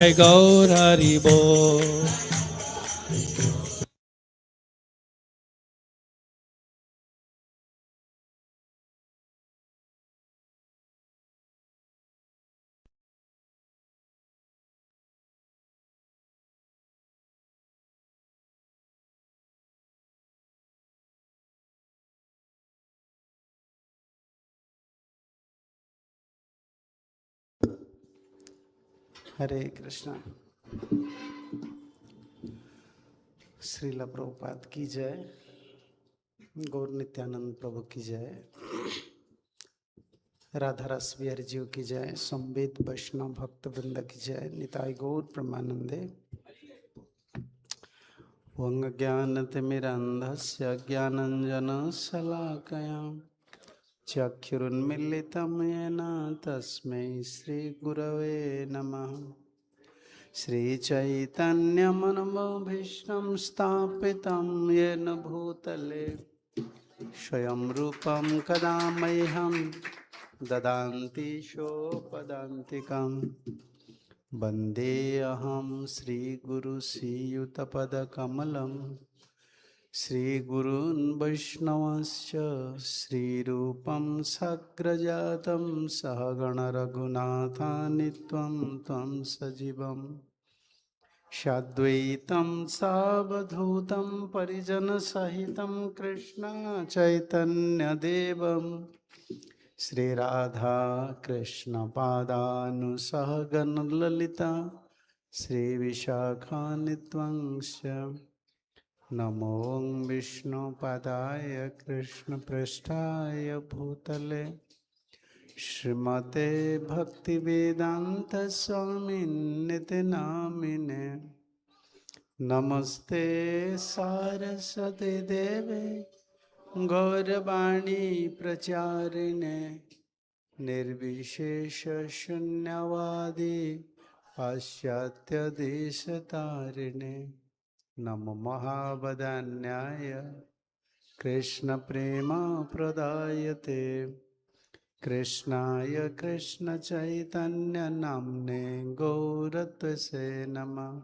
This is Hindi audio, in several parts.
जय गौर हरि बोल। हरे कृष्णा। श्रील प्रभुपाद की जय, गौर नित्यानंद प्रभु की जय, राधा रस बिहारी जीव की जय, संवेद वैष्णव भक्त वृंद की जय, निताई गौर प्रेमानंदे। वंग ज्ञान तिमिरंधस्य ज्ञानंजन शलाकया चक्षुरुन्मीलितं येन तस्मै श्री गुरवे नमः। श्रीचैतन्यमनोभीष्टं स्थापितं येन भूतले स्वयं रूपं कदा मह्यं ददान्ति शोपदान्तिकं। वन्देऽहं श्रीगुरुश्रीयुतपदकमलं श्रीगुरून् वैष्णवश्च श्रीरूपं सग्रजातं सहगणरघुनाथान्वितं तं सजीवम् साद्वैतं सावधूतं परिजनसहितं कृष्ण चैतन्यदेवं श्रीराधा कृष्णपादानुसहगणललिता श्रीविशाखान्वितंश्च। नमो विष्णुपदाय कृष्णपृष्ठाय भूतले श्रीमते भक्तिवेदांत स्वामिन्निति नामिने। नमस्ते सारस्वती देवे गौरवाणी प्रचारिणे निर्विशेष शून्यवादी पाश्चात्य देशतारिणे। नमो महावदान्याय कृष्ण प्रेम प्रदायते कृष्णाय कृष्ण चैतन्य नाम्ने गौरत्वसे नमः।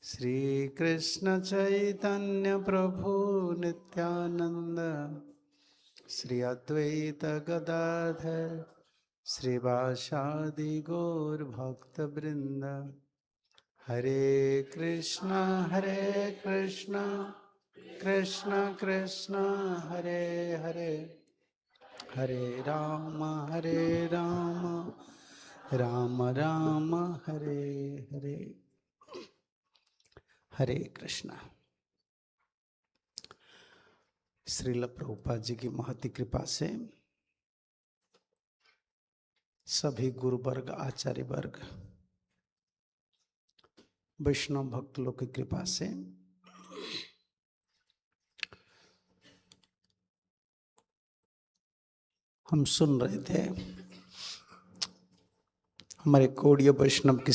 श्री कृष्ण चैतन्य प्रभु नित्यानंद श्री अद्वैत गदाधर श्रीवासादि गौर भक्त वृंद। हरे कृष्णा कृष्ण कृष्ण हरे हरे, हरे राम राम राम हरे हरे। हरे कृष्णा। श्रील प्रभुपाद जी की महती कृपा से सभी गुरु वर्ग, आचार्य वर्ग, वैष्णव भक्त लोग की कृपा से हम सुन रहे थे हमारे गौड़ीय वैष्णव के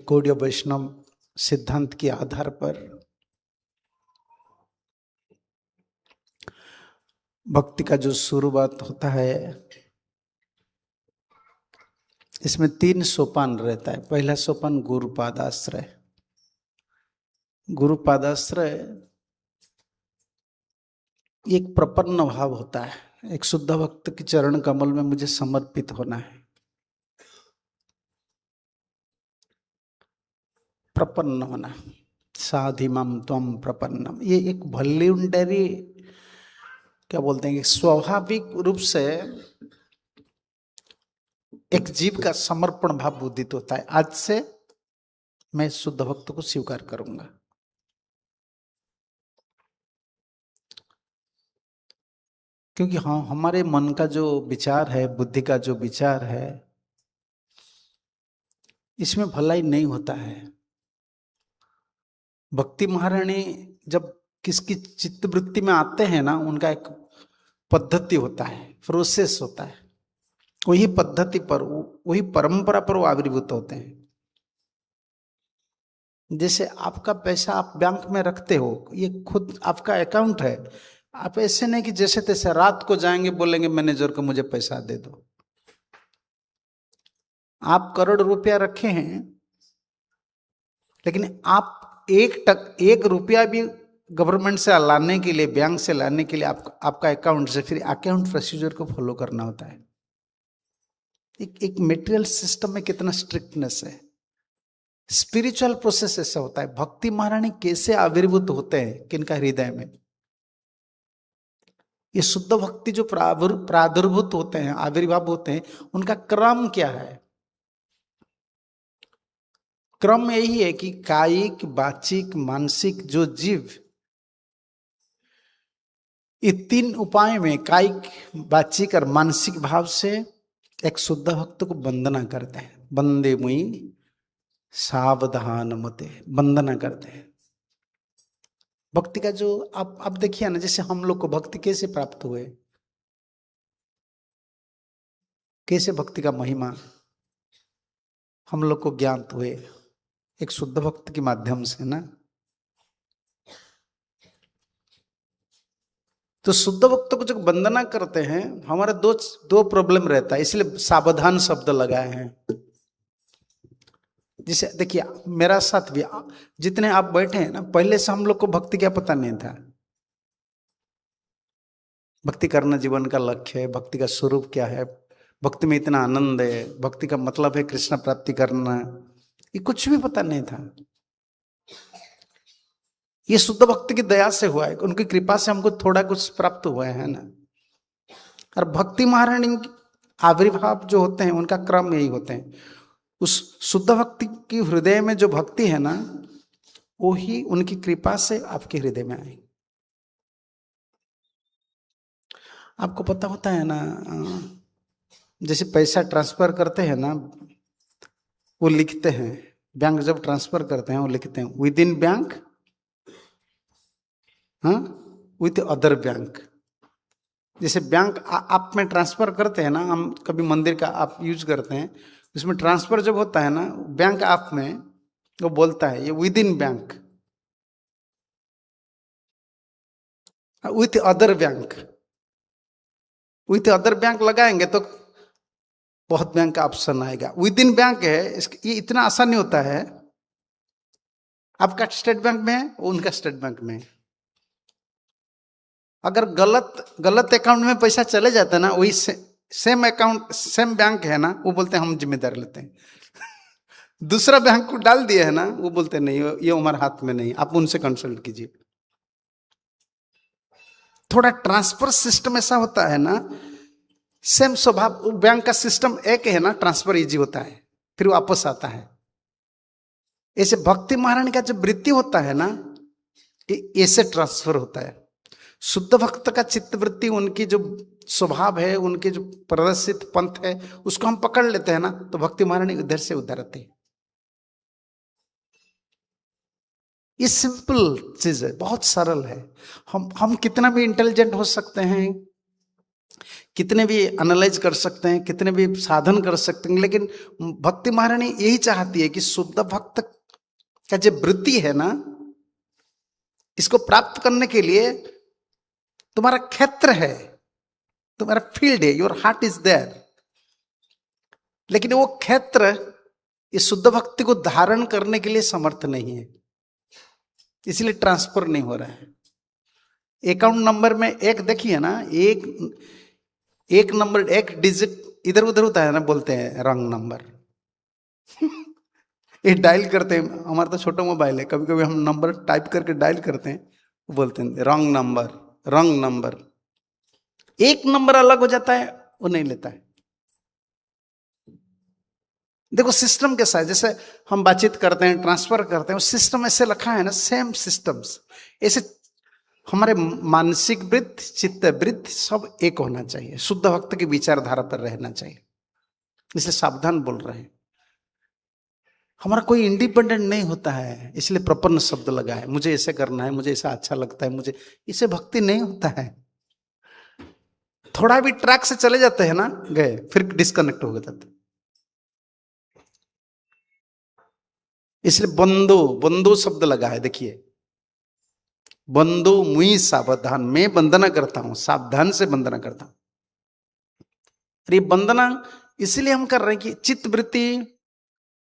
गौड़ीय वैष्णव सिद्धांत के आधार पर भक्ति का जो शुरुआत होता है इसमें 3 सोपान रहता है। पहला सोपान गुरुपादाश्रय। गुरुपादाश्रय एक प्रपन्न भाव होता है, एक शुद्ध भक्त के चरण कमल में मुझे समर्पित होना है। प्रपन्न होना, साधिमम त्वम प्रपन्नम, ये एक वॉल्यूंटरी क्या बोलते हैं, स्वाभाविक रूप से एक जीव का समर्पण भाव उदित होता है। आज से मैं शुद्ध भक्त को स्वीकार करूंगा। क्योंकि हाँ, हमारे मन का जो विचार है, बुद्धि का जो विचार है, इसमें भलाई नहीं होता है। भक्ति महारानी जब किसकी चित्तवृत्ति में आते हैं ना, उनका एक पद्धति होता है, प्रोसेस होता है। वही पद्धति पर, वही परंपरा पर वो आविर्भूत होते हैं। जैसे आपका पैसा आप बैंक में रखते हो, ये खुद आपका अकाउंट है। आप ऐसे नहीं कि जैसे तैसे रात को जाएंगे बोलेंगे मैनेजर को मुझे पैसा दे दो। आप करोड़ रुपया रखे हैं, लेकिन आप एक रुपया भी गवर्नमेंट से लाने के लिए, बैंक से लाने के लिए आपका अकाउंट से फिर अकाउंट प्रोसीजर को फॉलो करना होता है। एक मेटेरियल सिस्टम में कितना स्ट्रिक्टनेस है। स्पिरिचुअल प्रोसेस ऐसा होता है। भक्ति महारानी कैसे आविर्भूत होते हैं किनका हृदय में? ये शुद्ध भक्ति जो प्रादुर्भूत होते हैं, आविर्भाव होते हैं, उनका क्रम क्या है? क्रम यही है कि कायिक, वाचिक, मानसिक जो जीव, ये तीन उपाय में कायिक, वाचिक और मानसिक भाव से एक शुद्ध भक्त को वंदना करते हैं। वंदे मुई सावधान मते, वंदना करते हैं। भक्ति का जो आप देखिए ना, जैसे हम लोग को भक्ति कैसे प्राप्त हुए, कैसे भक्ति का महिमा हम लोग को ज्ञात हुए, एक शुद्ध भक्त के माध्यम से ना। तो शुद्ध भक्त को जब वंदना करते हैं, हमारे दो प्रॉब्लम रहता है, इसलिए सावधान शब्द लगाए हैं। जैसे देखिए मेरा साथ भी जितने आप बैठे हैं ना, पहले से हम लोग को भक्ति क्या पता नहीं था। भक्ति करना जीवन का लक्ष्य है, भक्ति का स्वरूप क्या है, भक्ति में इतना आनंद है, भक्ति का मतलब है कृष्ण प्राप्ति करना, ये कुछ भी पता नहीं था। ये शुद्ध भक्ति की दया से हुआ है, उनकी कृपा से हमको थोड़ा कुछ प्राप्त हुआ है ना। और भक्ति महारानी आविर्भाव जो होते हैं उनका क्रम यही होते हैं। उस शुद्ध भक्ति की हृदय में जो भक्ति है ना, वो ही उनकी कृपा से आपके हृदय में आएगी। आपको पता होता है ना, जैसे पैसा ट्रांसफर करते हैं ना, वो लिखते हैं, बैंक जब ट्रांसफर करते हैं वो लिखते हैं विद इन बैंक, हाँ, विथ अदर बैंक। जैसे बैंक आप में ट्रांसफर करते हैं ना, हम कभी मंदिर का आप यूज करते हैं, उसमें ट्रांसफर जब होता है ना बैंक आप में, वो बोलता है ये with in bank, with other bank. With other bank लगाएंगे तो बहुत बैंक का ऑप्शन आएगा। विद इन बैंक है, ये इतना आसान नहीं होता है। आपका स्टेट बैंक में है, उनका स्टेट बैंक में है। अगर गलत अकाउंट में पैसा चले जाता है ना, वही सेम अकाउंट सेम बैंक है ना, वो बोलते हैं हम जिम्मेदार लेते हैं। दूसरा बैंक को डाल दिया है ना, वो बोलते हैं नहीं ये हमारे हाथ में नहीं, आप उनसे कंसल्ट कीजिए। थोड़ा ट्रांसफर सिस्टम ऐसा होता है ना, सेम स्वभाव, बैंक का सिस्टम एक है ना, ट्रांसफर इजी होता है, फिर वापस आता है। ऐसे भक्ति महारानी का जब वृत्ति होता है ना, ऐसे ट्रांसफर होता है। शुद्ध भक्त का चित्त वृत्ति, उनकी जो स्वभाव है, उनके जो प्रदर्शित पंथ है, उसको हम पकड़ लेते हैं ना, तो भक्ति महारानी उधर से उधर आते हैं। ये सिंपल चीज है, बहुत सरल है। हम कितना भी इंटेलिजेंट हो सकते हैं, कितने भी एनालाइज कर सकते हैं, कितने भी साधन कर सकते हैं, लेकिन भक्ति महारानी यही चाहती है कि शुद्ध भक्त का जो वृत्ति है ना, इसको प्राप्त करने के लिए तुम्हारा क्षेत्र है, तुम्हारा फील्ड है, योर हार्ट इज देयर, लेकिन वो क्षेत्र इस शुद्ध भक्ति को धारण करने के लिए समर्थ नहीं है, इसलिए ट्रांसफर नहीं हो रहा है। अकाउंट नंबर में एक देखिए ना, एक नंबर, एक डिजिट इधर उधर होता है ना, बोलते हैं रॉन्ग नंबर। ये डायल करते हैं, हमारा तो छोटा मोबाइल है, कभी कभी हम नंबर टाइप करके डायल करते हैं, बोलते हैं रॉन्ग नंबर, रॉन्ग नंबर। एक नंबर अलग हो जाता है, वो नहीं लेता है। देखो सिस्टम कैसा है, जैसे हम बातचीत करते हैं, ट्रांसफर करते हैं, वो सिस्टम ऐसे रखा है ना, सेम सिस्टम्स। ऐसे हमारे मानसिक वृत्ति, चित्त वृत्ति सब एक होना चाहिए, शुद्ध भक्त की विचारधारा पर रहना चाहिए। इसलिए सावधान बोल रहे हैं। हमारा कोई इंडिपेंडेंट नहीं होता है, इसलिए प्रपन्न शब्द लगा है, मुझे ऐसे करना है, मुझे ऐसा अच्छा लगता है, मुझे, इसे भक्ति नहीं होता है। थोड़ा भी ट्रैक से चले जाते हैं ना, गए, फिर डिस्कनेक्ट हो जाते। इसलिए बंदो शब्द लगा है, देखिए बंदो मुई सावधान, मैं वंदना करता हूं, सावधान से वंदना करता हूं। अरे वंदना इसलिए हम कर रहे हैं कि चित्त वृत्ति,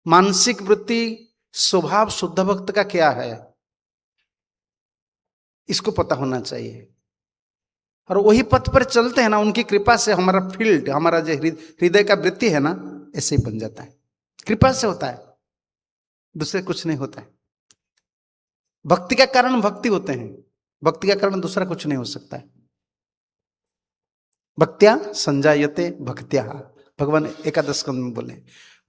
मानसिक वृत्ति, स्वभाव शुद्ध भक्त का क्या है, इसको पता होना चाहिए। और वही पथ पर चलते हैं ना, उनकी कृपा से हमारा फील्ड, हमारा जो हृदय का वृत्ति है ना, ऐसे ही बन जाता है। कृपा से होता है, दूसरे कुछ नहीं होता है। भक्ति का कारण भक्ति होते हैं, भक्ति का कारण दूसरा कुछ नहीं हो सकता है। भक्त्या संजायते भक्त्या, भगवान एकादश स्कंद में बोले,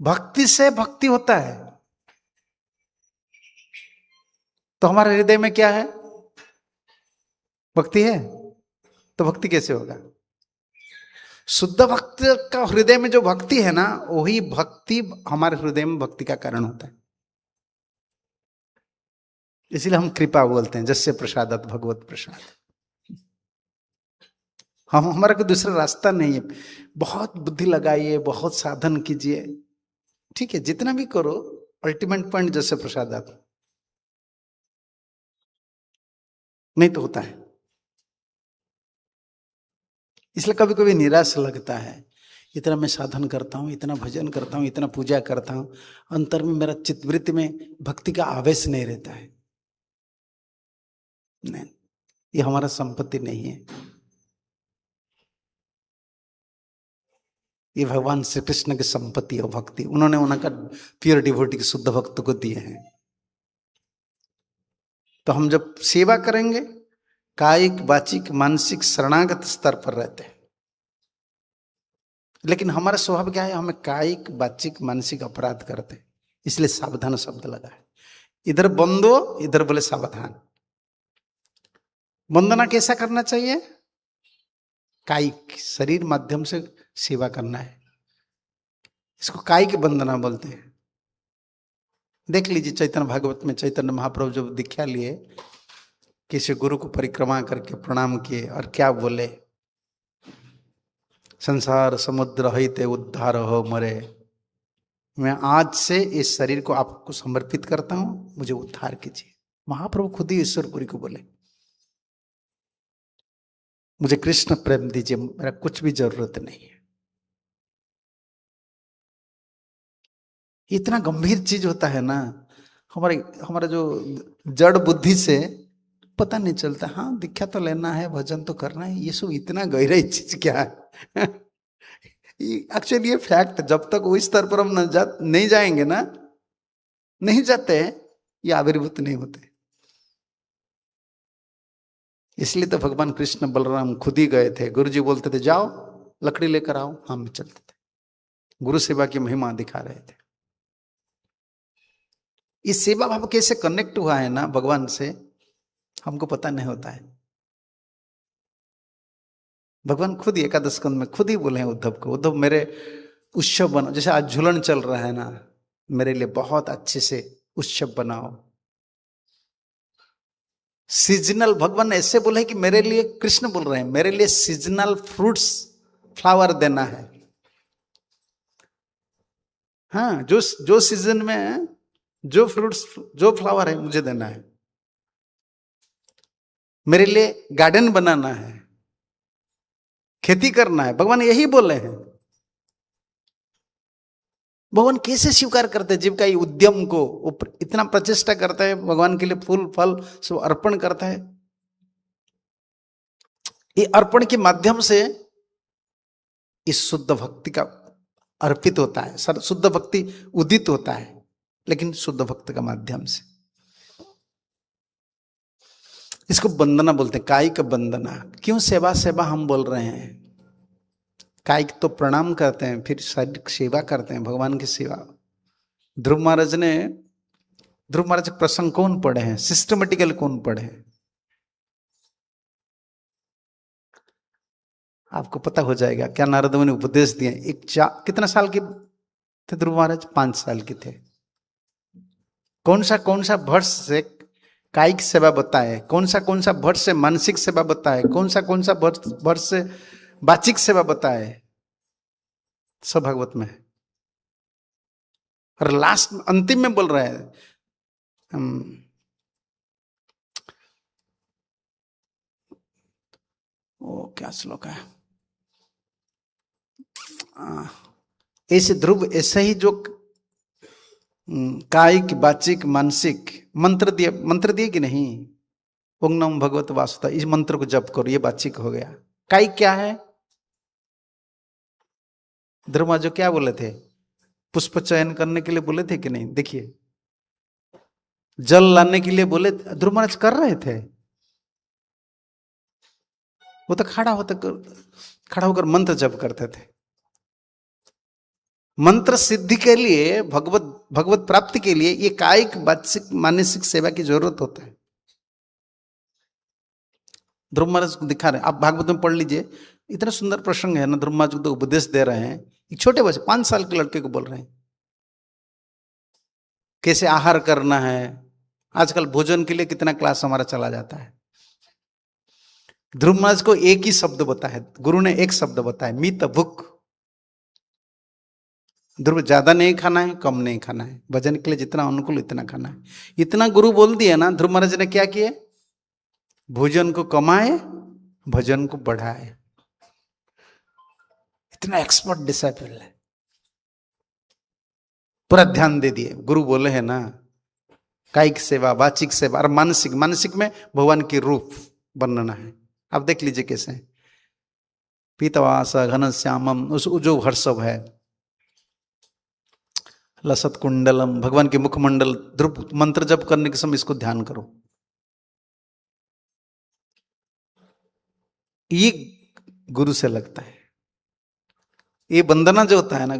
भक्ति से भक्ति होता है। तो हमारे हृदय में क्या है, भक्ति है, तो भक्ति कैसे होगा? शुद्ध भक्त का हृदय में जो भक्ति है ना, वही भक्ति हमारे हृदय में भक्ति का कारण होता है। इसलिए हम कृपा बोलते हैं, जस्य प्रसादत भगवत प्रसाद। हम, हमारा कोई दूसरा रास्ता नहीं है। बहुत बुद्धि लगाइए, बहुत साधन कीजिए, ठीक है, जितना भी करो, अल्टीमेट पॉइंट जस्य प्रसादत नहीं तो होता है। इसलिए कभी कभी निराश लगता है, इतना मैं साधन करता हूं, इतना भजन करता हूं, इतना पूजा करता हूं, अंतर में मेरा चित्तवृत्ति में भक्ति का आवेश नहीं रहता है। नहीं, ये हमारा संपत्ति नहीं है, ये भगवान श्री कृष्ण की संपत्ति है भक्ति। उन्होंने उनका प्योर डिवोटी के शुद्ध भक्त को दिए हैं। तो हम जब सेवा करेंगे, कायिक वाचिक मानसिक शरणागत स्तर पर रहते हैं। लेकिन हमारा स्वभाव क्या है, हमें कायिक वाचिक मानसिक अपराध करते हैं, इसलिए सावधान शब्द लगा है। इधर बंदो, इधर बोले सावधान। वंदना कैसा करना चाहिए, कायिक शरीर माध्यम से सेवा करना है, इसको कायिक वंदना बोलते हैं। देख लीजिए चैतन्य भागवत में चैतन्य महाप्रभु जब दीक्षा लिए, किसी गुरु को परिक्रमा करके प्रणाम किए और क्या बोले, संसार समुद्र हिते उद्धार हो मरे, मैं आज से इस शरीर को आपको समर्पित करता हूं, मुझे उद्धार कीजिए। महाप्रभु खुद ही ईश्वरपुरी को बोले, मुझे कृष्ण प्रेम दीजिए, मेरा कुछ भी जरूरत नहीं है। इतना गंभीर चीज होता है ना, हमारा जो जड़ बुद्धि से पता नहीं चलता। हाँ, दीक्षा तो लेना है, भजन तो करना है, ये सब इतना गहरी चीज क्या है? एक्चुअली ये फैक्ट, जब तक वो स्तर पर हम नहीं जाएंगे ना, नहीं जाते, ये आविर्भूत नहीं होते। इसलिए तो भगवान कृष्ण बलराम खुद ही गए थे। गुरु जी बोलते थे जाओ लकड़ी लेकर आओ, हम चलते थे। गुरु सेवा की महिमा दिखा रहे थे। इस सेवा भाव कैसे कनेक्ट हुआ है ना भगवान से, हमको पता नहीं होता है। भगवान खुद ही एकादश स्कंद में खुद ही बोले हैं उद्धव को, उद्धव मेरे उत्सव बनाओ। जैसे आज झूलन चल रहा है ना, मेरे लिए बहुत अच्छे से उत्सव बनाओ। सीजनल, भगवान ऐसे बोले कि मेरे लिए, कृष्ण बोल रहे हैं, मेरे लिए सीजनल फ्रूट्स फ्लावर देना है। हाँ, जो सीजन में जो फ्रूट्स जो फ्लावर है मुझे देना है। मेरे लिए गार्डन बनाना है, खेती करना है। भगवान यही बोले हैं। भगवान कैसे स्वीकार करते हैं जीविका उद्यम को, इतना प्रचेष्टा करता है भगवान के लिए, फूल फल सब अर्पण करता है। ये अर्पण के माध्यम से इस शुद्ध भक्ति का अर्पित होता है, शुद्ध भक्ति उदित होता है, लेकिन शुद्ध भक्त का माध्यम से। इसको वंदना बोलते हैं, कायिक वंदना। क्यों सेवा सेवा हम बोल रहे हैं? कायिक तो प्रणाम करते हैं, फिर शारीरिक सेवा करते हैं, भगवान की सेवा। ध्रुव महाराज प्रसंग कौन पढ़े हैं, सिस्टमेटिकल कौन पढ़े हैं? आपको पता हो जाएगा। क्या नारद मुनि उपदेश दिए। कितना साल के थे ध्रुव महाराज? 5 साल के थे। कौन सा वर्ष से कायिक सेवा बताए, कौन सा वर्ष से मानसिक सेवा बताए, कौन सा वर्ष से वाचिक सेवा बताए, सब भागवत में है। और लास्ट अंतिम में बोल रहे हैं, वो क्या श्लोक है, ऐसे ध्रुव ऐसे ही जो कायिक, वाचिक, मानसिक। मंत्र दिए कि नहीं? ओम नमो भगवत वासुदेवाय, इस मंत्र को जप करो, ये वाचिक हो गया। कायिक क्या है? ध्रुव जो क्या बोले थे? पुष्प चयन करने के लिए बोले थे कि नहीं? देखिए, जल लाने के लिए बोले, ध्रुव महाराज कर रहे थे। वो तो खड़ा होकर मंत्र जप करते थे। मंत्र सिद्धि के लिए, भगवत प्राप्ति के लिए ये कायिक, वाचिक, मानसिक सेवा की जरूरत होता है। ध्रुव महाराज को दिखा रहे हैं, आप भागवत में पढ़ लीजिए, इतना सुंदर प्रसंग है ना। ध्रुव महाराज को तो उपदेश दे रहे हैं, एक छोटे बच्चे 5 साल के लड़के को बोल रहे हैं कैसे आहार करना है। आजकल भोजन के लिए कितना क्लास हमारा चला जाता है। ध्रुव महाराज को एक ही शब्द बताया, गुरु ने एक शब्द बताया, मित भुक। ध्रुव ज्यादा नहीं खाना है, कम नहीं खाना है, भजन के लिए जितना अनुकूल इतना खाना है। इतना गुरु बोल दिया ना, ध्रुव महाराज ने क्या किए? भोजन को कमाए, भजन को बढ़ाए। इतना एक्सपर्ट डिसाइपल है, पूरा ध्यान दे दिए। गुरु बोले हैं ना, कायिक सेवा, वाचिक सेवा और मानसिक। मानसिक में भगवान की रूप वर्णना है। आप देख लीजिए कैसे, पीतवास घन श्यामम, उस जो हर्षव है, लसत कुंडलम, भगवान के मुखमंडल। ध्रुव मंत्र जप करने के समय इसको ध्यान करो। ये गुरु से लगता है। ये वंदना जो होता है ना,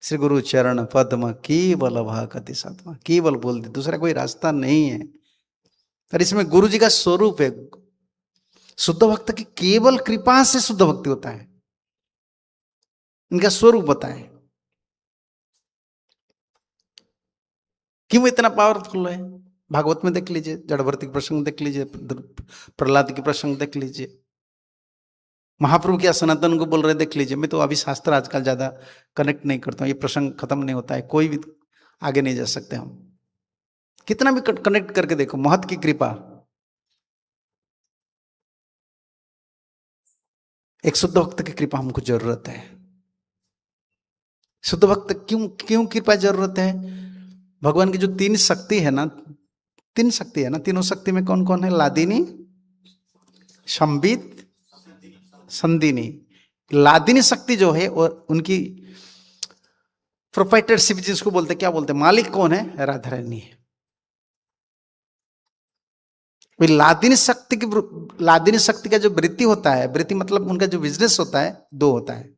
श्री गुरु चरण पद्म केवल भाकति सात्मा, केवल बोल दे, दूसरा कोई रास्ता नहीं है। और इसमें गुरु जी का स्वरूप है। शुद्ध भक्त की केवल कृपा से शुद्ध भक्ति होता है। इनका स्वरूप बताए क्यों इतना पावरफुल है। भागवत में देख लीजिए, जड़भरती के प्रसंग देख लीजिए, प्रहलाद के प्रसंग देख लीजिए, महाप्रभु क्या सनातन को बोल रहे देख लीजिए। मैं तो अभी शास्त्र आजकल ज्यादा कनेक्ट नहीं करता हूँ, ये प्रसंग खत्म नहीं होता है, कोई भी आगे नहीं जा सकते हम, कितना भी कनेक्ट करके देखो। महत की कृपा, एक शुद्ध भक्त की कृपा हमको जरूरत है। शुद्ध भक्त क्यों क्यों कृपा जरूरत है? भगवान की जो 3 शक्ति है ना, 3 शक्ति है ना, तीनों शक्ति में कौन कौन है? लादिनी, संबित, संदिनी। लादिनी शक्ति जो है और उनकी प्रोप्राइटरशिप जिसको बोलते, क्या बोलते, मालिक कौन है? राधा रानी है। लादिनी शक्ति का जो वृत्ति होता है, वृत्ति मतलब उनका जो बिजनेस होता है, 2 होता है।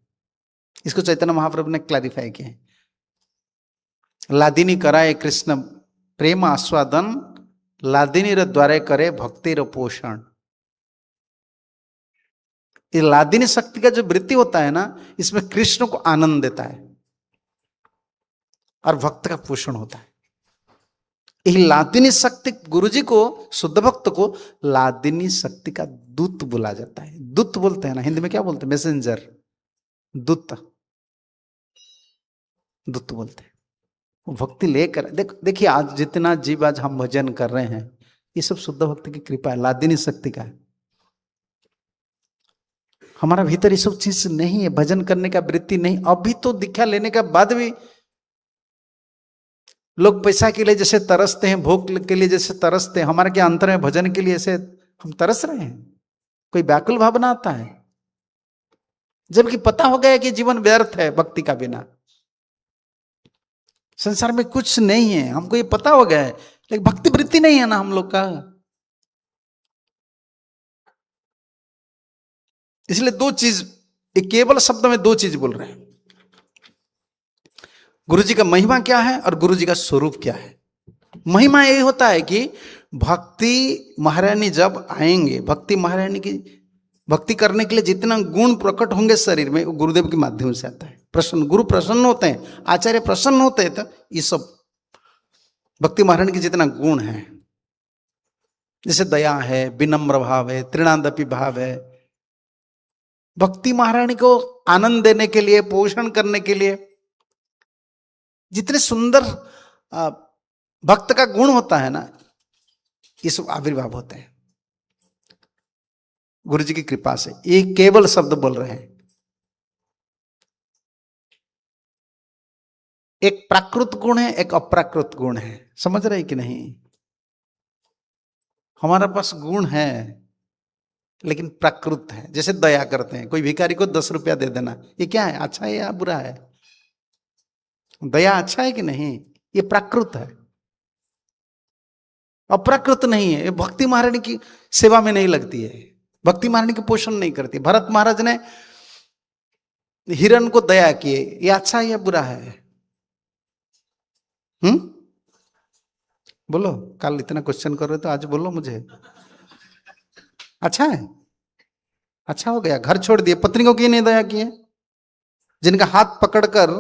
इसको चैतन्य महाप्रभु ने क्लैरिफाई किया है। लादिनी कराए कृष्ण प्रेम आस्वादन, लादिनी रे द्वारे करे भक्ति रे पोषण। ये लादिनी शक्ति का जो वृत्ति होता है ना, इसमें कृष्ण को आनंद देता है और भक्त का पोषण होता है। यही लादिनी शक्ति गुरुजी को, शुद्ध भक्त को लादिनी शक्ति का दूत बोला जाता है। दूत बोलते हैं ना, हिंदी में क्या बोलते हैं? मैसेंजर, दूत, दूत बोलते हैं। वो भक्ति लेकर देखिए, आज जितना जीव आज हम भजन कर रहे हैं, ये सब शुद्ध भक्ति की कृपा है, लादिनी शक्ति का है। हमारा भीतर ये सब चीज नहीं है, भजन करने का वृत्ति नहीं। अभी तो दीक्षा लेने के बाद भी लोग पैसा के लिए जैसे तरसते हैं, भोग के लिए जैसे तरसते हैं, हमारे क्या अंतर है? भजन के लिए ऐसे हम तरस रहे हैं, कोई व्याकुल भावना आता है, जबकि पता हो गया कि जीवन व्यर्थ है भक्ति का बिना, संसार में कुछ नहीं है, हमको ये पता हो गया है, लेकिन भक्ति वृत्ति नहीं है ना हम लोग का। इसलिए 2 चीज, एक केवल शब्द में 2 चीज बोल रहे हैं। गुरु जी का महिमा क्या है और गुरु जी का स्वरूप क्या है। महिमा यही होता है कि भक्ति महारानी जब आएंगे, भक्ति महारानी की भक्ति करने के लिए जितना गुण प्रकट होंगे शरीर में, वो गुरुदेव के माध्यम से आता है। प्रसन्न, गुरु प्रसन्न होते हैं, आचार्य प्रसन्न होते हैं, तो ये सब भक्ति महारानी के जितना गुण है, जैसे दया है, विनम्र भाव है, तृणादपि भाव है, भक्ति महारानी को आनंद देने के लिए, पोषण करने के लिए जितने सुंदर भक्त का गुण होता है ना, ये सब आविर्भाव होते हैं गुरु जी की कृपा से। ये केवल शब्द बोल रहे हैं। एक प्राकृत गुण है, एक अप्राकृत गुण है। समझ रहे कि नहीं? हमारे पास गुण है लेकिन प्राकृत है। जैसे दया करते हैं, कोई भिखारी को 10 रुपया दे देना, ये क्या है? अच्छा है या बुरा है? दया अच्छा है कि नहीं? ये प्राकृत है, अप्राकृत नहीं है। ये भक्ति महारानी की सेवा में नहीं लगती है, भक्ति महारानी की पोषण नहीं करती। भरत महाराज ने हिरण को दया किए, ये अच्छा है या बुरा है? बोलो, कल इतना क्वेश्चन कर रहे तो आज बोलो मुझे। अच्छा है, अच्छा हो गया। घर छोड़ दिए, पत्नी को क्यों नहीं दया किए? जिनका हाथ पकड़कर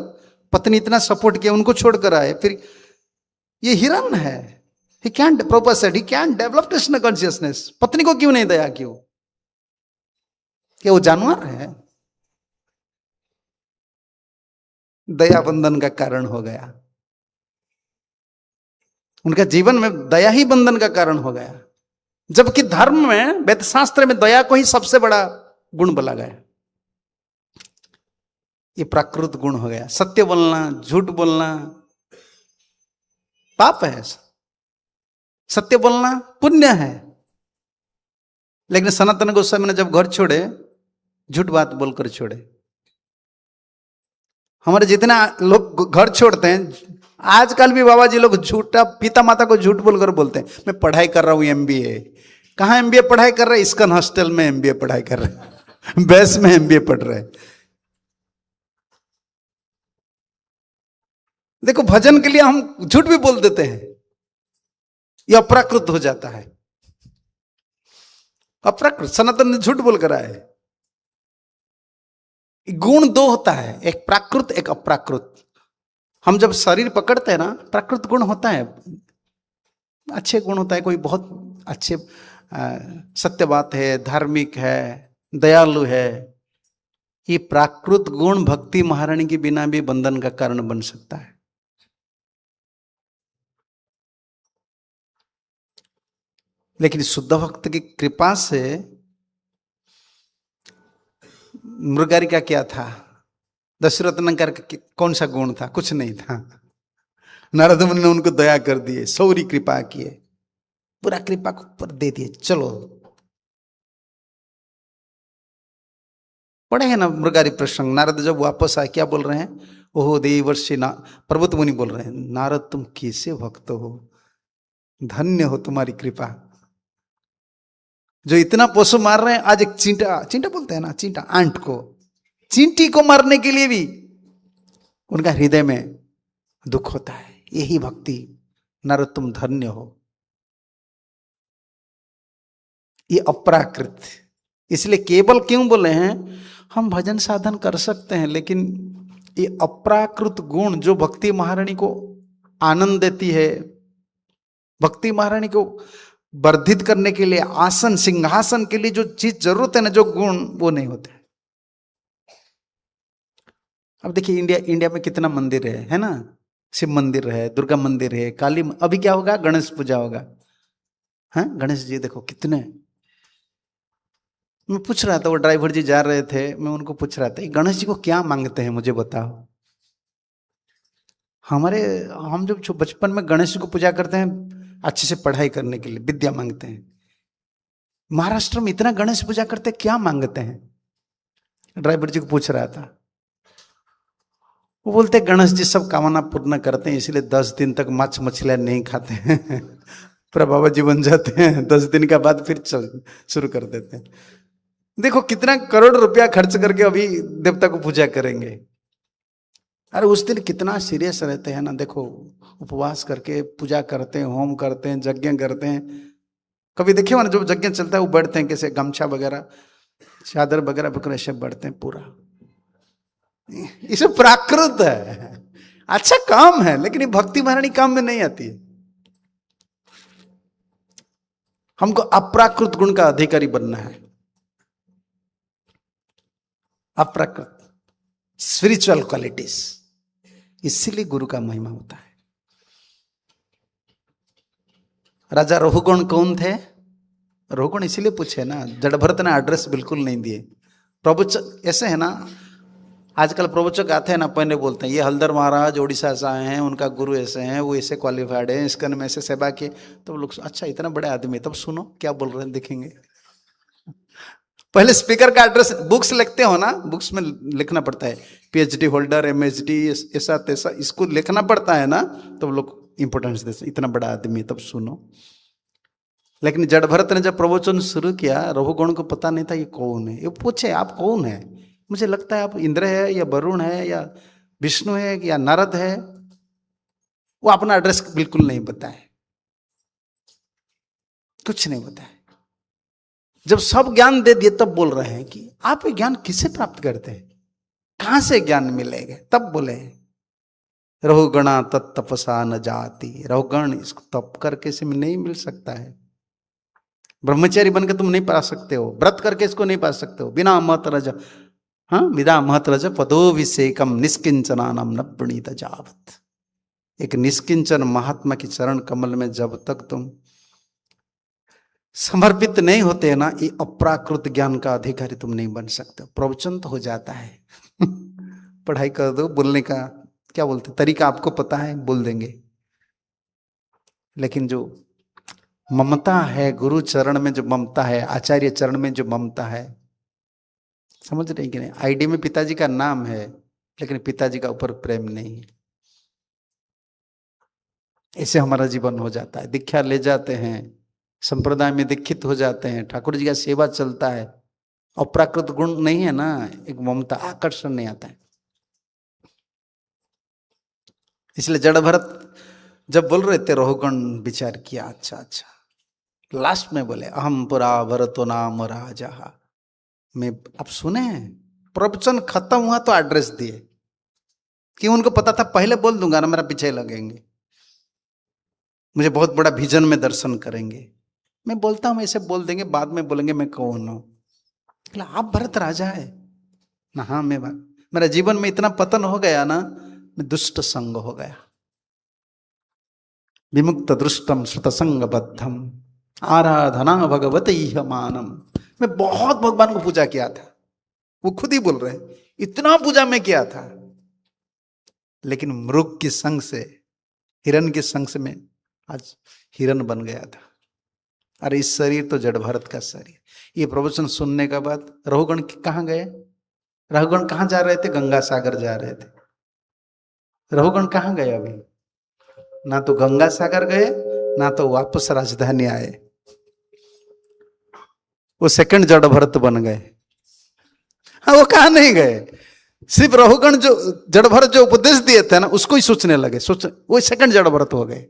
पत्नी इतना सपोर्ट किया, उनको छोड़कर आए। फिर ये हिरण है, he can't, Prabhupada said, he can't develop Krishna consciousness। पत्नी को क्यों नहीं दया की? क्या वो जानवर है? दया बंधन का कारण हो गया, उनका जीवन में दया ही बंधन का कारण हो गया। जबकि धर्म में, वेद शास्त्र में दया को ही सबसे बड़ा गुण बोला गया। ये प्राकृत गुण हो गया। सत्य बोलना, झूठ बोलना पाप है, सत्य बोलना पुण्य है। लेकिन सनातन गोस्वामी ने जब घर छोड़े, झूठ बात बोलकर छोड़े। हमारे जितना लोग घर छोड़ते हैं आजकल भी, बाबा जी लोग झूठा, पिता माता को झूठ बोलकर बोलते हैं मैं पढ़ाई कर रहा हूं MBA। कहां MBA पढ़ाई कर रहे हैं? इस्कॉन हॉस्टल में MBA पढ़ाई कर रहे हैं, बैस में MBA पढ़ रहे हैं। देखो, भजन के लिए हम झूठ भी बोल देते हैं, ये अप्राकृत हो जाता है। अप्राकृत, सनातन ने झूठ बोलकर आए। गुण दो होता है, एक प्राकृत एक अप्राकृत। हम जब शरीर पकड़ते हैं ना, प्राकृत गुण होता है, अच्छे गुण होता है। कोई बहुत अच्छे सत्य बात है, धार्मिक है, दयालु है। ये प्राकृत गुण भक्ति महारानी के बिना भी बंधन का कारण बन सकता है। लेकिन शुद्ध भक्त की कृपा से, मृगारी का क्या था? दशरथनंकर का कौन सा गुण था? कुछ नहीं था। नारद मुनि ने उनको दया कर दिए, सौरी कृपा किए, पूरा कृपा को ऊपर दे दिए। चलो, पढ़े हैं ना मृगारी प्रसंग। नारद जब वापस आए, क्या बोल रहे हैं? ओहो देवर्षि पर्वत मुनि बोल रहे हैं, नारद तुम कैसे भक्त हो, धन्य हो तुम्हारी कृपा। जो इतना पशु मार रहे हैं, आज एक चींटा, चींटा बोलते हैं ना, चींटा, आंट को, चींटी को मारने के लिए भी उनका हृदय में दुख होता है। यही भक्ति। नारद तुम धन्य हो। ये अपराकृत। इसलिए केवल क्यों बोले हैं, हम भजन साधन कर सकते हैं, लेकिन ये अप्राकृत गुण जो भक्ति महारानी को आनंद देती है, भक्ति महारानी को वर्धित करने के लिए, आसन सिंहासन के लिए जो चीज जरूरत है ना, जो गुण, वो नहीं होते। अब देखिए, इंडिया में कितना मंदिर है ना? शिव मंदिर है, दुर्गा मंदिर है, काली। अभी क्या होगा? गणेश पूजा होगा। हाँ, गणेश जी देखो कितने। मैं पूछ रहा था, वो ड्राइवर जी जा रहे थे, मैं उनको पूछ रहा था, गणेश जी को क्या मांगते हैं, मुझे बताओ। हम जब बचपन में गणेश जी को पूजा करते हैं, अच्छे से पढ़ाई करने के लिए विद्या मांगते हैं। महाराष्ट्र में इतना गणेश पूजा करते, क्या मांगते हैं? ड्राइवर जी को पूछ रहा था, वो बोलते गणेश जी सब कामना पूर्ण करते हैं, इसलिए 10 दिन तक माछ मछलियां नहीं खाते हैं। फिर बाबा जी बन जाते हैं, 10 दिन के बाद फिर शुरू कर देते हैं। देखो कितना करोड़ रुपया खर्च करके अभी देवता को पूजा करेंगे। अरे उस दिन कितना सीरियस रहते हैं ना। देखो, उपवास करके पूजा करते हैं, होम करते हैं, यज्ञ करते हैं। कभी देखिए ना, जब यज्ञ चलता है वो बैठते हैं कैसे, गमछा वगैरह, चादर वगैरह पकड़े ऐसे बैठते हैं पूरा। इसे प्राकृत है, अच्छा काम है, लेकिन ये भक्ति महारानी काम में नहीं आती है। हमको अप्राकृत गुण का अधिकारी बनना है। अप्राकृत स्पिरिचुअल क्वालिटीज, इसीलिए गुरु का महिमा होता है। राजा रघुगण कौन थे? रघुगण इसीलिए पूछे ना, जड़ भरत ने एड्रेस बिल्कुल नहीं दिए। प्रभु ऐसे है ना, आजकल प्रवचक आते हैं ना, पहले बोलते हैं ये हल्दर महाराज उड़ीसा से आए हैं, उनका गुरु ऐसे हैं, वो ऐसे क्वालिफाइड है, इसकन में ऐसे सेवा किए। तो लोग अच्छा इतना बड़े आदमी, तब सुनो क्या बोल रहे हैं देखेंगे। पहले स्पीकर का एड्रेस, बुक्स लिखते हो ना, बुक्स में लिखना पड़ता है पीएचडी होल्डर, एमएचडी, ऐसा तैसा, इसको लिखना पड़ता है ना, तो लोग इंपोर्टेंस देते, इतना बड़ा आदमी तब सुनो। लेकिन जड़ भरत ने जब प्रवचन शुरू किया, रघुगण को पता नहीं था ये कौन है। ये पूछे आप कौन है, मुझे लगता है आप इंद्र है या वरुण है या विष्णु है या नारद है। वो अपना एड्रेस बिल्कुल नहीं बताए, कुछ नहीं बताए। जब सब ज्ञान दे दिए तब बोल रहे हैं कि आप ये ज्ञान किससे प्राप्त करते हैं, कहां से ज्ञान मिलेगा। तब बोले रघुगणा तत्तपसा न जाति, रघुगण इसको तप करके से नहीं मिल सकता है। ब्रह्मचारी बनकर तुम नहीं पा सकते हो, व्रत करके इसको नहीं पा सकते हो। बिना महतरज, हाँ विदा महतरज पदोभिषेकम निष्किंचनानम न प्रणीत जावत। एक निष्किंचन महात्मा की चरण कमल में जब तक तुम समर्पित नहीं होते ना, ये अप्राकृत ज्ञान का अधिकारी तुम नहीं बन सकते। प्रवचन तो हो जाता है पढ़ाई कर दो, बोलने का क्या बोलते तरीका आपको पता है, बोल देंगे। लेकिन जो ममता है, गुरु चरण में जो ममता है, आचार्य चरण में जो ममता है, समझ रहे कि नहीं। आईडी में पिताजी का नाम है, लेकिन पिताजी का ऊपर प्रेम नहीं है। ऐसे हमारा जीवन हो जाता है। दीक्षा ले जाते हैं, संप्रदाय में दीक्षित हो जाते हैं, ठाकुर जी का सेवा चलता है, और प्राकृत गुण नहीं है ना, एक ममता, आकर्षण नहीं आता है। इसलिए जड़ भरत जब बोल रहे थे, रघुगण विचार किया, अच्छा अच्छा। लास्ट में बोले अहम पुरा भरतो नाम राजा। मैं अब सुने, प्रवचन खत्म हुआ तो एड्रेस दिए, कि उनको पता था पहले बोल दूंगा ना मेरा पीछे लगेंगे, मुझे बहुत बड़ा विजन में दर्शन करेंगे। मैं बोलता हूं ऐसे बोल देंगे, बाद में बोलेंगे मैं कौन हूं। आप भरत राजा है ना, हाँ मैं मेरा जीवन में इतना पतन हो गया ना, मैं दुष्ट संग हो गया। विमुक्त दृष्टम श्रुत संग बद्धम आराधना भगवती मानम। मैं बहुत भगवान को पूजा किया था, वो खुद ही बोल रहे हैं, इतना पूजा मैं किया था, लेकिन मृग के संग से, हिरण के संग से मैं आज हिरण बन गया था। अरे इस शरीर तो जड़ भरत का शरीर। ये प्रवचन सुनने के बाद रघुगण कहाँ गए? रघुगण कहाँ जा रहे थे? गंगा सागर जा रहे थे। रघुगण कहाँ गए? अभी ना तो गंगा सागर गए, ना तो वापस राजधानी आए। वो सेकंड जड़ भरत बन गए। हाँ, वो कहाँ नहीं गए, सिर्फ रघुगण जो जड़ भरत जो उपदेश दिए थे ना, उसको ही सोचने लगे। वो सेकंड जड़ भरत हो गए,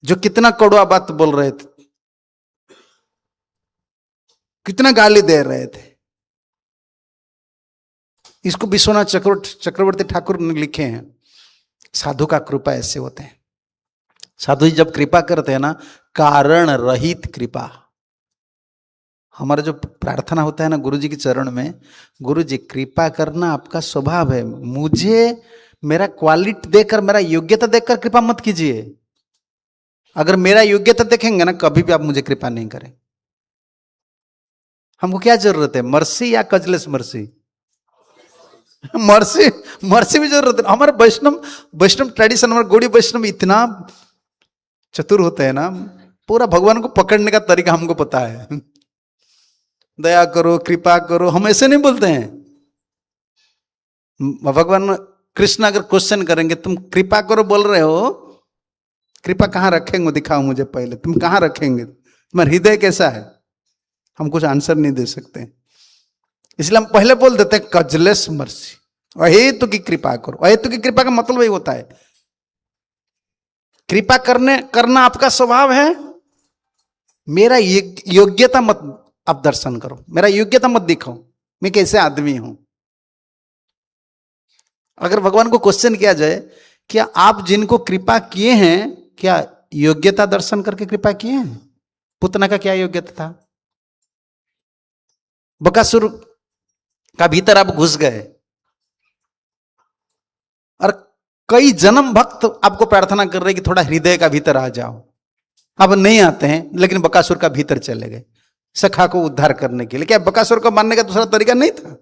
जो कितना कड़वा बात बोल रहे थे, कितना गाली दे रहे थे। इसको विश्वनाथ चक्रवर्ती ठाकुर ने लिखे हैं, साधु का कृपा ऐसे होते हैं। साधु जी जब कृपा करते हैं ना, कारण रहित कृपा। हमारा जो प्रार्थना होता है ना गुरु जी के चरण में, गुरु जी कृपा करना आपका स्वभाव है, मुझे मेरा क्वालिटी देकर, मेरा योग्यता देखकर कृपा मत कीजिए। अगर मेरा योग्यता देखेंगे ना, कभी भी आप मुझे कृपा नहीं करें। हमको क्या जरूरत है, मर्सी या कजलेस मर्सी? मर्सी, मर्सी भी जरूरत है। हमारे वैष्णव ट्रेडिशन, हमारे गौड़ी वैष्णव इतना चतुर होते हैं ना, पूरा भगवान को पकड़ने का तरीका हमको पता है। दया करो, कृपा करो, हम ऐसे नहीं बोलते हैं। भगवान कृष्ण अगर क्वेश्चन करेंगे, तुम कृपा करो बोल रहे हो, कृपा कहाँ रखेंगे दिखाओ मुझे पहले, तुम कहाँ रखेंगे, तुम्हारा हृदय कैसा है? हम कुछ आंसर नहीं दे सकते, इसलिए हम पहले बोल देते हैं कजलेस मर्सी, अहेतु की कृपा करो। अहेतु की कृपा का मतलब वही होता है, कृपा करना आपका स्वभाव है। मेरा योग्यता मत आप दर्शन करो, मेरा योग्यता मत दिखाओ, मैं कैसे आदमी हूं। अगर भगवान को क्वेश्चन किया जाए, क्या आप जिनको कृपा किए हैं, क्या योग्यता दर्शन करके कृपा किए हैं? पुतना का क्या योग्यता था? बकासुर का भीतर आप घुस गए, और कई जन्म भक्त आपको प्रार्थना कर रहे कि थोड़ा हृदय का भीतर आ जाओ। अब नहीं आते हैं, लेकिन बकासुर का भीतर चले गए सखा को उद्धार करने के लिए। क्या बकासुर को मारने का दूसरा तरीका नहीं था?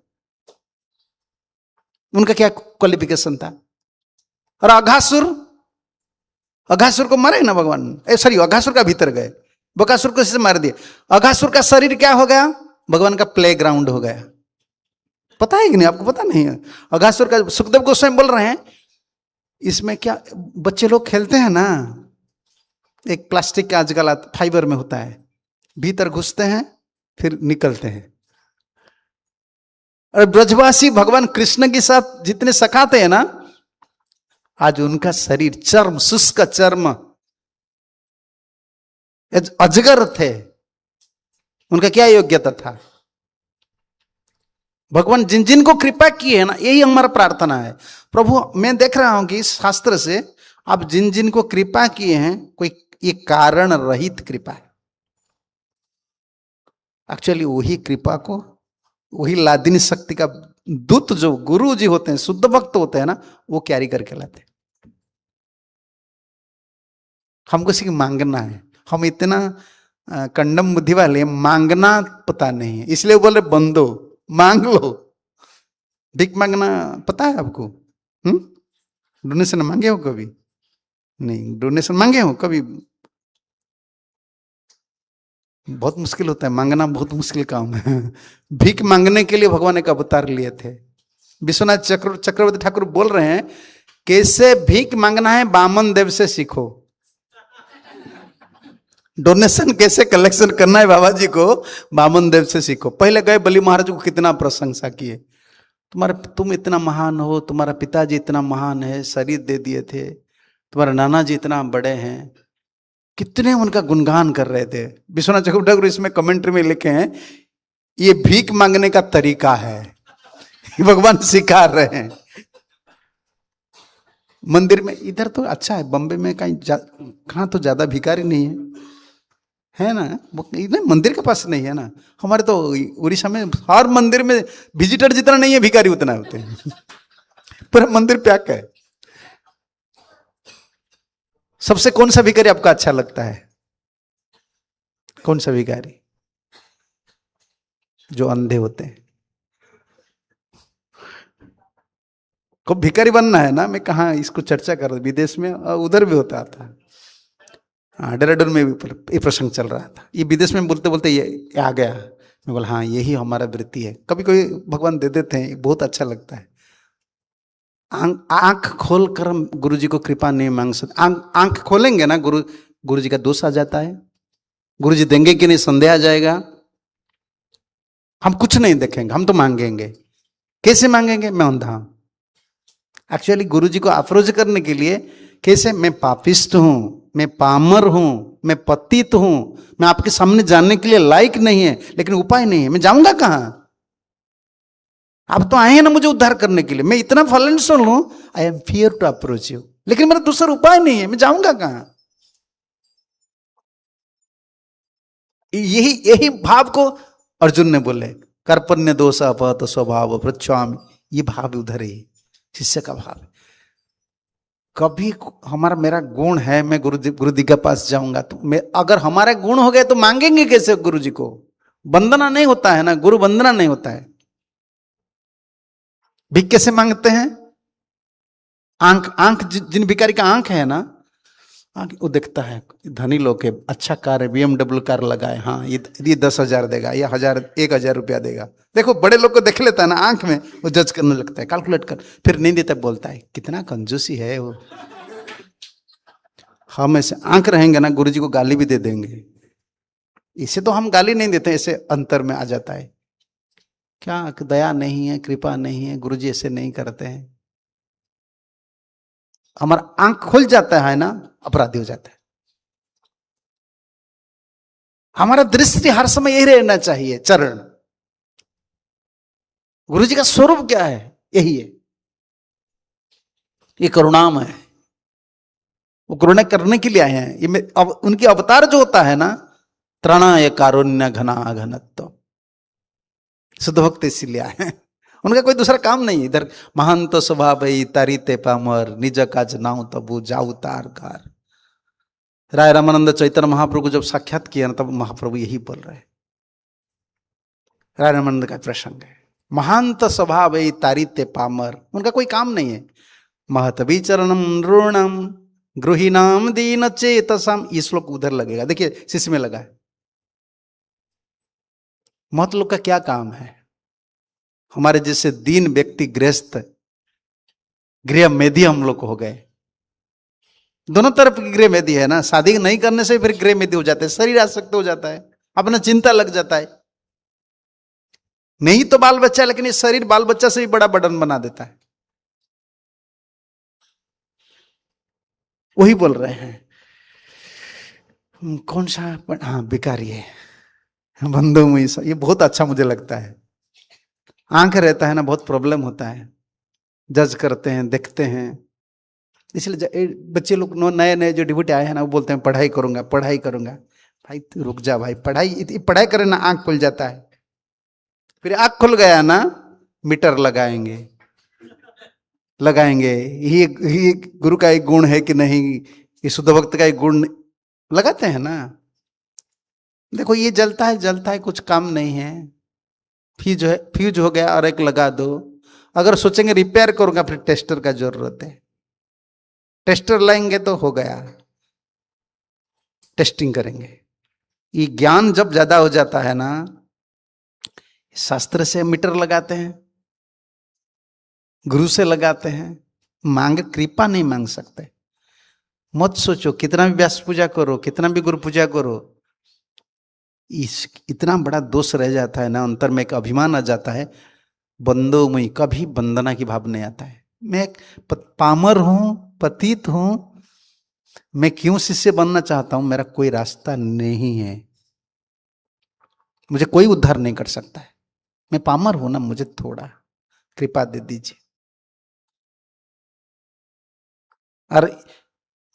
उनका क्या क्वालिफिकेशन था? और अघासुर को मारे ना भगवान, सॉरी अघासुर का भीतर गए, बकासुर को इससे मार दिए। अघासुर का शरीर क्या हो गया? भगवान का प्ले ग्राउंड हो गया। पता है कि नहीं? आपको पता नहीं है? अघासुर का सुखदेव गोस्वामी बोल रहे हैं इसमें क्या बच्चे लोग खेलते हैं ना, एक प्लास्टिक का आजकल फाइबर में होता है, भीतर घुसते हैं फिर निकलते हैं। और ब्रजवासी भगवान कृष्ण के साथ जितने सखाते हैं ना, आज उनका शरीर चर्म, शुष्क चर्म, अजगर थे। उनका क्या योग्यता था? भगवान जिन जिन को कृपा की है ना, यही हमारा प्रार्थना है। प्रभु मैं देख रहा हूं कि शास्त्र से आप जिन जिन को कृपा किए हैं, कोई ये कारण रहित कृपा है। एक्चुअली वही कृपा को, वही लादिनी शक्ति का दूत जो गुरु जी होते हैं, शुद्ध भक्त होते हैं ना, वो कैरी करके लाते हैं। हमको सिर्फ मांगना है। हम इतना कंडम बुद्धि वाले, मांगना पता नहीं है, इसलिए बोले बंदो मांग लो। भीख मांगना पता है आपको? डोनेशन मांगे हो कभी? नहीं। डोनेशन मांगे हो कभी? बहुत मुश्किल होता है मांगना, बहुत मुश्किल काम है। भीख मांगने के लिए भगवान एक अवतार लिए थे। विश्वनाथ चक्रवर्ती ठाकुर बोल रहे हैं, कैसे भीख मांगना है बामन देव से सीखो। डोनेशन कैसे कलेक्शन करना है बाबा जी को, बामन देव से सीखो। पहले गए बलि महाराज को कितना प्रशंसा किए, तुम इतना महान हो, तुम्हारा पिताजी इतना महान है, शरीर दे दिए थे, तुम्हारे नाना जी इतना बड़े हैं, कितने उनका गुणगान कर रहे थे। विश्वनाथ चक्रवर्ती ठाकुर इसमें कमेंट्री में लिखे हैं, ये भीख मांगने का तरीका है, भगवान सिखा रहे हैं। मंदिर में इधर तो अच्छा है, बॉम्बे में कहाँ तो ज्यादा भिखारी नहीं है ना? मंदिर के पास नहीं है ना। हमारे तो उड़ीसा में हर मंदिर में विजिटर जितना नहीं है, भिखारी उतना होते हैं। पूरा मंदिर पैक है। सबसे कौन सा भिखारी आपको अच्छा लगता है? कौन सा भिखारी? जो अंधे होते हैं। कब भिखारी बनना है ना, मैं कहा इसको चर्चा कर, विदेश में उधर भी होता था। डेहराडून में भी ये प्रसंग चल रहा था। ये विदेश में बोलते बोलते ये आ गया। मैं बोला हाँ यही हमारा वृत्ति है। कभी कोई भगवान दे देते हैं, बहुत अच्छा लगता है। आंख खोल कर हम गुरु जी को कृपा नहीं मांग सकते। आंख खोलेंगे ना, गुरु जी का दोष आ जाता है। गुरु जी देंगे कि नहीं संदेह आ जाएगा। हम कुछ नहीं देखेंगे, हम तो मांगेंगे। कैसे मांगेंगे? मैं अंधा हूं। एक्चुअली गुरु जी को अप्रोच करने के लिए कैसे, मैं पापिस्ट हूं, मैं पामर हूं, मैं पतित हूं, मैं आपके सामने जाने के लिए लायक नहीं है, लेकिन उपाय नहीं है, मैं जाऊंगा कहां? आप तो आए हैं ना मुझे उद्धार करने के लिए, मैं इतना फॉलोअर्स हूं, I am fear to approach you, लेकिन मेरा दूसरा उपाय नहीं है, मैं जाऊंगा कहां? यही भाव को अर्जुन ने बोले, कर्पण्य दोष अपहत स्वभाव प्रच्छामि। ये भाव उधर ही शिष्य का भाव है। कभी मेरा गुण है, मैं गुरु जी के पास जाऊंगा, तो मैं अगर हमारा गुण हो गए तो मांगेंगे कैसे गुरु जी को? वंदना नहीं होता है ना, गुरु वंदना नहीं होता है। भिख कैसे मांगते हैं? आंख जिन भिखारी का आंख है ना, वो देखता है धनी लोग के अच्छा कार है, BMW कार लगाए, हाँ ये 10,000 देगा, ये 1,000 रुपया देगा। देखो बड़े लोग को देख लेता है ना, आंख में वो जज करने लगता है, कैलकुलेट कर, फिर नहीं देता, बोलता है कितना कंजूसी है वो। हम ऐसे आंख रहेंगे ना, गुरु जी को गाली भी दे देंगे। इसे तो हम गाली नहीं देते, ऐसे अंतर में आ जाता है, क्या दया नहीं है, कृपा नहीं है, गुरु जी ऐसे नहीं करते हैं। हमारा आंख खुल जाता है ना, अपराधी हो जाता है। हमारा दृष्टि हर समय यही रहना चाहिए, चरण। गुरु जी का स्वरूप क्या है? यही है, ये करुणाम है। वो करुणा करने के लिए आए हैं। ये अब उनकी अवतार जो होता है ना, त्रणाय कारुण्य घना घनत्व, शुद्ध भक्त इसीलिए आए हैं। उनका कोई दूसरा काम नहीं। इधर महान तो स्वभाव तारीते पामर, निज काज नाउ तबु जाऊ तार कार। राय रामानंद चैतन्य महाप्रभु को जब साक्षात किया ना, तब महाप्रभु यही बोल रहे हैं। राय रामानंद का प्रसंग है। महांत स्वभाव तारित्य पामर, उनका कोई काम नहीं है। महत विचरणम नृणम गृहिणाम दीन चेतसम, ये श्लोक उधर लगेगा, देखिए शिष्य में लगा है। महत लोग का क्या काम है? हमारे जैसे दीन व्यक्ति गृहस्थ गृह मेधी हम लोग हो गए। दोनों तरफ की गृह मेधी है ना, शादी नहीं करने से फिर गृह मेधी हो जाते हैं, शरीर आसक्त हो जाता है, अपना चिंता लग जाता है। नहीं तो बाल बच्चा, लेकिन ये शरीर बाल बच्चा से भी बड़ा बर्डन बना देता है। वही बोल रहे हैं, कौन सा, हाँ भिखारी है बंधु मुई, ये बहुत अच्छा मुझे लगता है। आंख रहता है ना, बहुत प्रॉब्लम होता है, जज करते हैं, देखते हैं। इसलिए बच्चे लोग नए नए जो डिवोटी आए हैं ना, वो बोलते हैं पढ़ाई करूंगा पढ़ाई करूंगा। भाई तू रुक जा भाई, पढ़ाई करे ना आंख खुल जाता है। फिर आंख खुल गया ना, मीटर लगाएंगे। ये गुरु का एक गुण है कि नहीं, ये शुद्ध भक्त का एक गुण लगाते हैं ना। देखो ये जलता है कुछ काम नहीं है, फ्यूज हो गया और एक लगा दो। अगर सोचेंगे रिपेयर करूंगा, फिर टेस्टर का जरूरत है, टेस्टर लाएंगे तो हो गया, टेस्टिंग करेंगे। ये ज्ञान जब ज्यादा हो जाता है ना, शास्त्र से मीटर लगाते हैं, गुरु से लगाते हैं, मांग कृपा नहीं मांग सकते। मत सोचो कितना भी व्यास पूजा करो, कितना भी गुरु पूजा करो, इतना बड़ा दोष रह जाता है ना, अंतर में एक अभिमान आ जाता है, बंदो मुई, कभी वंदना की भाव नहीं आता है। मैं एक पामर हूं, पतित हूं, मैं क्यों शिष्य बनना चाहता हूं? मेरा कोई रास्ता नहीं है, मुझे कोई उद्धार नहीं कर सकता है। मैं पामर हूं ना, मुझे थोड़ा कृपा दे दीजिए। और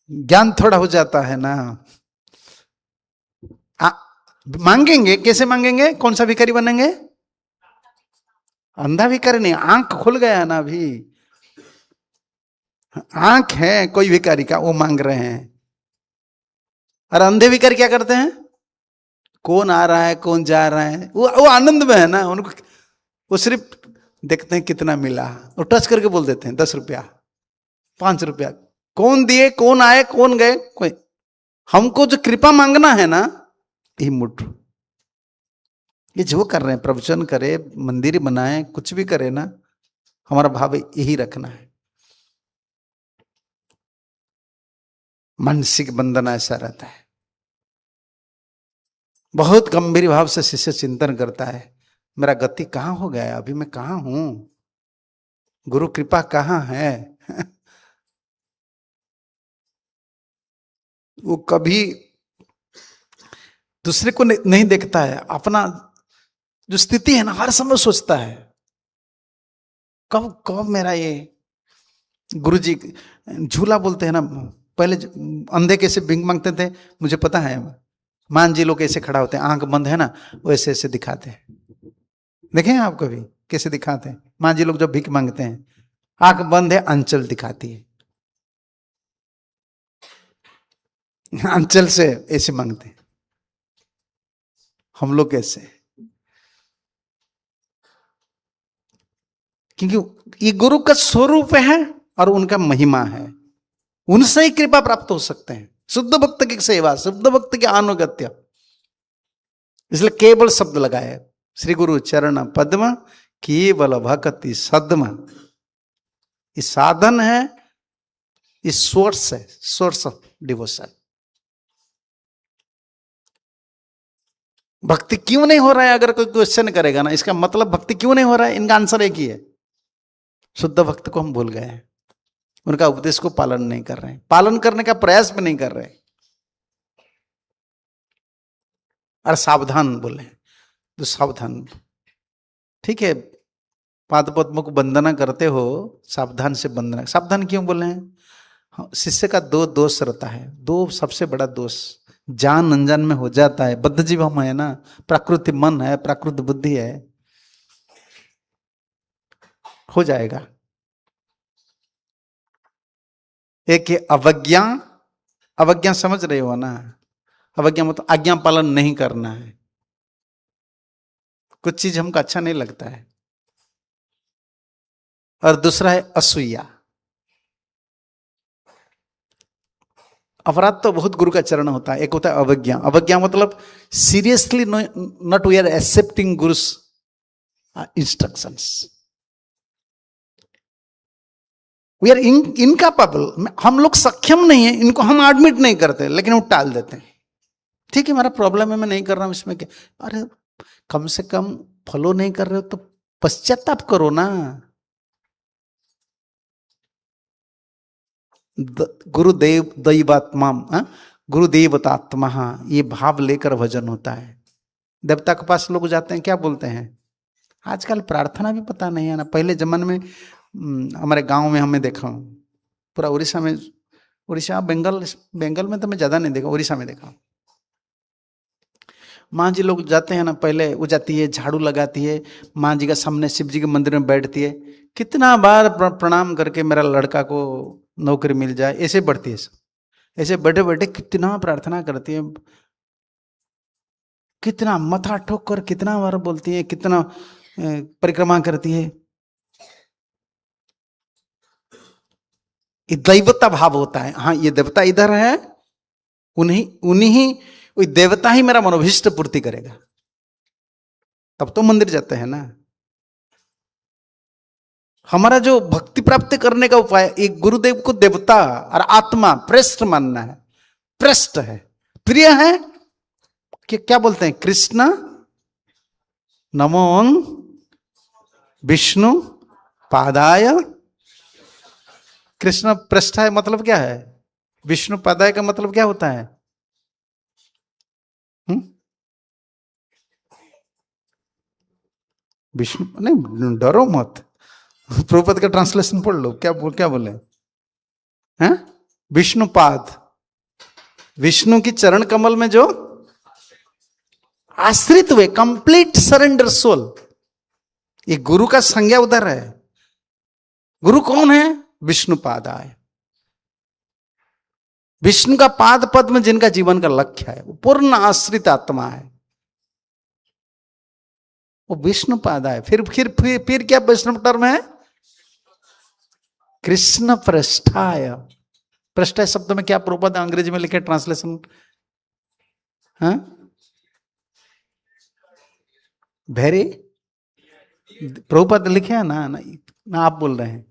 ज्ञान थोड़ा हो जाता है ना, मांगेंगे, कैसे मांगेंगे? कौन सा भिखारी बनेंगे? अंधा भिखारी नहीं, आंख खुल गया ना, अभी आंख है कोई भिखारी का, वो मांग रहे हैं। और अंधे भिखारी क्या करते हैं? कौन आ रहा है कौन जा रहा है, वो आनंद में है ना, उनको वो सिर्फ देखते हैं कितना मिला, और टच करके बोल देते हैं 10 रुपया 5 रुपया, कौन दिए कौन आए कौन गए कोई। हमको जो कृपा मांगना है ना, ये मुठ, ये जो कर रहे हैं, प्रवचन करे, मंदिर बनाए, कुछ भी करे ना, हमारा भाव यही रखना है। मानसिक बंधन ऐसा रहता है। बहुत गंभीर भाव से शिष्य चिंतन करता है, मेरा गति कहां हो गया, अभी मैं कहां हूं, गुरु कृपा कहां है। वो कभी दूसरे को नहीं देखता है, अपना जो स्थिति है ना, हर समय सोचता है कब कब मेरा ये। गुरुजी झूला बोलते हैं ना, पहले अंधे कैसे भिंग मांगते थे मुझे पता है। मान जी लोग ऐसे खड़ा होते हैं, आंख बंद है ना, वो ऐसे ऐसे दिखाते हैं, देखे हैं आप कभी कैसे दिखाते हैं? मान जी लोग जब भीख मांगते हैं, आंख बंद है, अंचल दिखाती है, अंचल से ऐसे मांगते हैं। हम लोग कैसे? क्योंकि ये गुरु का स्वरूप है और उनका महिमा है, उनसे ही कृपा प्राप्त हो सकते हैं। शुद्ध भक्त की सेवा, शुद्ध भक्त के अनुगत्य, इसलिए केवल शब्द लगाए, श्री गुरु चरण पद्म केवल भक्ति सद्म। ये साधन है, ये सोर्स है, सोर्स ऑफ डिवोशन। भक्ति क्यों नहीं हो रहा है, अगर कोई क्वेश्चन करेगा ना, इसका मतलब भक्ति क्यों नहीं हो रहा है, इनका आंसर एक ही है, शुद्ध भक्त को हम भूल गए हैं, उनका उपदेश को पालन नहीं कर रहे हैं, पालन करने का प्रयास भी नहीं कर रहे। और सावधान बोले तो सावधान, ठीक है, पाद पद्म को वंदना करते हो, सावधान से वंदना। सावधान क्यों बोले हैं? शिष्य का 2 दोष रहता है, 2 सबसे बड़ा दोष, जान अनजान में हो जाता है। बद्ध जीव हम है ना, प्राकृतिक मन है, प्राकृतिक बुद्धि है, हो जाएगा। एक अवज्ञा, अवज्ञा समझ रहे हो ना, अवज्ञा मतलब आज्ञा पालन नहीं करना है, कुछ चीज हमको अच्छा नहीं लगता है, और दूसरा है असूया। अपराध तो बहुत गुरु का चरण होता है। एक होता है अवज्ञा। अवज्ञा मतलब seriously not we are accepting gurus instructions. We are incapable, हम लोग सक्षम नहीं है, इनको हम एडमिट नहीं करते, लेकिन वो टाल देते हैं। ठीक है, मेरा प्रॉब्लम है, मैं नहीं कर रहा हूं, इसमें क्या। अरे कम से कम फॉलो नहीं कर रहे हो तो पश्चाताप करो ना। गुरुदेव दैवात्मा, गुरुदेवतात्मा, ये भाव लेकर भजन होता है। देवता के पास लोग जाते हैं, क्या बोलते हैं? आजकल प्रार्थना भी पता नहीं है ना। पहले जमाने में हमारे गांव में हमें देखा हूं, पूरा उड़ीसा में, उड़ीसा बंगाल में तो मैं ज्यादा नहीं देखा, उड़ीसा में देखा। माँ जी लोग जाते हैं ना, पहले वो जाती है, झाड़ू लगाती है, माँ जी का सामने शिव जी के मंदिर में बैठती है, कितना बार प्रणाम करके मेरा लड़का को नौकरी मिल जाए, ऐसे बढ़ती है सब। ऐसे बैठे बैठे कितना प्रार्थना करती है, कितना मथा ठोक कर कितना बार बोलती है, कितना परिक्रमा करती है। ये दैवता भाव होता है। हाँ, ये देवता इधर है, उन्हीं उन्हीं वही देवता ही मेरा मनोभीष्ट पूर्ति करेगा, तब तो मंदिर जाते हैं ना। हमारा जो भक्ति प्राप्त करने का उपाय, एक गुरुदेव को देवता और आत्मा प्रेष्ठ मानना है। प्रेष्ठ है, प्रिय है कि क्या बोलते हैं? कृष्ण नमो विष्णु पादाय। कृष्ण पृष्ठ है मतलब क्या है? विष्णु पादाय का मतलब क्या होता है? विष्णु नहीं, डरो मत, प्रभुपद का ट्रांसलेशन पढ़ लो, क्या बोले हैं? विष्णुपाद, विष्णु की चरण कमल में जो आश्रित हुए, कंप्लीट सरेंडर सोल। ये गुरु का संज्ञा उधर है। गुरु कौन है? विष्णुपादाय। विष्णु का पाद पद्म जिनका जीवन का लक्ष्य है, वो पूर्ण आश्रित आत्मा है, वो विष्णुपादाय। फिर क्या वैष्णव टर्म है? कृष्ण पृष्ठाय। पृष्ठाय शब्द में क्या प्रभुपद अंग्रेजी में लिखे ट्रांसलेशन? हाँ, वेरी, प्रभुपद लिखे है ना आप बोल रहे हैं।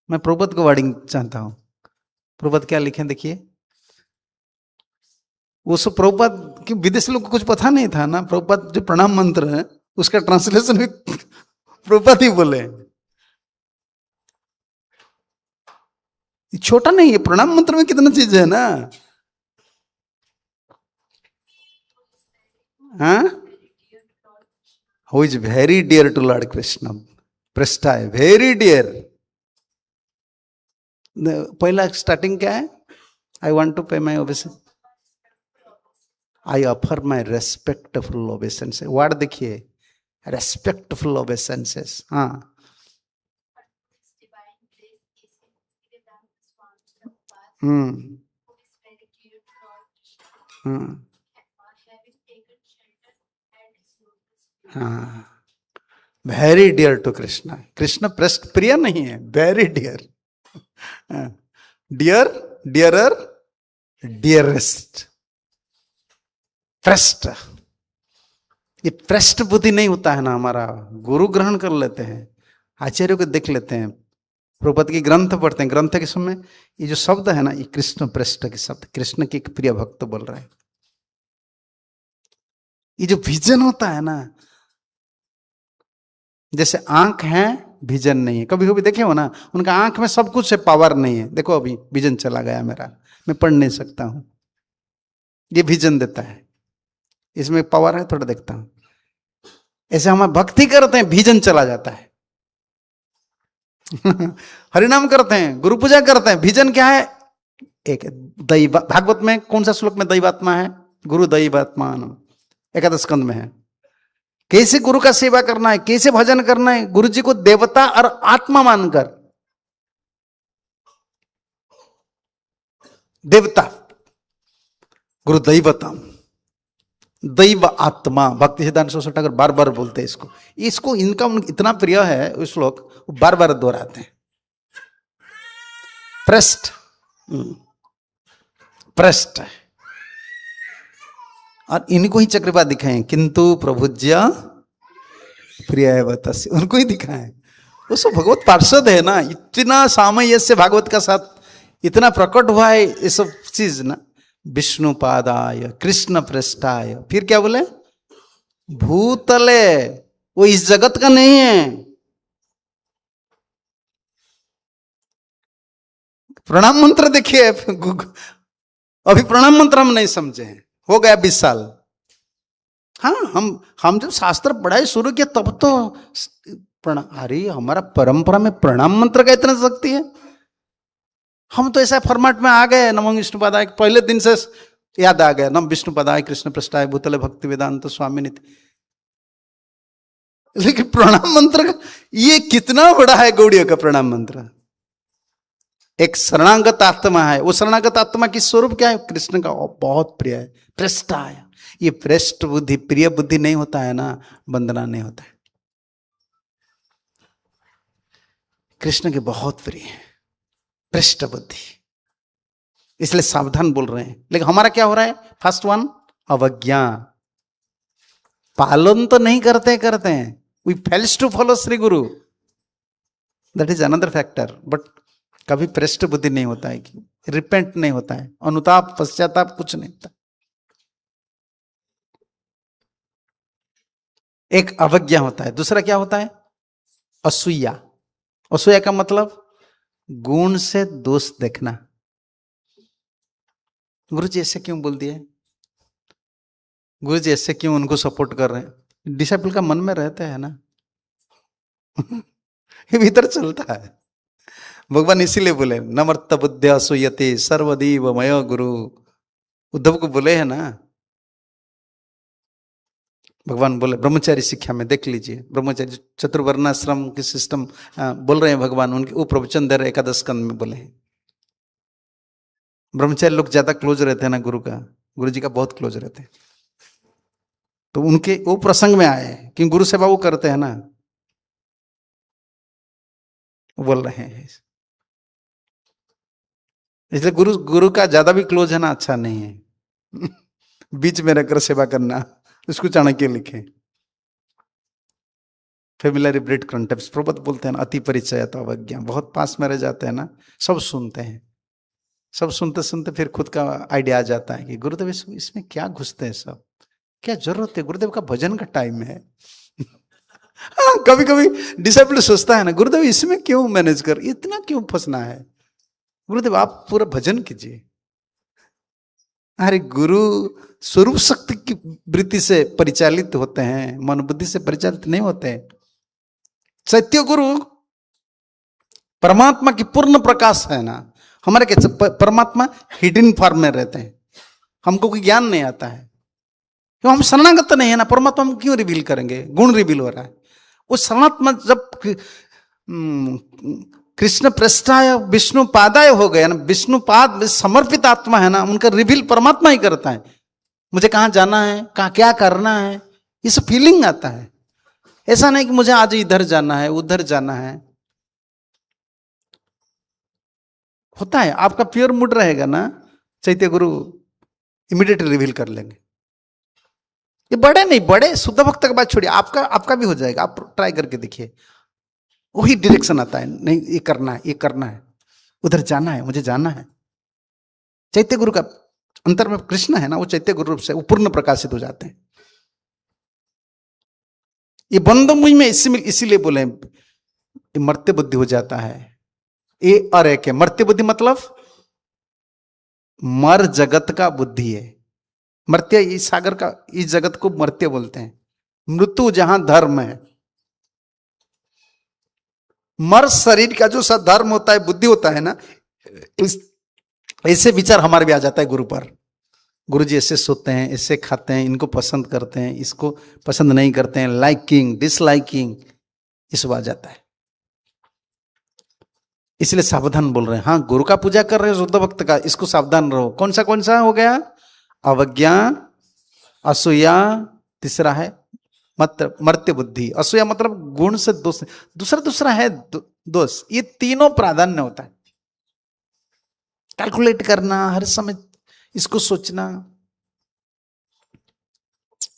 मैं प्रभुपद को वर्डिंग चाहता हूं। प्रभुपद क्या लिखे देखिए। उस प्रभुपद की विदेशी लोग को कुछ पता नहीं था ना। प्रभुपद जो प्रणाम मंत्र है उसका ट्रांसलेशन भी प्रभुपद ही बोले। छोटा नहीं है, प्रणाम मंत्र में कितना चीज है ना। हाँ, who is very dear to lord Krishna, पृष्ठा है, वेरी डियर। पहला स्टार्टिंग क्या है? आई want to pay my obeisance, I offer my respectful obeisance. Word देखिए, रेस्पेक्टफुल ओबेसेंसेस। हाँ, हाँ, very dear to Krishna. Krishna पृष्ठ प्रिय नहीं है, very dear. Dear, dearer, dearest. पृष्ठ, ये पृष्ठ बुद्धि नहीं होता है ना हमारा। गुरु ग्रहण कर लेते हैं, आचार्यों को देख लेते हैं, प्रभुपद की ग्रंथ पढ़ते हैं। ग्रंथ के समय ये जो शब्द है ना, ये कृष्ण पृष्ठ के शब्द, कृष्ण के एक प्रिय भक्त बोल रहे हैं। ये जो विजन होता है ना, जैसे आंख है, विजन नहीं है। कभी कभी देखे हो ना, उनका आंख में सब कुछ है, पावर नहीं है। देखो अभी विजन चला गया मेरा, मैं पढ़ नहीं सकता हूं। ये विजन देता है, इसमें पावर है, थोड़ा देखता हूं। ऐसे हम भक्ति करते हैं, विजन चला जाता है। हरिनाम करते हैं, गुरु पूजा करते हैं, विजन क्या है? एक दैव, भागवत में कौन सा श्लोक में दैवात्मा है? गुरु दैवात्मा, एकादश स्कंद में है। कैसे गुरु का सेवा करना है, कैसे भजन करना है, गुरु जी को देवता और आत्मा मानकर। देवता, गुरु दैवतम, दैव आत्मा, भक्ति सिद्धांत सरस्वती ठाकुर बार बार बोलते हैं इसको। इसको इनका इतना प्रिय है वो श्लोक, वो बार बार दोहराते हैं। प्रस्ट, प्रस्ट है। और इनको ही चक्रपात दिखाए, किंतु प्रभुज्य प्रिय है तस्य, उनको ही दिखाए। वो सब भगवत पार्षद है ना, इतना सामय से भागवत का साथ इतना प्रकट हुआ है ये सब चीज ना। विष्णु पादाय कृष्ण पृष्ठाय, फिर क्या बोले, भूतले, वो इस जगत का नहीं है। प्रणाम मंत्र देखिए, अभी प्रणाम मंत्र हम नहीं समझे हैं, हो गया 20 साल। हाँ, हम जब शास्त्र पढ़ाई शुरू किया तब तो प्रणाम, अरे हमारा परंपरा में प्रणाम मंत्र का इतना शक्ति है। हम तो ऐसा फॉर्मेट में आ गए, नमो विष्णुपादाय, पहले दिन से याद आ गया, नम विष्णुपादाय कृष्ण पृष्ठाय भूतले भक्ति वेदांत स्वामी नित्य। लेकिन प्रणाम मंत्र का ये कितना बड़ा है, गौड़ियों का प्रणाम मंत्र। एक शरणागत आत्मा है, वो शरणागत आत्मा की स्वरूप क्या है, कृष्ण का बहुत प्रिय है, पृष्ठाय। ये पृष्ठ बुद्धि, प्रिय बुद्धि नहीं होता है ना, वंदना नहीं होता है। कृष्ण के बहुत प्रिय है पृष्ठ बुद्धि, इसलिए सावधान बोल रहे हैं। लेकिन हमारा क्या हो रहा है, फर्स्ट वन अवज्ञा, पालन तो नहीं करते हैं, we fails to follow Shri guru, that is another factor. But कभी पृष्ठ बुद्धि नहीं होता है, कि रिपेंट नहीं होता है, अनुताप पश्चाताप कुछ नहीं होता। एक अवज्ञा होता है, दूसरा क्या होता है, असूया। असूया का मतलब गुण से दोष देखना। गुरु जी ऐसे क्यों बोल दिए, गुरु जी ऐसे क्यों उनको सपोर्ट कर रहे हैं, डिसाइपल का मन में रहता है ना। ये भीतर चलता है। भगवान इसीलिए बोले नमर्त बुद्ध्या सूयते सर्वदेव मय गुरु, उद्धव को बोले है ना। भगवान बोले ब्रह्मचारी शिक्षा में देख लीजिए, ब्रह्मचारी चतुर्वर्णाश्रम के सिस्टम बोल रहे हैं भगवान, उनके वो प्रवचन दे रहे एकादश स्कंद में बोले हैं। ब्रह्मचारी लोग ज्यादा क्लोज रहते हैं ना गुरु का, गुरु जी का बहुत क्लोज रहते हैं, तो उनके वो प्रसंग में आए कि गुरु सेवा वो करते हैं ना, बोल रहे हैं। इसलिए गुरु का ज्यादा भी क्लोज है ना अच्छा नहीं है। बीच में रहकर सेवा करना, इसको चाणक्य लिखे। फेमिलर ब्रेड कंटेप्स, प्रभुपद बोलते हैं ना, अति परिचय तो अवज्ञा, बहुत पास में रह जाते हैं ना, सब सुनते हैं, सब सुनते सुनते फिर खुद का आइडिया आ जाता है कि गुरुदेव इसमें क्या घुसते हैं, सब क्या जरूरत है, गुरुदेव का भजन का टाइम है। हाँ, कभी कभी डिसाइपल सोचता है ना, गुरुदेव इसमें क्यों मैनेज कर, इतना क्यों फंसना है, गुरुदेव आप पूरा भजन कीजिए। अरे गुरु स्वरूप शक्ति की वृत्ति से परिचालित होते हैं, मन बुद्धि से परिचालित नहीं होते। सत्य गुरु परमात्मा की पूर्ण प्रकाश है ना, हमारे कैसे परमात्मा हिडन फॉर्म में रहते हैं, हमको कोई ज्ञान नहीं आता है, क्यों हम शरणागत नहीं है ना, परमात्मा हम क्यों रिवील करेंगे, गुण रिवील हो रहा है। वो शरणात्मा जब कृष्ण पृष्ठाय विष्णु पादाय हो गया ना, विष्णु पाद समर्पित आत्मा है ना, उनका रिवील परमात्मा ही करता है। मुझे कहाँ जाना है, कहाँ क्या करना है, ये सब फीलिंग आता है। ऐसा नहीं कि मुझे आज इधर जाना है उधर जाना है, होता है आपका प्योर मूड रहेगा ना, चैत्य गुरु इमीडिएटली रिवील कर लेंगे। ये बड़े नहीं, बड़े शुद्ध भक्त का बात छोड़िए, आपका भी हो जाएगा, आप ट्राई करके देखिए, वही डायरेक्शन आता है, नहीं ये करना है, ये करना है, उधर जाना है, मुझे जाना है। चैत्य गुरु का अंतर में कृष्ण है ना, वो चैत्य गुरु रूप से वो पूर्ण प्रकाशित हो जाते हैं। ये बंद मुझ में इसीलिए बोले मर्त्य बुद्धि हो जाता है। ये और एक है मर्त्य बुद्धि, मतलब मर जगत का बुद्धि है। मर्त्य इस सागर का, इस जगत को मर्त्य बोलते हैं, मृत्यु जहां धर्म है। मर शरीर का जो धर्म होता है, बुद्धि होता है ना, ऐसे विचार हमारे भी आ जाता है गुरु पर। गुरु जी ऐसे सोते हैं, ऐसे खाते हैं, इनको पसंद करते हैं, इसको पसंद नहीं करते हैं, लाइकिंग डिसलाइकिंग, ये सब आ जाता है। इसलिए सावधान बोल रहे हैं। हाँ, गुरु का पूजा कर रहे हो शुद्ध भक्त का, इसको सावधान रहो। कौन सा हो गया, अवज्ञा, असूया, तीसरा है मर्त्य बुद्धि। असूया मतलब गुण से दोष, दूसरा दूसरा है दोष। ये तीनों प्राधान्य होता है। कैलकुलेट करना, हर समय इसको सोचना,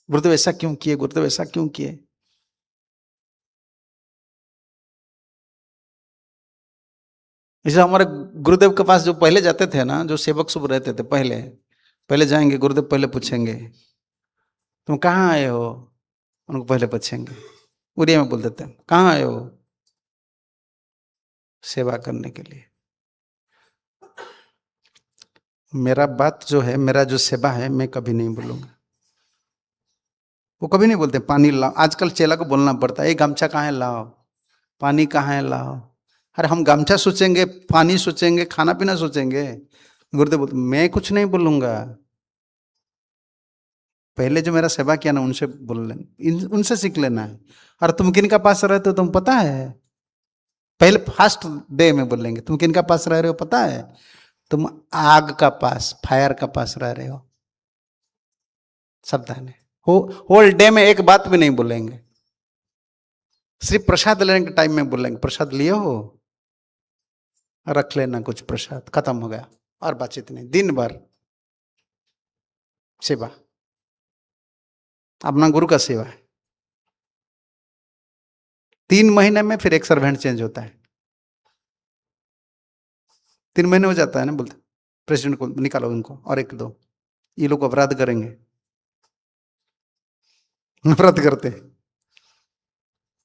गुरुदेव ऐसा क्यों किए, गुरुदेव ऐसा क्यों किए। इसलिए हमारे गुरुदेव के पास जो पहले जाते थे ना, जो सेवक शुभ रहते थे, पहले पहले जाएंगे गुरुदेव, पहले पूछेंगे तुम कहाँ आए हो, उनको पहले पूछेंगे, उड़िया में बोल देते हैं कहाँ आए हो, सेवा करने के लिए। मेरा बात जो है, मेरा जो सेवा है, मैं कभी नहीं बोलूंगा। वो कभी नहीं बोलते पानी लाओ। आजकल चेला को बोलना पड़ता है, ये गमछा कहाँ है लाओ, पानी कहाँ है लाओ। अरे हम गमछा सोचेंगे, पानी सोचेंगे, खाना पीना सोचेंगे। गुरुदेव बोलते मैं कुछ नहीं बोलूंगा, पहले जो मेरा सेवा किया ना उनसे बोल लेना, उनसे सीख लेना है। और तुम किन का पास रहते हो तुम पता है, पहले फर्स्ट डे में बोलेंगे तुम किन का पास रह रहे हो पता है, तुम आग का पास, फायर का पास रह रहे हो। सावधान है, होल डे में एक बात भी नहीं बोलेंगे, सिर्फ प्रसाद लेने के टाइम में बोलेंगे प्रसाद लिए हो, रख लेना कुछ प्रसाद, खत्म हो गया, और बातचीत नहीं। दिन भर सेवा, अपना गुरु का सेवा है। 3 महीने में फिर एक सर्वेंट चेंज होता है, 3 महीने हो जाता है ना, बोलते प्रेसिडेंट को निकालो उनको, और एक दो, ये लोग अपराध करेंगे, अपराध करते।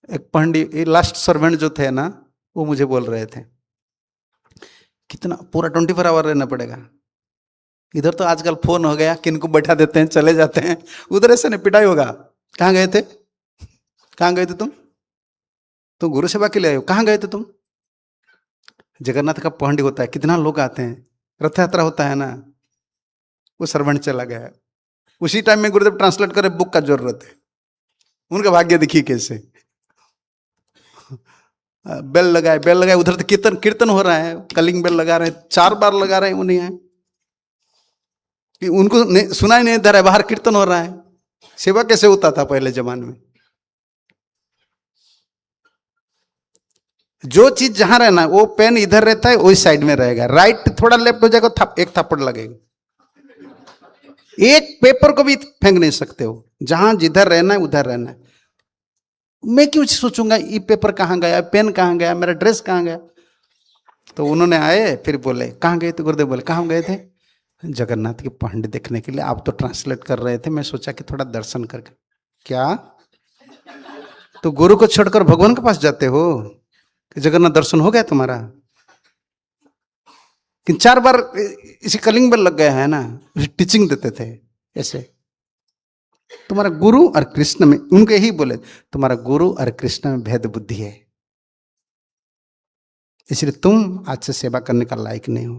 एक पंडित लास्ट सर्वेंट जो थे ना, वो मुझे बोल रहे थे कितना पूरा 24 आवर रहना पड़ेगा। इधर तो आजकल फोन हो गया, किन को बैठा देते हैं चले जाते हैं, उधर ऐसे नहीं पिटाई होगा। कहाँ गए थे, कहाँ गए थे तुम, तो गुरु सेवा के लिए आए हो, कहाँ गए थे तुम। जगन्नाथ का पंडित होता है, कितना लोग आते हैं, रथ यात्रा होता है ना, वो सर्वेंट चला गया। उसी टाइम में गुरुदेव ट्रांसलेट करे, बुक का जरूरत है। उनका भाग्य देखिए कैसे, बेल लगाए, उधर तो कीर्तन कीर्तन हो रहा है, कलिंग बेल लगा रहे हैं, 4 बार लगा रहे हैं, वो नहीं है कि उनको सुनाई नहीं दे रहा है, बाहर कीर्तन हो रहा है। सेवा कैसे होता था पहले जमाने में। जो चीज जहां रहना वो पेन इधर रहता है, वही साइड में रहेगा, राइट थोड़ा लेफ्ट हो जाएगा, एक थप्पड़ लगेगा। एक पेपर को भी फेंक नहीं सकते हो, जहां जिधर रहना है उधर रहना है। मैं क्यों सोचूंगा ये पेपर कहाँ गया, पेन कहाँ गया, मेरा ड्रेस कहाँ गया। तो उन्होंने आए, फिर बोले कहाँ गए थे, गुरुदेव बोले कहाँ गए थे, जगन्नाथ के पंडित देखने के लिए। आप तो ट्रांसलेट कर रहे थे, मैं सोचा कि थोड़ा दर्शन करके। क्या तो गुरु को छोड़कर भगवान के पास जाते हो कि जगन्नाथ दर्शन हो गया तुम्हारा। कि 4 बार इसी कलिंग बेल लग गया है ना, टीचिंग देते थे ऐसे। तुम्हारा गुरु और कृष्ण में, उनके ही बोले तुम्हारा गुरु और कृष्ण में भेद बुद्धि है, इसलिए तुम आज से सेवा करने का लायक नहीं हो,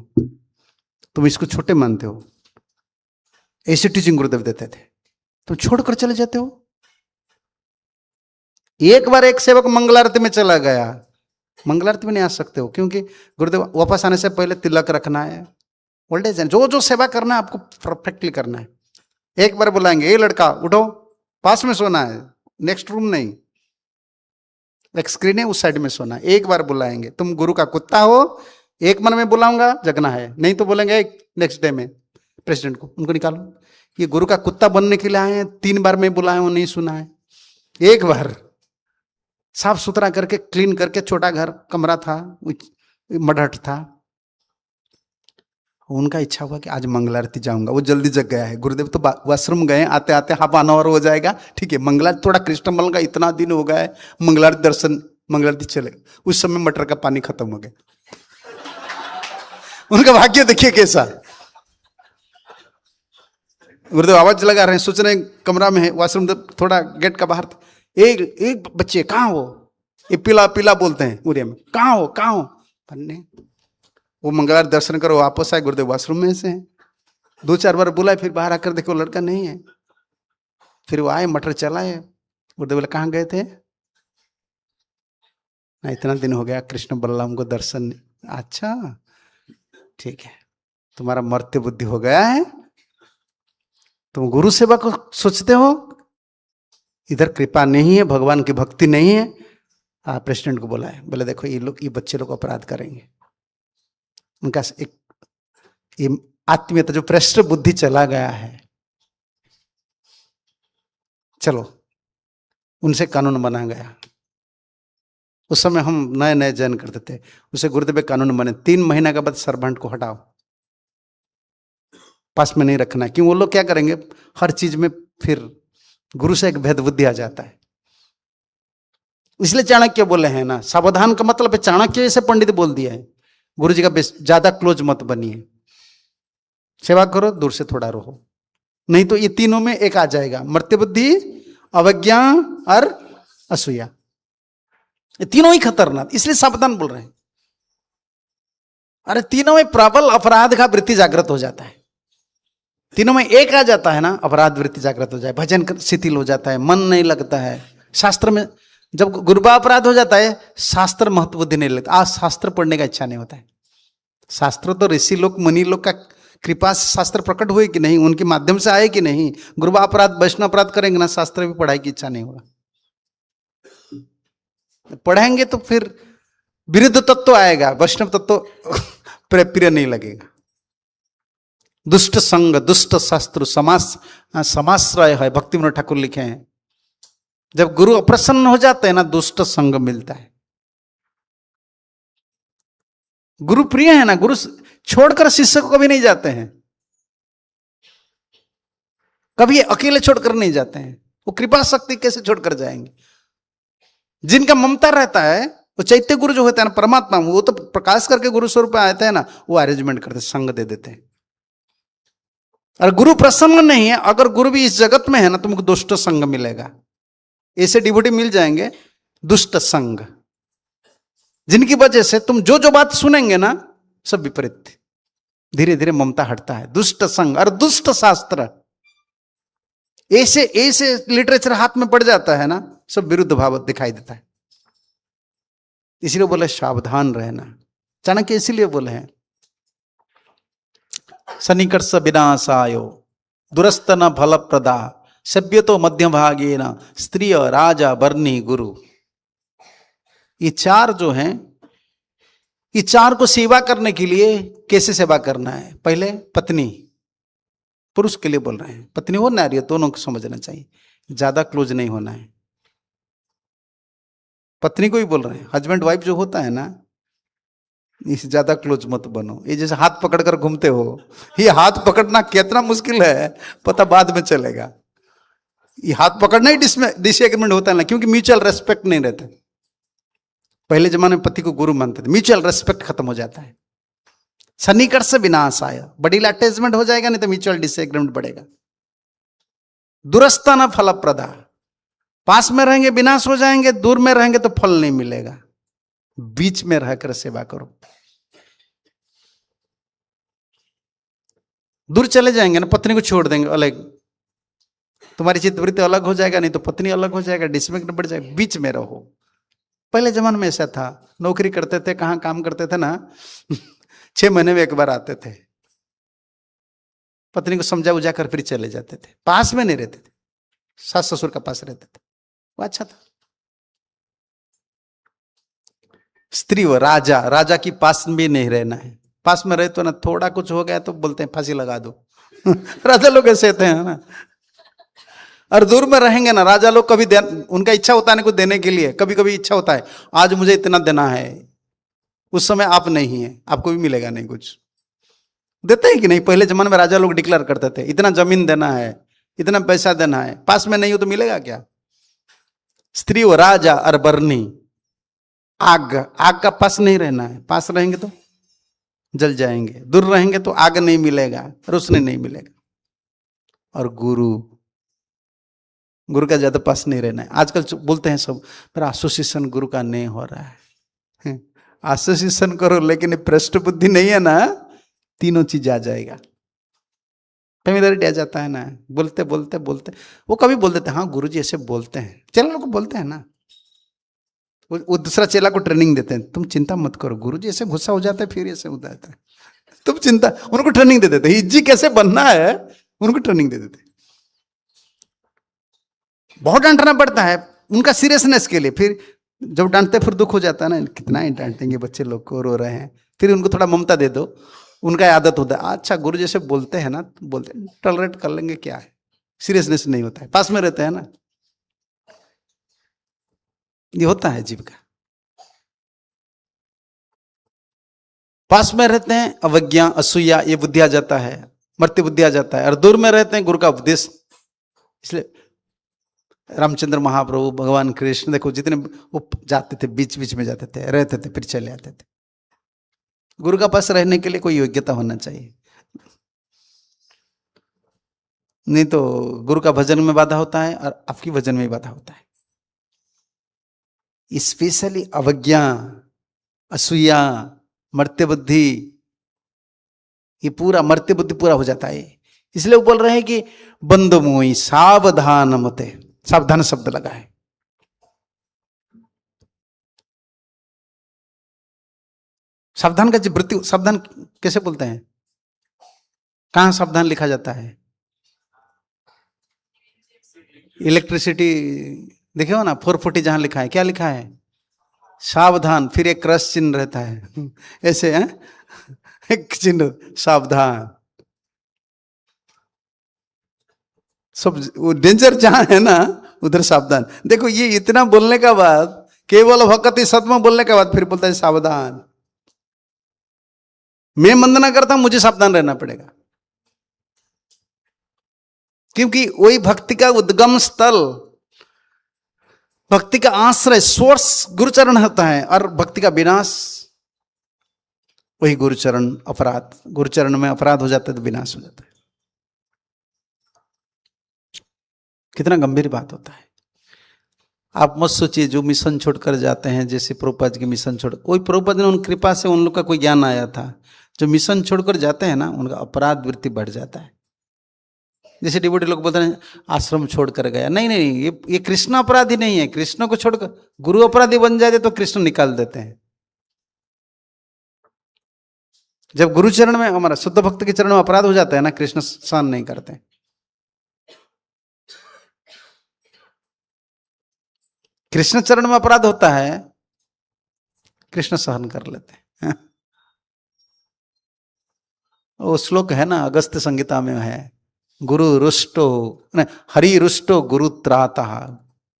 तुम इसको छोटे मानते हो। ऐसी टीचिंग गुरुदेव देते थे, तुम छोड़कर चले जाते हो। एक बार एक सेवक मंगलारती में चला गया, मंगलारती में नहीं आ सकते हो, क्योंकि गुरुदेव वापस आने से पहले तिलक रखना है, ओल्ड एज, जो जो सेवा करना है आपको परफेक्टली करना है। एक बार बुलाएंगे, ये लड़का उठो, पास में सोना है, नेक्स्ट रूम नहीं, एक स्क्रीन है उस साइड में सोना है। एक बार बुलाएंगे, तुम गुरु का कुत्ता हो, एक मन में बुलाऊंगा जगना है, नहीं तो बोलेंगे नेक्स्ट डे में प्रेसिडेंट को उनको निकालो, ये गुरु का कुत्ता बनने के लिए आए हैं, 3 बार में बुलाए वो नहीं सुना है। एक बार साफ सुथरा करके क्लीन करके, छोटा घर कमरा था, मडहट था, उनका इच्छा हुआ कि आज मंगलारती जाऊंगा। वो जल्दी जग गया है, गुरुदेव तो वॉशरूम गए, आते आते हाफ एन आवर हो जाएगा, ठीक है मंगलारती थोड़ा कृष्ण बन गया, इतना दिन हो गया है, मंगलारती दर्शन, मंगलारती चले। उस समय मटर का पानी खत्म हो गया। उनका भाग्य देखिए कैसा। गुरुदेव आवाज लगा रहे हैं, सोच रहे कमरा में है, वॉशरूम थोड़ा गेट का बाहर था। एक बच्चे कहाँ हो, ये पीला पीला बोलते हैं उड़िया में, कहाँ हो कहाँ हो, पन्ने। वो मंगलवार दर्शन करो, वापस आए, गुरुदेव वॉशरूम में से हैं। 2-4 बार बुलाए, फिर बाहर आकर देखो लड़का नहीं है। फिर वो आए, मटर चलाए, गुरुदेव बोले कहाँ गए थे, ना इतना दिन हो गया कृष्ण बलराम को दर्शन। अच्छा ठीक है, तुम्हारा मर्त्य बुद्धि हो गया है, तुम गुरु सेवा को सोचते हो, इधर कृपा नहीं है, भगवान की भक्ति नहीं है। प्रेसिडेंट को बोला है, बोले देखो ये बच्चे लोग अपराध करेंगे, उनका एक ये आत्मीयता जो भ्रष्ट बुद्धि चला गया है, चलो उनसे कानून बना गया। उस समय हम नए नए जैन करते थे, उसे गुरुदेव कानून बने 3 महीने के बाद सर्वेंट को हटाओ, पास में नहीं रखना। क्यों? वो लोग क्या करेंगे, हर चीज में फिर गुरु से एक भेद बुद्धि आ जाता है। इसलिए चाणक्य बोले हैं ना, सावधान का मतलब है, चाणक्य जैसे पंडित बोल दिया है, गुरु जी का ज्यादा क्लोज मत बनिए, सेवा करो, दूर से थोड़ा रहो, नहीं तो ये तीनों में एक आ जाएगा, मर्त्य बुद्धि, अवज्ञा और असूया। ये तीनों ही खतरनाक, इसलिए सावधान बोल रहे हैं। अरे तीनों में प्रबल अपराध का वृत्ति जागृत हो जाता है, तीनों में एक आ जाता है ना, अपराध वृत्ति जागृत हो जाए, भजन शिथिल हो जाता है, मन नहीं लगता है शास्त्र में। जब गुरुबा अपराध हो जाता है, शास्त्र महत्व बुद्धि नहीं लगता, आज शास्त्र पढ़ने का इच्छा नहीं होता है। शास्त्र तो ऋषि लोग मुनि लोग का कृपा से शास्त्र प्रकट हुए कि नहीं, उनके माध्यम से आए कि नहीं। गुरुबा अपराध वैष्णव अपराध करेंगे ना, शास्त्र भी पढ़ाई की इच्छा नहीं होगा। पढ़ेंगे तो फिर विरुद्ध तत्व आएगा, वैष्णव तत्व प्रिय नहीं लगेगा। दुष्ट संग, दुष्ट शास्त्र, समाश्रय है, भक्ति विनोद ठाकुर लिखे हैं। जब गुरु अप्रसन्न हो जाते हैं ना, दुष्ट संग मिलता है। गुरु प्रिय है ना, गुरु छोड़कर शिष्य को कभी नहीं जाते हैं, कभी अकेले छोड़कर नहीं जाते हैं। वो कृपा शक्ति कैसे छोड़कर जाएंगे? जिनका ममता रहता है, वो चैत्य गुरु जो होता है ना, परमात्मा, वो तो प्रकाश करके गुरु स्वरूप में आते हैं ना, वो अरेंजमेंट करते, संग दे देते हैं। और गुरु प्रसन्न नहीं है, अगर गुरु भी इस जगत में है ना, तुमको दुष्ट संग मिलेगा। ऐसे डिवोटी मिल जाएंगे दुष्ट संग, जिनकी वजह से तुम जो जो बात सुनेंगे ना, सब विपरीत, धीरे धीरे ममता हटता है। दुष्ट संग और दुष्ट शास्त्र, ऐसे ऐसे लिटरेचर हाथ में पड़ जाता है ना, सब विरुद्ध भाव दिखाई देता है। इसलिए बोले सावधान रहना। चाणक्य इसीलिए बोले हैं, सन्निकर्ष विनाशायो दुरस्त न फल प्रदा सभ्य तो मध्य भागे न स्त्रिय राजा वर्णी गुरु। ये चार जो हैं, ये चार को सेवा करने के लिए कैसे सेवा करना है? पहले पत्नी, पुरुष के लिए बोल रहे हैं, पत्नी हो नारी हो, दोनों को समझना चाहिए, ज्यादा क्लोज नहीं होना है। पत्नी को ही बोल रहे हैं, हस्बैंड वाइफ जो होता है ना, इससे ज्यादा क्लोज मत बनो। ये जैसे हाथ पकड़कर घूमते हो, ये हाथ पकड़ना कितना मुश्किल है पता बाद में चलेगा। ये हाथ पकड़ना ही डिसएग्रीमेंट होता है ना, क्योंकि म्यूचुअल रेस्पेक्ट नहीं रहता। पहले जमाने में पति को गुरु मानते थे, म्यूचुअल रेस्पेक्ट खत्म हो जाता है। सन्निकर्ष विनाश आया, बड़ी अटैचमेंट हो जाएगा, नहीं तो म्यूचुअल डिसएग्रीमेंट बढ़ेगा। दुरस्ता न फल प्रदा, पास में रहेंगे विनाश हो जाएंगे, दूर में रहेंगे तो फल नहीं मिलेगा। बीच में रहकर सेवा करो। दूर चले जाएंगे ना, पत्नी को छोड़ देंगे अलग, तुम्हारी चित्तवृत्ति अलग हो जाएगा, नहीं तो पत्नी अलग हो जाएगा, डिसमेंट बढ़ जाएगा। बीच में रहो। पहले जमाने में ऐसा था, नौकरी करते थे, कहाँ काम करते थे ना 6 महीने में एक बार आते थे, पत्नी को समझा उजा कर फिर चले जाते थे। पास में नहीं रहते थे, सास ससुर का पास रहते थे, वो अच्छा था। स्त्री व राजा, राजा की पास भी नहीं रहना है। पास में रहे तो ना, थोड़ा कुछ हो गया तो बोलते हैं फांसी लगा दो राजा लोग ऐसे थे है ना। और दूर में रहेंगे ना, राजा लोग कभी उनका इच्छा होता है ना कुछ देने के लिए, कभी कभी इच्छा होता है आज मुझे इतना देना है, उस समय आप नहीं है, आपको भी मिलेगा नहीं कुछ। देते हैं कि नहीं? पहले जमाने में राजा लोग डिक्लेयर करते थे इतना जमीन देना है, इतना पैसा देना है, पास में नहीं हो तो मिलेगा क्या? स्त्री व राजा और बरनी, आग, आग का पास नहीं रहना है, पास रहेंगे तो जल जाएंगे, दूर रहेंगे तो आग नहीं मिलेगा, रोशनी नहीं मिलेगा। और गुरु, गुरु का ज्यादा पास नहीं रहना है। आजकल बोलते हैं सब, मेरा एसोसिएशन गुरु का नहीं हो रहा है। एसोसिएशन करो, लेकिन पृष्ठ बुद्धि नहीं है ना, तीनों चीज आ जाएगा। फेमिलियरिटी आ जाता है ना, बोलते बोलते बोलते वो कभी बोल देते हैं हाँ गुरुजी ऐसे बोलते हैं, चेला लोग बोलते हैं ना, वो दूसरा चेला को ट्रेनिंग देते हैं, तुम चिंता मत करो, गुरुजी ऐसे गुस्सा हो जाता है फिर ऐसे हो जाता है, तुम चिंता, उनको ट्रेनिंग दे देते हैं, इज्जी कैसे बनना है उनको ट्रेनिंग दे देते हैं। बहुत डांटना पड़ता है उनका सीरियसनेस के लिए। फिर जब डांटते फिर दुख हो जाता है ना, कितना ही डांटेंगे बच्चे लोग को, रो रहे हैं। फिर उनको थोड़ा ममता दे दो, उनका आदत होता है, अच्छा गुरु जैसे बोलते हैं ना, बोलते हैं टॉलरेट कर लेंगे, क्या है, सीरियसनेस नहीं होता है, पास में रहते हैं ना। ये होता है जीव का, पास में रहते हैं अवज्ञा असूया ये बुद्धि आ जाता है, मर्त्य बुद्धि आ जाता है, और दूर में रहते हैं गुरु का उपदेश। इसलिए रामचंद्र महाप्रभु, भगवान कृष्ण, देखो जितने वो जाते थे, बीच बीच में जाते थे, रहते थे, फिर चले आते थे। गुरु का पास रहने के लिए कोई योग्यता होना चाहिए, नहीं तो गुरु का भजन में बाधा होता है और आपकी भजन में बाधा होता है। स्पेशली अवज्ञा असूया मर्त्य बुद्धि, ये पूरा मर्त्य बुद्धि पूरा हो जाता है। इसलिए वो बोल रहे हैं कि बंधु मोई सावधान मते, सावधान शब्द लगा है। सावधान का जो वृत्ति, सावधान कैसे बोलते हैं, कहां सावधान लिखा जाता है? इलेक्ट्रिसिटी देखे हो ना, 440 जहां लिखा है, क्या लिखा है? सावधान, फिर एक क्रॉस चिन्ह रहता है ऐसे है, एक चिन्ह सावधान। सब वो डेंजर जहां है ना उधर सावधान। देखो ये इतना बोलने का बाद, केवल भक्ति सत्म बोलने के बाद फिर बोलता है सावधान। मैं वंदना करता हूं, मुझे सावधान रहना पड़ेगा, क्योंकि वही भक्ति का उद्गम स्थल, भक्ति का आश्रय, सोर्स गुरुचरण होता है, और भक्ति का विनाश वही गुरुचरण। अपराध, गुरुचरण में अपराध हो जाता है तो विनाश हो जाता है। कितना गंभीर बात होता है। आप मत सोचिए जो मिशन छोड़कर जाते हैं, जैसे प्रभुपाद के मिशन छोड़, कोई प्रभुपाद ने उन कृपा से उन लोग का कोई ज्ञान आया था, जो मिशन छोड़कर जाते हैं ना उनका अपराध वृत्ति बढ़ जाता है। जैसे डिवोटी लोग बोलते हैं आश्रम छोड़कर गया, नहीं नहीं, ये कृष्ण अपराधी नहीं है। कृष्ण को छोड़कर गुरु अपराधी बन जाते तो कृष्ण निकाल देते हैं। जब गुरु चरण में, हमारा शुद्ध भक्त के चरण में अपराध हो जाता है ना, कृष्ण सहन नहीं करते। कृष्ण चरण में अपराध होता है, कृष्ण सहन कर लेते हैं। वो श्लोक है ना, अगस्त संहिता में है, गुरु रुष्टो हरि रुष्टो गुरु त्राता,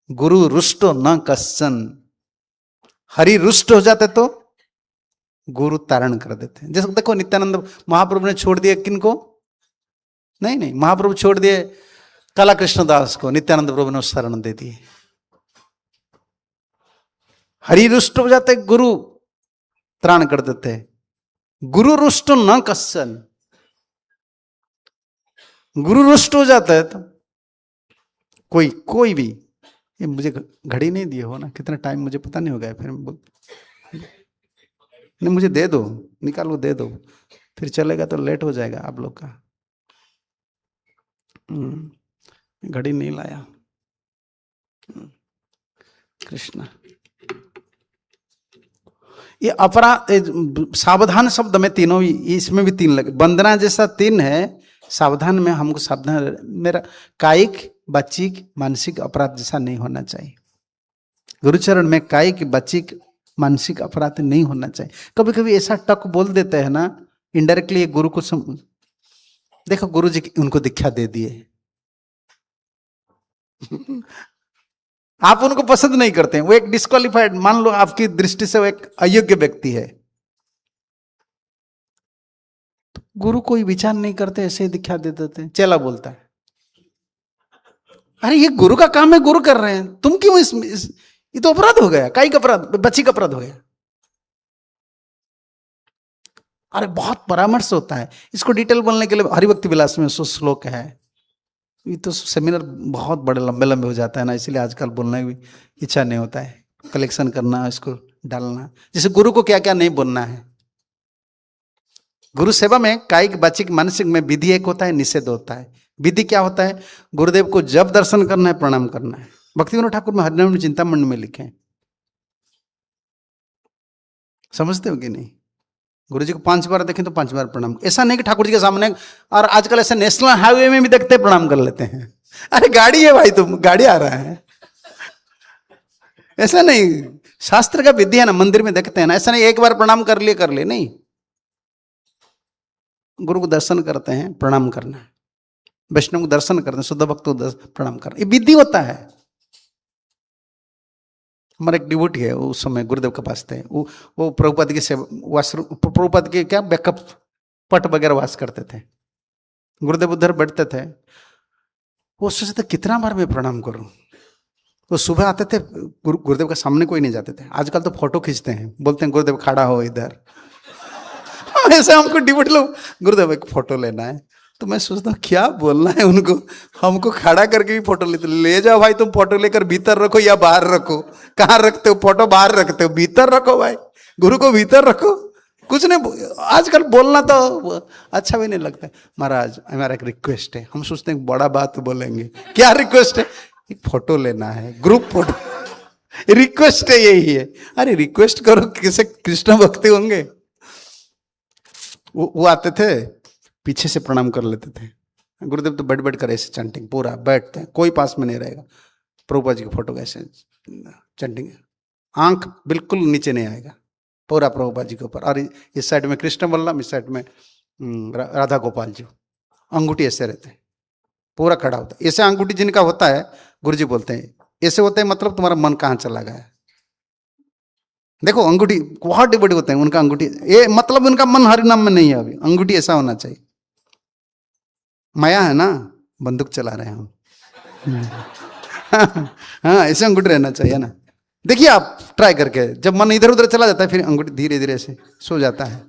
गुरु रुष्टो न कश्चन। हरि रुष्ट हो जाते तो गुरु तारण कर देते हैं। जैसे देखो नित्यानंद महाप्रभु ने छोड़ दिया किनको? नहीं नहीं, महाप्रभु छोड़ दिए काला कृष्णदास को, नित्यानंद प्रभु ने शरण दे दिए। हरि रुष्ट हो जाते, गुरु त्राण कर देते। गुरु रुष्ट न कश्चन, गुरु रुष्ट हो जाता है तो कोई भी, ये मुझे घड़ी नहीं दिए हो ना, कितना टाइम मुझे पता नहीं हो गया, फिर नहीं मुझे दे दो, निकालो दे दो, फिर चलेगा तो लेट हो जाएगा आप लोग का। घड़ी नहीं लाया। कृष्णा, ये अपराध, सावधान शब्द में तीनों, इसमें भी तीन लगे। वंदना जैसा तीन है, सावधान में हमको सावधान, मेरा कायिक वाचिक मानसिक अपराध जैसा नहीं होना चाहिए। गुरुचरण में कायिक वाचिक मानसिक अपराध नहीं होना चाहिए। कभी कभी ऐसा टक बोल देते हैं ना इनडायरेक्टली, गुरु को देखो गुरु जी उनको दीक्षा दे दिए आप उनको पसंद नहीं करते हैं, वो एक डिस्क्वालिफाइड, मान लो आपकी दृष्टि से वो एक अयोग्य व्यक्ति है, गुरु कोई विचार नहीं करते, ऐसे ही दीक्षा दे देते हैं। चेला बोलता है अरे ये गुरु का काम है, गुरु कर रहे हैं, तुम क्यों ये तो अपराध हो गया, कायिक अपराध, बच्ची का अपराध हो गया। अरे बहुत परामर्श होता है, इसको डिटेल बोलने के लिए हरिभक्ति विलास में श्लोक है। ये तो सेमिनार बहुत बड़े लंबे लंबे हो जाता है ना, इसलिए आजकल बोलने की इच्छा नहीं होता है, कलेक्शन करना, इसको डालना। जैसे गुरु को क्या क्या नहीं बोलना है। गुरु सेवा में कायिक वाचिक मानसिक में विधि एक होता है, निषेध होता है। विधि क्या होता है? गुरुदेव को जब दर्शन करना है प्रणाम करना है। भक्ति विनोद ठाकुर में हरिनाम चिंतामणि में लिखे हैं, समझते हो कि नहीं? गुरु जी को 5 बार देखें तो 5 बार प्रणाम। ऐसा नहीं कि ठाकुर जी के सामने, और आजकल ऐसे नेशनल हाईवे में भी देखते प्रणाम कर लेते हैं अरे गाड़ी है भाई, तुम गाड़ी आ रहा है, ऐसा नहीं। शास्त्र का विधि है ना, मंदिर में देखते हैं ना, ऐसा नहीं एक बार प्रणाम कर लिए नहीं। गुरु को दर्शन करते हैं, प्रणाम करना है। वैष्णव को दर्शन करते हैं, शुद्ध भक्त को प्रणाम करना, ये विधि होता है। हमारा एक डिवोटी है, उस समय गुरुदेव के पास थे, वो प्रभुपाद की सेवा, प्रभुपाद के क्या बैकअप पट वगैरह वास करते थे। गुरुदेव उधर बैठते थे, वो सोचते कितना बार मैं प्रणाम करूं। वो सुबह आते थे, गुरुदेव के सामने कोई नहीं जाते थे। आजकल तो फोटो खींचते हैं, बोलते हैं गुरुदेव खड़ा हो इधर। ऐसे हमको डिवोटी लोग, गुरुदेव एक फोटो लेना है, तो मैं सोचता हूँ क्या बोलना है उनको, हमको खड़ा करके भी फोटो लेते। ले जाओ भाई, तुम फोटो लेकर भीतर रखो या बाहर रखो। कहाँ रखते हो फोटो? बाहर रखते हो, भीतर रखो भाई, गुरु को भीतर रखो। कुछ नहीं, आजकल बोलना तो अच्छा भी नहीं लगता। महाराज हमारा एक रिक्वेस्ट है, हम सोचते हैं बड़ा बात बोलेंगे। क्या रिक्वेस्ट है? एक फोटो लेना है, ग्रुप फोटो, रिक्वेस्ट है, यही है। अरे रिक्वेस्ट करो, किसे कृष्ण भक्ति होंगे। वो आते थे, पीछे से प्रणाम कर लेते थे। गुरुदेव तो बैठ कर ऐसे चैंटिंग, पूरा बैठते हैं, कोई पास में नहीं रहेगा। प्रभुपाद जी की फोटो कैसे चैंटिंग, आंख बिल्कुल नीचे नहीं आएगा, पूरा प्रभुपाद जी के ऊपर। और इस साइड में कृष्ण बल्लभ, इस साइड में राधा गोपाल जी। अंगूठी ऐसे रहते हैं, पूरा खड़ा होता है। ऐसे अंगूठी जिनका होता है, गुरुजी बोलते हैं ऐसे होते हैं, मतलब तुम्हारा मन कहाँ चला गया। देखो अंगूठी बहुत बड़ी होते हैं उनका अंगूठी, ये मतलब उनका मन हरि नाम में नहीं है। अभी अंगूठी ऐसा होना चाहिए। माया है ना, बंदूक चला रहे हैं हम। हाँ ऐसे अंगूठी रहना चाहिए ना। देखिए आप ट्राई करके, जब मन इधर उधर चला जाता है, फिर अंगूठी धीरे धीरे से सो जाता है।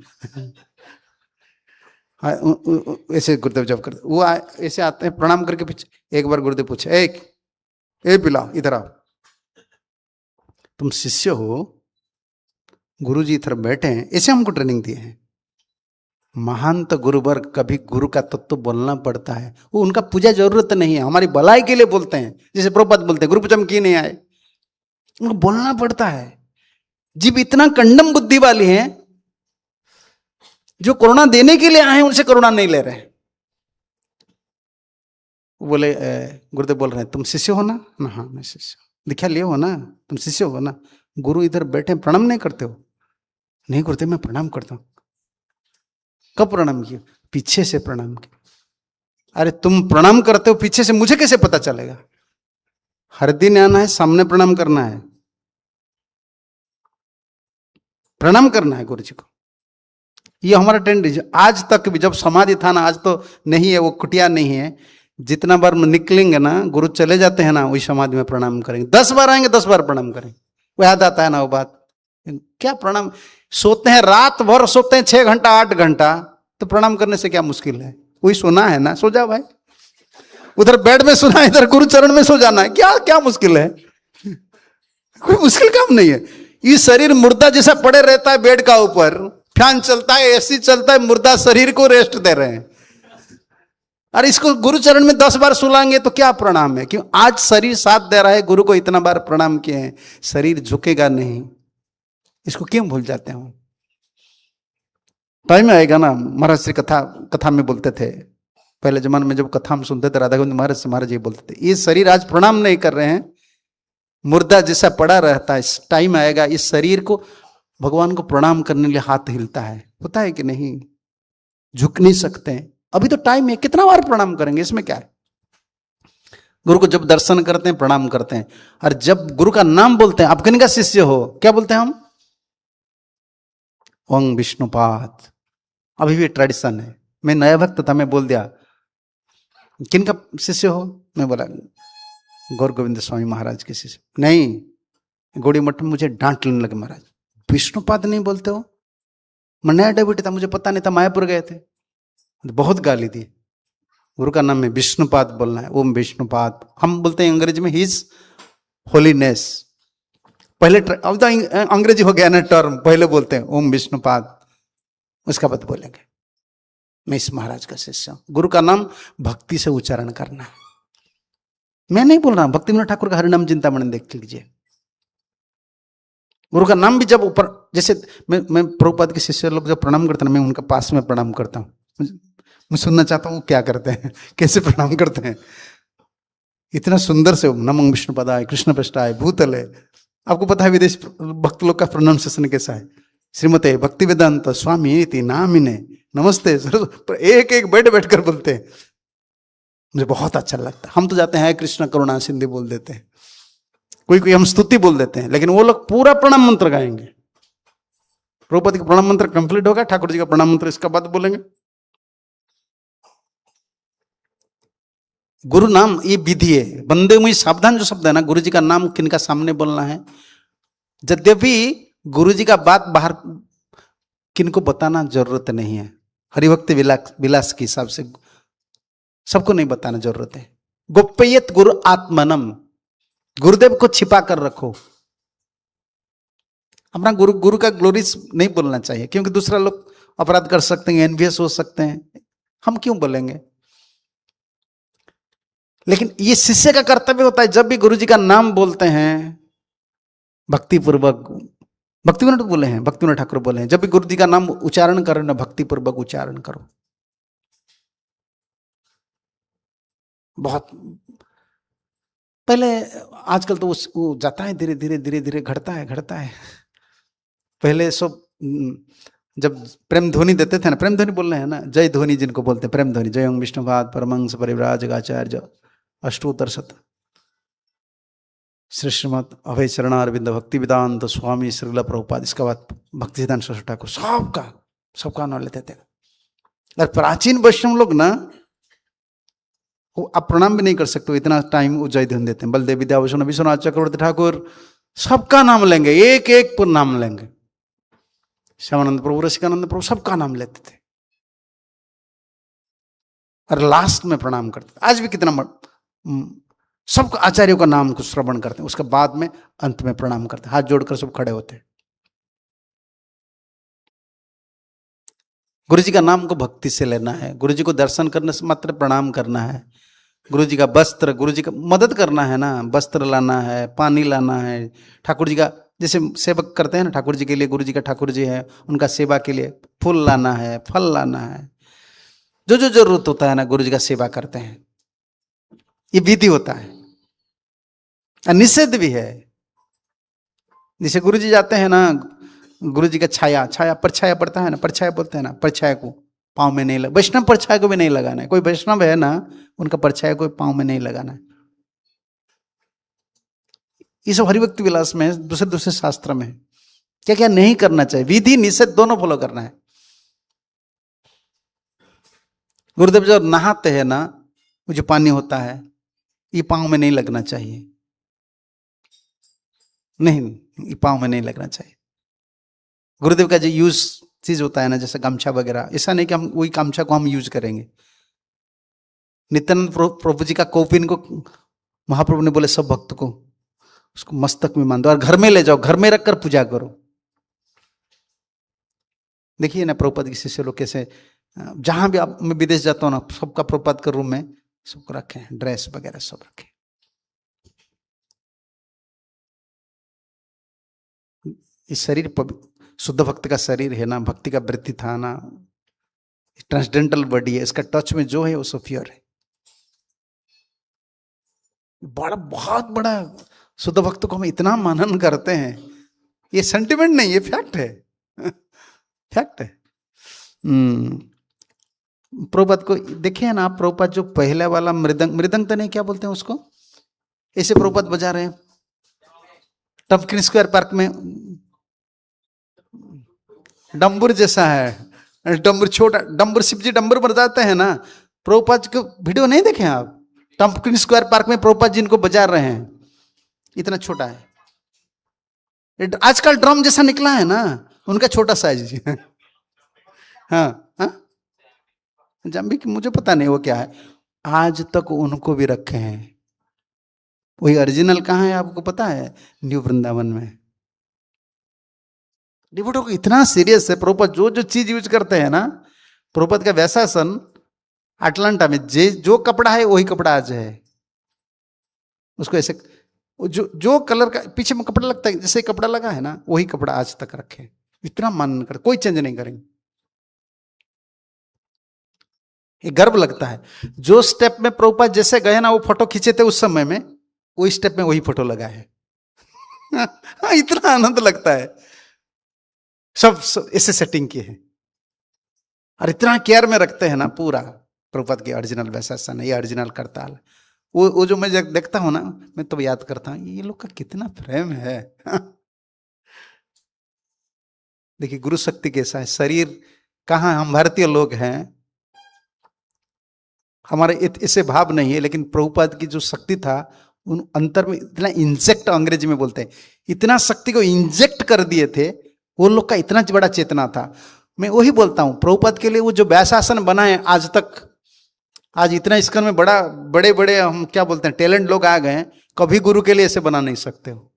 ऐसे गुरुदेव जब करते, वो ऐसे आते हैं प्रणाम करके पीछे। एक बार गुरुदेव पूछे, ए पिला इधर आओ, तुम शिष्य हो, गुरुजी इधर बैठे हैं। ऐसे हमको ट्रेनिंग दिए हैं। महान तो गुरुवर्ग, कभी गुरु का तत्व तो बोलना पड़ता है। वो उनका पूजा जरूरत नहीं है, हमारी भलाई के लिए बोलते हैं। जैसे प्रभुपाद बोलते हैं गुरु पूजा में क्यों नहीं आए, उनको बोलना पड़ता है। जीव इतना कंडम बुद्धि वाली है, जो करुणा देने के लिए आए हैं उनसे करुणा नहीं ले रहे। बोले गुरुदेव बोल रहे हैं तुम शिष्य हो ना? हाँ मैं शिष्य। दीक्षा लिए हो ना? तुम शिष्य हो ना? गुरु इधर बैठे प्रणाम नहीं करते हो? नहीं गुरुदेव मैं प्रणाम करता हूं। कब प्रणाम किया? पीछे से प्रणाम किया। अरे तुम प्रणाम करते हो पीछे से, मुझे कैसे पता चलेगा? हर दिन आना है, सामने प्रणाम करना है, प्रणाम करना है गुरु जी को। ये हमारा ट्रेंड है। आज तक भी जब समाधि था ना, आज तो नहीं है, वो कुटिया नहीं है। जितना बार निकलेंगे ना, गुरु चले जाते हैं ना, वही समाधि में प्रणाम करेंगे। 10 बार आएंगे 10 बार प्रणाम करेंगे। वो याद आता है ना वो बात, क्या प्रणाम। सोते हैं रात भर, सोते हैं 6 घंटा 8 घंटा, तो प्रणाम करने से क्या मुश्किल है? वही सोना है ना, सो जाओ भाई। उधर बेड में सोना है, इधर गुरु चरण में सो जाना है, क्या क्या मुश्किल है? कोई मुश्किल काम नहीं है। ये शरीर मुर्दा जैसा पड़े रहता है बेड का ऊपर, फैन चलता है, एसी चलता है, मुर्दा शरीर को रेस्ट दे रहे हैं। और इसको गुरु चरण में 10 बार सुलाएंगे तो क्या प्रणाम है? क्यों? आज शरीर साथ दे रहा है, गुरु को इतना बार प्रणाम किए हैं, शरीर झुकेगा नहीं। इसको क्यों भूल जाते हैं? टाइम आएगा ना। महाराज श्री कथा में बोलते थे, पहले जमाने में जब कथा हम सुनते थे, राधा गोविंद महाराज ये बोलते थे, ये शरीर आज प्रणाम नहीं कर रहे हैं, मुर्दा जैसा पड़ा रहता है। इस टाइम आएगा, इस शरीर को भगवान को प्रणाम करने के लिए हाथ हिलता है, होता है कि नहीं? झुक नहीं सकते हैं। अभी तो टाइम है, कितना बार प्रणाम करेंगे, इसमें क्या है? गुरु को जब दर्शन करते हैं प्रणाम करते हैं, और जब गुरु का नाम बोलते हैं, आप किन का शिष्य हो, क्या बोलते हैं हम? ओम विष्णुपाद। अभी भी ट्रेडिशन है। मैं नया भक्त था, मैं बोल दिया किन का शिष्य हो, मैं बोला गौर गोविंद स्वामी महाराज के शिष्य। नहीं, गौड़ी मठ में मुझे डांट लेने लगे, महाराज विष्णुपाद नहीं बोलते हो। मैं नया डेब्यूटी था, मुझे पता नहीं था, मायापुर गए थे, बहुत गाली दी। गुरु का नाम है विष्णुपाद बोलना है, ओम विष्णुपाद। हम बोलते हैं अंग्रेजी में हिज होलीनेस। पहले अब तो अंग्रेजी हो गया ना टर्म, पहले बोलते हैं ओम विष्णुपाद, उसका बाद बोलेंगे मैं इस महाराज का शिष्य हूं। गुरु का नाम भक्ति से उच्चारण करना है। मैं नहीं बोल रहा, भक्ति विनोद ठाकुर का हरिनाम चिंतामणि देख लीजिए। गुरु का नाम भी जब ऊपर, जैसे मैं प्रभुपाद के शिष्य लोग जब प्रणाम करते हैं, मैं उनके पास में प्रणाम करता हूँ। मैं सुनना चाहता हूँ क्या करते हैं, कैसे प्रणाम करते हैं। इतना सुंदर से नमः विष्णु पदाय कृष्ण पृष्ठाय भूतले। आपको पता है विदेश भक्त लोग का प्रोनाउंसिएशन कैसा है? श्रीमते भक्ति वेदांत स्वामी इति नामिने नमस्ते। एक एक बैठ बैठ कर बोलते हैं, मुझे बहुत अच्छा लगता है। हम तो जाते हैं कृष्ण करुणा सिंधु बोल देते हैं, कोई कोई हम स्तुति बोल देते हैं, लेकिन वो लोग पूरा प्रणाम मंत्र गाएंगे। प्रभुपति का प्रणाम मंत्र कंप्लीट होगा, ठाकुर जी का प्रणाम मंत्र इसका बाद बोलेंगे। गुरु नाम ये विधि है, बंदे मुझे सावधान जो शब्द है ना, गुरु जी का नाम किनका सामने बोलना है। यद्यपि गुरु जी का बात बाहर किनको बताना जरूरत नहीं है, हरिभक्ति विलास के हिसाब से सबको नहीं बताना जरूरत है। गोप्ययत गुरु आत्मनम, गुरुदेव को छिपा कर रखो। अपना गुरु का ग्लोरीज नहीं बोलना चाहिए, क्योंकि दूसरा लोग अपराध कर सकते हैं, एनवियस हो सकते हैं, हम क्यों बोलेंगे। लेकिन ये शिष्य का कर्तव्य होता है, जब भी गुरु जी का नाम बोलते हैं भक्तिपूर्वक, भक्तिविनोद बोले हैं, भक्तिविनोद ठाकुर बोले हैं, जब भी गुरु जी का नाम उच्चारण करो ना, भक्तिपूर्वक उच्चारण करो। बहुत पहले, आजकल तो वो जाता है धीरे धीरे धीरे धीरे, घटता है। पहले सब जब प्रेम ध्वनि देते थे ना, प्रेम ध्वनि बोल रहे हैं ना, जय ध्वनि जिनको बोलते हैं, प्रेम ध्वनि, जय ओम विष्णुपाद परमहंस परिव्राजकाचार्य अष्टोत्तर शत श्री श्रीमद अभय चरणारविंद भक्ति वेदांत स्वामी श्रील प्रभुपाद, इसका बाद भक्ति सिद्धांत सरस्वती ठाकुर, सबका नाम लेते थे। और प्राचीन वैष्णव लोग ना, वो आप प्रणाम भी नहीं कर सकते, इतना टाइम वो जय ध्वनि देते हैं। बलदेव विद्याभूषण विश्वनाथ चक्रवर्ती ठाकुर, सबका नाम लेंगे, एक एक पर नाम लेंगे। श्यामानंद प्रभु, रसिकानंद प्रभु, सबका नाम लेते थे और लास्ट में प्रणाम करते थे। आज भी कितना सब आचार्यों का नाम को श्रवण करते हैं, उसके बाद में अंत में प्रणाम करते हैं, हाथ जोड़कर सब खड़े होते हैं। गुरु जी का नाम को भक्ति से लेना है, गुरु जी को दर्शन करने से मात्र प्रणाम करना है। गुरु जी का वस्त्र, गुरु जी का मदद करना है ना, वस्त्र लाना है, पानी लाना है, ठाकुर जी का जैसे सेवक करते हैं ना, ठाकुर जी के लिए, गुरु जी का ठाकुर जी है, उनका सेवा के लिए फूल लाना है, फल लाना है, जो जो जरूरत होता है ना, गुरु जी का सेवा करते हैं। ये विधि होता है, निषेध भी है। जैसे गुरु जी जाते हैं ना, गुरु जी का छाया परछाया पड़ता है ना, परछाया बोलते हैं ना, परछाया को पाँव में नहीं लगा, वैष्णव परछाया को भी नहीं लगाना है। कोई वैष्णव है ना, उनका परछाया को पाँव में नहीं लगाना है। ये सब हरिभक्ति विलास में, दूसरे शास्त्र में क्या क्या नहीं करना चाहिए, विधि निषेध दोनों फॉलो करना है। गुरुदेव जब नहाते हैं ना, वो जो पानी होता है, ये पाँव में नहीं लगना चाहिए, नहीं, ये पाँव में नहीं लगना चाहिए। गुरुदेव का जो यूज चीज होता है ना, जैसे गमछा वगैरह, ऐसा नहीं कि हम वही गमछा को हम यूज करेंगे। नित्यानंद प्रभु जी का कौपिन को महाप्रभु ने बोले सब भक्त को उसको मस्तक में मान दो और घर में ले जाओ, घर में रखकर पूजा करो। देखिए ना प्रभुपाद के शिष्य लोग कैसे, जहां भी आप, मैं विदेश जाता हूँ ना, सबका प्रभुपाद के रूम में सबको रखे, ड्रेस वगैरह सब रखे। इस शरीर शुद्ध भक्त का शरीर है ना, भक्ति का वृत्ति था ना, ट्रांसडेंटल बॉडी है, इसका टच में जो है वो सब प्योर है। बहुत बड़ा शुद्ध भक्त को हम इतना मनन करते हैं, ये सेंटिमेंट नहीं, ये फैक्ट है, फैक्ट है। प्रभुपाद को देखिए ना आप, प्रभुपाद जो पहले वाला मृदंग तो नहीं, क्या बोलते हैं उसको, ऐसे प्रभुपाद बजा रहे हैं टम्पकिन स्क्वायर पार्क में, डंबुर जैसा है, डंबुर छोटा, डंबुर शिव जी डंबुर बजाते हैं ना। प्रभुपाद को वीडियो नहीं देखे आप, टम्पकिन स्क्वायर पार्क में प्रभुपाद जिनको बजा रहे हैं, इतना छोटा है। आजकल ड्रम जैसा निकला है ना, उनका छोटा साइज। हाँ हाँ, जम्बी की मुझे पता नहीं वो क्या है, आज तक उनको भी रखे हैं। वही ओरिजिनल कहाँ है आपको पता है? न्यू वृंदावन में। डिवोटो को इतना सीरियस है, प्रभुपाद जो जो चीज यूज करते हैं ना, प्रभुपाद का वैसा सन अटलांटा में जो कपड़ा है वही कपड़ा आज है। उसको ऐसे जो कलर का पीछे में कपड़ा लगता है, जैसे कपड़ा लगा है ना, वही कपड़ा आज तक रखे। इतना मन कर, कोई चेंज नहीं करेंगे। ये गर्व लगता है। जो स्टेप में प्रभुपाद जैसे गए ना, वो फोटो खींचे थे उस समय में, वही स्टेप में वही फोटो लगा है। इतना आनंद लगता है। सब ऐसे सेटिंग किए हैं और इतना केयर में रखते हैं ना पूरा। प्रभुपाद की ओरिजिनल वैसा ये ओरिजिनल करताल, वो जो मैं देखता हूं ना, मैं तो याद करता हूं ये लोग का कितना प्रेम है। देखिए गुरु शक्ति कैसा है। शरीर कहाँ, हम भारतीय लोग हैं, हमारे ऐसे भाव नहीं है, लेकिन प्रभुपाद की जो शक्ति था उन अंतर में इतना इंजेक्ट, अंग्रेजी में बोलते हैं, इतना शक्ति को इंजेक्ट कर दिए थे। वो लोग का इतना बड़ा चेतना था। मैं वही बोलता हूं, प्रभुपाद के लिए वो जो व्यासासन बना है आज तक, आज इतना इसका में बड़े बड़े हम क्या बोलते हैं टैलेंट लोग आ गए हैं, कभी गुरु के लिए ऐसे बना नहीं सकते हो।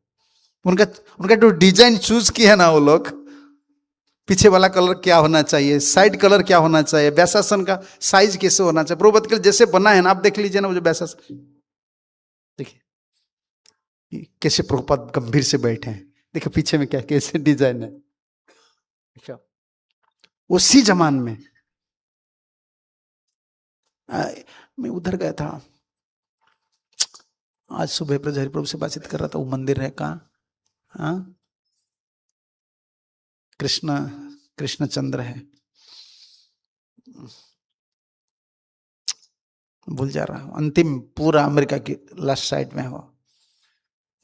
उनका जो डिजाइन चूज किया है ना वो लोग, पीछे वाला कलर क्या होना चाहिए, साइड कलर क्या होना चाहिए, व्यासासन का साइज कैसे होना चाहिए, प्रभुपाद के लिए जैसे बना है ना, आप देख लीजिए ना वो जो व्यासासन, देखिए कैसे प्रभुपाद गंभीर से बैठे हैं, देखिए पीछे में क्या कैसे डिजाइन है। उसी जमान में मैं उधर गया था, आज सुबह ब्रजहरि प्रभु से बातचीत कर रहा था। वो मंदिर है कहाँ, हाँ कृष्णचंद्र है, भूल जा रहा हूं, अंतिम पूरा अमेरिका की लास्ट साइड में हो,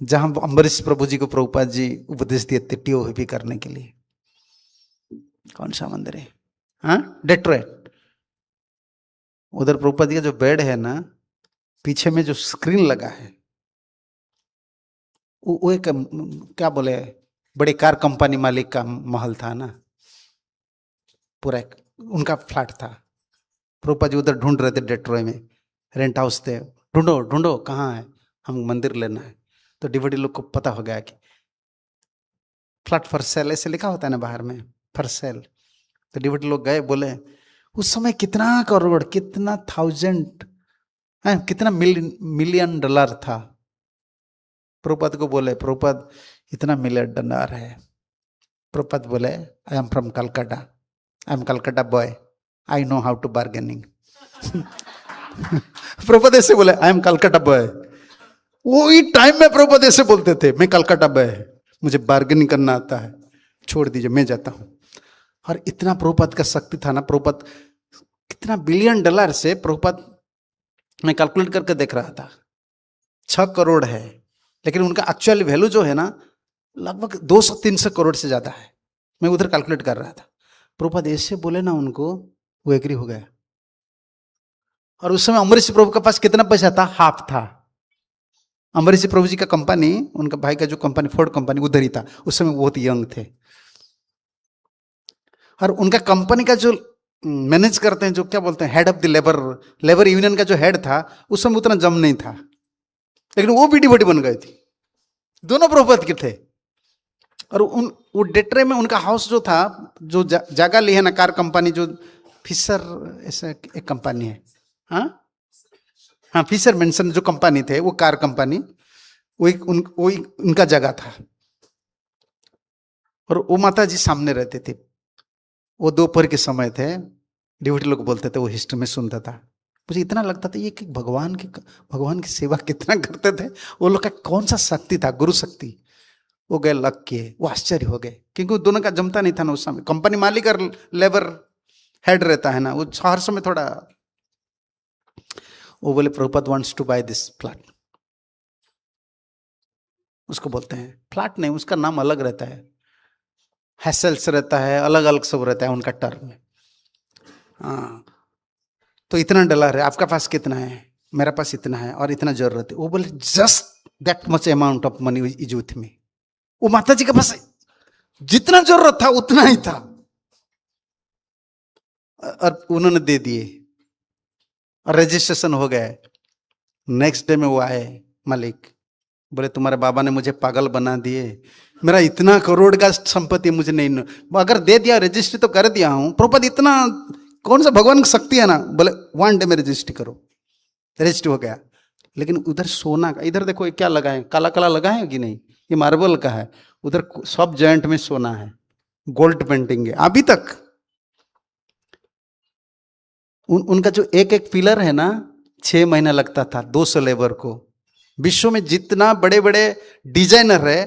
जहां अम्बरीश प्रभु जी को प्रभुपाद जी उपदेश दिए थे टीओ करने के लिए। कौन सा मंदिर है, हाँ डेट्रॉइट। उधर प्रभुपाद जी का जो बेड है ना, पीछे में जो स्क्रीन लगा है, वो एक क्या बोले बड़े कार कंपनी मालिक का महल था ना, पूरा एक उनका फ्लैट था। प्रभुपाद जी उधर ढूंढ रहे थे डेट्रॉय में, रेंट हाउस थे, ढूंढो ढूंढो कहाँ है, हम मंदिर लेना है। तो डीवीडी लोग को पता हो गया कि फ्लैट फॉर सेल ऐसे लिखा होता है ना बाहर में, फॉर सेल। तो डीवीडी लोग गए, बोले उस समय कितना करोड़, कितना थाउजेंड, कितना मिलियन डॉलर था। प्रभुपाद को बोले, प्रभुपाद इतना मिलियन डॉलर है। प्रभुपाद बोले I am from Calcutta, I am Calcutta boy, I know how to bargaining. Prabhupada ऐसे बोले आई एम कलकत्ता बॉय। वही टाइम में प्रभुपाद ऐसे बोलते थे मैं कलकत्ता बॉय, मुझे बार्गेनिंग करना आता है, छोड़ दीजिए मैं जाता हूं। और इतना प्रभुपाद का शक्ति था ना, प्रभुपाद कितना बिलियन डॉलर से, प्रभुपाद मैं कैलकुलेट करके देख रहा था 6 करोड़ है, लेकिन उनका एक्चुअल वैल्यू जो है ना लगभग 200-300 करोड़ से ज्यादा है। मैं उधर कैलकुलेट कर रहा था। प्रभुपाद ऐसे बोले ना उनको, वो एग्री हो गया। और उस समय अम्बरीश प्रभु के पास कितना पैसा था, हाफ था। अम्बरीश प्रभु जी का कंपनी, उनका भाई का जो कंपनी फोर्ड कंपनी उधर ही था, उस समय बहुत यंग थे। और उनका कंपनी का जो मैनेज करते हैं, जो क्या बोलते हैं head of the labour union का जो हेड था, उस समय उतना जम नहीं था, लेकिन वो भी डिवोटी बन गए थे। दोनों प्रभुपाद के थे। और वो डेट्रे में उनका हाउस जो था, जो जगह ली है ना कार कंपनी, जो फिशर ऐसा एक कंपनी है, हाँ फिशर मेंशन जो कंपनी थे, वो कार कंपनी, वो उनका जगह था। और वो माता जी सामने रहते थे। वो दोपहर के समय थे, डिवोटी लोग बोलते थे, वो हिस्ट्री में सुनता था। मुझे इतना लगता था ये कि भगवान की सेवा कितना करते थे। वो लोग का कौन सा शक्ति था, गुरु शक्ति। वो गए लग के, वो आश्चर्य हो गए, क्योंकि वो दोनों का जमता नहीं था ना उस समय। कंपनी मालिक और लेबर हेड रहता है ना, वो हर समय थोड़ा। वो बोले Prabhupada wants to buy this flat. उसको बोलते हैं फ्लैट नहीं, उसका नाम अलग रहता है, हैसल्स रहता है, अलग अलग सब रहता है उनका टर्म में। हाँ, तो इतना डॉलर है, आपका पास कितना है, मेरा पास इतना है, और इतना जरूरत है। वो बोले just that much amount of money is with me. वो माता जी के पास जितना जरूरत था उतना ही था, और उन्होंने दे दिए, और रजिस्ट्रेशन हो गया। नेक्स्ट डे में वो आए मालिक, बोले तुम्हारे बाबा ने मुझे पागल बना दिए, मेरा इतना करोड़ का संपत्ति मुझे नहीं, अगर दे दिया रजिस्ट्री तो कर दिया हूं। प्रभुपाद इतना कौन सा भगवान की शक्ति है ना। बोले 1 डे में रजिस्ट्री करो, रजिस्ट्री हो गया। लेकिन उधर सोना का, इधर देखो ये क्या लगा है, काला काला लगा है कि नहीं, ये मार्बल का है। उधर सब जॉइंट में सोना है, गोल्ड पेंटिंग है अभी तक। उनका जो एक एक पिलर है ना, 6 महीना लगता था 200 लेबर को। विश्व में जितना बड़े बड़े डिजाइनर है,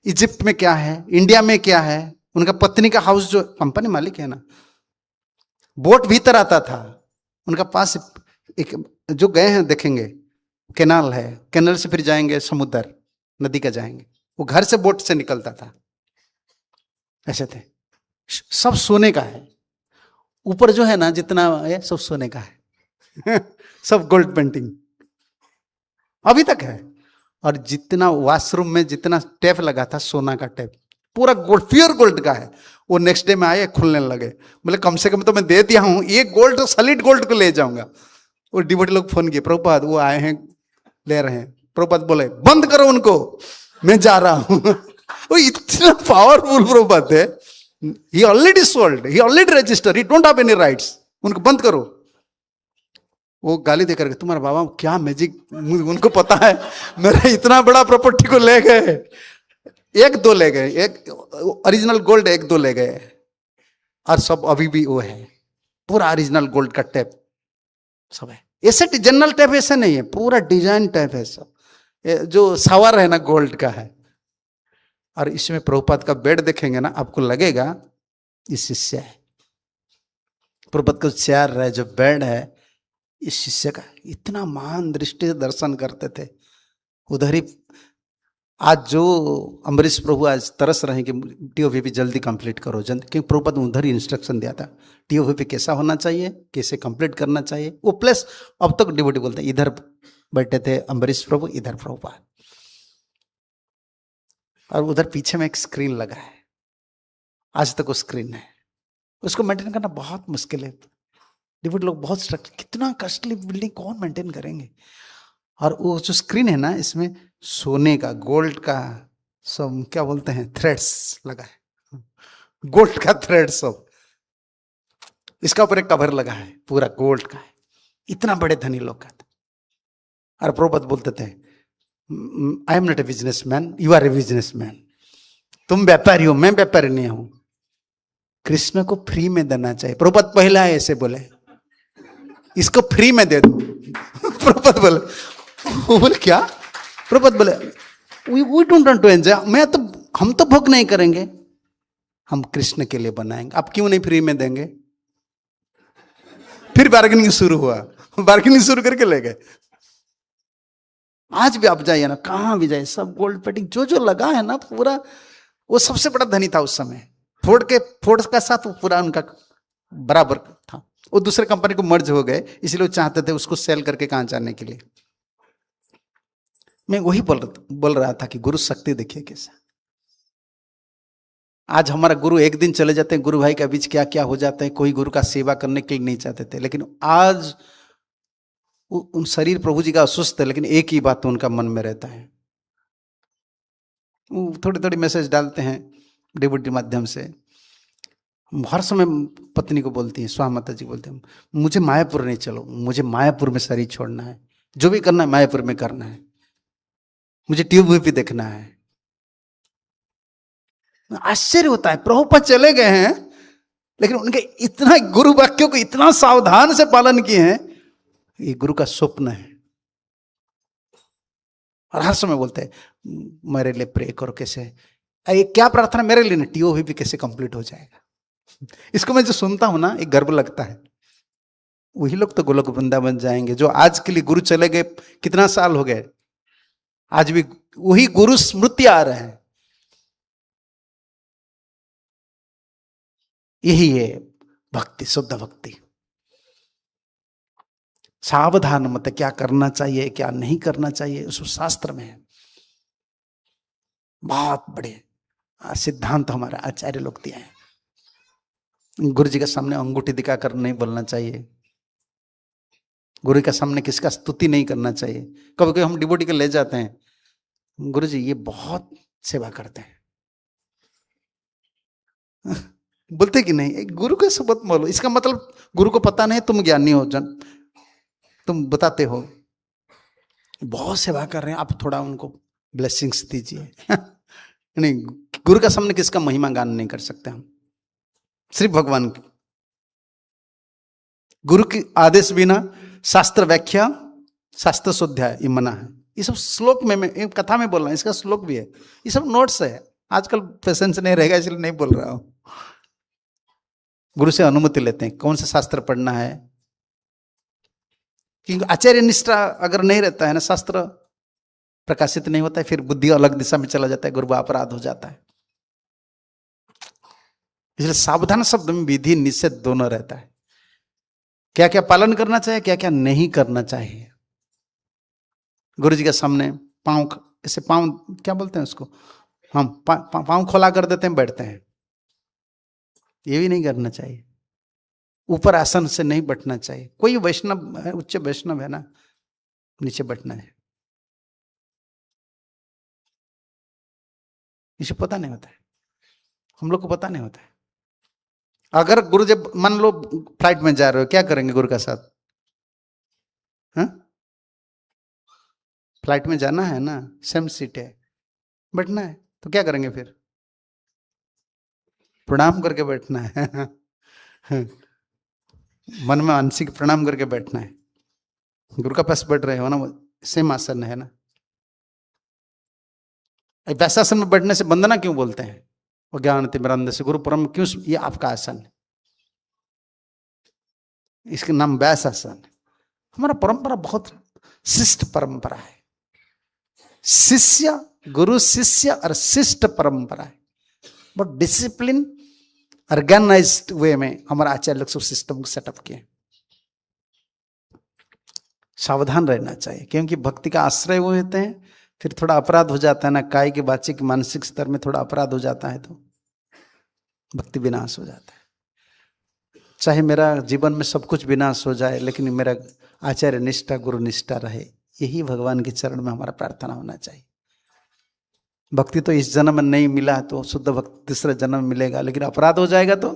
इजिप्ट में क्या है, इंडिया में क्या है, उनका पत्नी का हाउस जो कंपनी मालिक है ना, बोट भीतर आता था उनका पास। एक जो गए हैं देखेंगे, कैनाल है, कैनाल से फिर जाएंगे समुद्र, नदी का जाएंगे, वो घर से बोट से निकलता था। ऐसे थे। सब सोने का है, ऊपर जो है ना जितना है सब सोने का है सब गोल्ड पेंटिंग अभी तक है। और जितना वॉशरूम में जितना टैप लगा था सोना का टैप, पूरा गोल्ड, प्योर गोल्ड का है। वो नेक्स्ट डे में आए, खुलने लगे। बोले कम से कम तो मैं दे दिया हूं, ये गोल्ड तो सॉलिड गोल्ड को ले जाऊंगा। वो डिवोटी लोग फोन किए, प्रभुपाद वो आए हैं, ले रहे हैं। प्रभुपाद बोले बंद करो उनको, मैं जा रहा हूं वो इतना पावरफुल प्रभुपाद है। He already sold, he already registered, he don't have any rights, उनको बंद करो। वो गाली देकर के, तुम्हारे बाबा क्या मैजिक, उनको पता है मेरा इतना बड़ा प्रॉपर्टी को ले गए, 1-2 ले गए, एक ओरिजिनल गोल्ड 1-2 ले गए, और सब अभी भी वो है, पूरा ओरिजिनल गोल्ड का टैप सब है। ऐसे जनरल टैप ऐसे नहीं है, पूरा डिजाइन टैप है सब। जो सावर है ना गोल्ड का है। और इसमें प्रभुपाद का बेड देखेंगे ना, आपको लगेगा ये शिष्य है। प्रभुपाद का चेयर है, जो बेड है, इस शिष्य का। इतना महान दृष्टि से दर्शन करते थे। उधर ही आज जो अम्बरीश प्रभु आज तरस रहे कि टीओवीपी जल्दी कंप्लीट करो, क्योंकि प्रभुपाद ने उधर ही इंस्ट्रक्शन दिया था टीओवीपी कैसा होना चाहिए, कैसे कंप्लीट करना चाहिए वो। प्लस अब तक डिवोटी बोलते हैं, इधर बैठे थे अम्बरीश प्रभु, इधर प्रभुपाद, और उधर पीछे में एक स्क्रीन लगा है, आज तक वो स्क्रीन है। उसको मेंटेन करना बहुत मुश्किल है। डिवोटी लोग बहुत स्ट्रक्चर, कितना कॉस्टली बिल्डिंग कौन मेंटेन करेंगे। और वो जो स्क्रीन है ना, इसमें सोने का, गोल्ड का सब, क्या बोलते हैं, थ्रेड्स लगा है, गोल्ड का थ्रेड सब। इसका ऊपर एक कवर लगा है, पूरा गोल्ड का है। इतना बड़े धनी लोग का था। और प्रभुपाद बोलते थे, I am not a businessman, you are a businessman. तुम व्यापारी हो, मैं व्यापारी नहीं हूं। कृष्ण को फ्री में देना चाहिए। प्रभुपाद पहला ऐसे बोले, इसको फ्री में दे दो। प्रभुपाद बोले क्या? प्रभुपाद बोले we don't want to enjoy, हम तो भोग नहीं करेंगे, हम कृष्ण के लिए बनाएंगे, आप क्यों नहीं फ्री में देंगे? फिर बार्गेनिंग शुरू हुआ, बार्गेनिंग शुरू करके ले गए। आज भी आप जाइए ना, कहां भी जाइए, सब गोल्ड पेंटिंग जो जो लगा है ना पूरा। वो सबसे बड़ा धनी था उस समय। फोर्ड का साथ वो पूरा उनका बराबर था। वो दूसरे कंपनी को मर्ज हो गए, इसलिए वो चाहते थे उसको सेल करके कहां जाने के लिए। मैं वही बोल रहा था कि गुरु शक्ति देखिए कैसा। आज हमारा गुरु एक दिन चले जाते हैं, गुरु भाई के बीच क्या क्या हो जाता है। कोई गुरु का सेवा करने के लिए नहीं चाहते थे, लेकिन आज उन शरीर प्रभु जी का अस्वस्थ है, लेकिन एक ही बात तो उनका मन में रहता है। थोड़ी थोड़ी मैसेज डालते हैं डिवोटी माध्यम से। हर समय पत्नी को बोलती है, स्वामी माता जी बोलते हैं, मुझे मायापुर नहीं चलो, मुझे मायापुर में शरीर छोड़ना है, जो भी करना है मायापुर में करना है, मुझे टीवी देखना है। आश्चर्य होता है, प्रभुपाद चले गए हैं, लेकिन उनके इतना गुरु वाक्यों को इतना सावधान से पालन किए हैं, ये गुरु का स्वप्न है। और हर समय बोलते हैं मेरे लिए प्रे करो, कैसे क्या प्रार्थना मेरे लिए, टीओवी भी कैसे कंप्लीट हो जाएगा। इसको मैं जो सुनता हूं ना, एक गर्व लगता है। वही लोग तो गोलोक वृंदावन जाएंगे जो आज के लिए गुरु चले गए, कितना साल हो गए, आज भी वही गुरु स्मृति आ रहे हैं। यही है भक्ति, शुद्ध भक्ति। सावधान मत, क्या करना चाहिए क्या नहीं करना चाहिए, उस शास्त्र में है। बहुत बड़े सिद्धांत हमारे आचार्य लोग दिए हैं। गुरु जी के सामने अंगूठी दिखाकर नहीं बोलना चाहिए, गुरु के सामने किसका स्तुति नहीं करना चाहिए। कभी कभी हम डिवोटी के ले जाते हैं, गुरु जी ये बहुत सेवा करते हैं बोलते कि नहीं, गुरु के शब्द बोलो, इसका मतलब गुरु को पता नहीं, तुम ज्ञानी हो, तुम बताते हो बहुत सेवा कर रहे हैं, आप थोड़ा उनको ब्लेसिंग्स दीजिए नहीं, गुरु का सामने किसका महिमा गान नहीं कर सकते हम, सिर्फ भगवान की। गुरु की आदेश बिना शास्त्र व्याख्या शास्त्र स्वाध्याय ये मना है। ये सब श्लोक में मैं एक कथा में बोल रहा हूँ, इसका श्लोक भी है, ये सब नोट्स है। आजकल पेशेंस नहीं रहेगा इसलिए नहीं बोल रहा हूँ। गुरु से अनुमति लेते हैं कौन सा शास्त्र पढ़ना है, क्योंकि आचार्य निष्ठा अगर नहीं रहता है ना, शास्त्र प्रकाशित नहीं होता है, फिर बुद्धि अलग दिशा में चला जाता है, गुरु अपराध हो जाता है। इसलिए सावधान शब्द में विधि निषेध दोनों रहता है, क्या क्या पालन करना चाहिए, क्या क्या नहीं करना चाहिए। गुरु जी के सामने पांव ऐसे, पांव क्या बोलते हैं उसको, हम पांव खोला कर देते हैं, बैठते हैं, ये भी नहीं करना चाहिए। ऊपर आसन से नहीं बैठना चाहिए। कोई वैष्णव है, उच्च वैष्णव है ना, नीचे बैठना है, इसे पता नहीं होता है, हम लोग को पता नहीं होता है। अगर गुरु जब मान लो फ्लाइट में जा रहे हो, क्या करेंगे गुरु का साथ? हाँ, फ्लाइट में जाना है ना, सेम सीट है, बैठना है, तो क्या करेंगे फिर? प्रणाम करके बैठना है। मन में आंशिक प्रणाम करके बैठना है। गुरु का पास बैठ रहे हो ना, सेम आसन है ना। वैसा आसन में बैठने से वंदना क्यों बोलते हैं? वो ज्ञान तिमिरांध से गुरु परम, क्यों? ये आपका आसन है, इसके नाम व्यास आसन है। हमारा परंपरा बहुत शिष्ट परंपरा है, शिष्य गुरु शिष्य और शिष्ट परंपरा है। बहुत डिसिप्लिन ऑर्गेनाइज्ड वे में हमारा आचार्य लोग सब सिस्टम को सेटअप किए। सावधान रहना चाहिए, क्योंकि भक्ति का आश्रय वो होते हैं, फिर थोड़ा अपराध हो जाता है ना, काय के वाचिक मानसिक स्तर में थोड़ा अपराध हो जाता है तो भक्ति विनाश हो जाता है। चाहे मेरा जीवन में सब कुछ विनाश हो जाए, लेकिन मेरा आचार्य निष्ठा गुरु निष्ठा रहे, यही भगवान के चरण में हमारा प्रार्थना होना चाहिए। भक्ति तो इस जन्म में नहीं मिला तो शुद्ध भक्ति दूसरे जन्म में मिलेगा, लेकिन अपराध हो जाएगा तो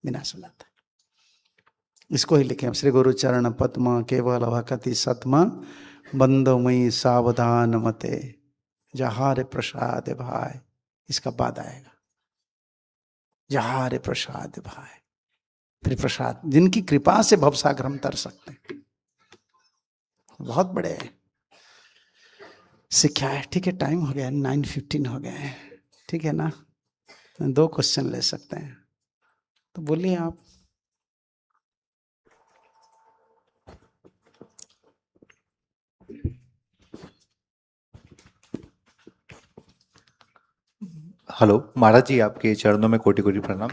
विनाश हो जाता है। इसको ही लिखे श्री गुरु चरण पद्म केवल भक्ति सत्म बंदमयी सावधान मते जहारे प्रसाद भाई। इसका बाद आएगा जहारे प्रसाद भाई, फिर प्रसाद, जिनकी कृपा से भवसागर हम तर सकते हैं। बहुत बड़े सिक्खा है। ठीक है, टाइम हो गया, 9:15 हो गया है, ठीक है ना। 2 क्वेश्चन ले सकते हैं, तो बोलिए आप। हेलो महाराज जी, आपके चरणों में कोटि कोटि प्रणाम।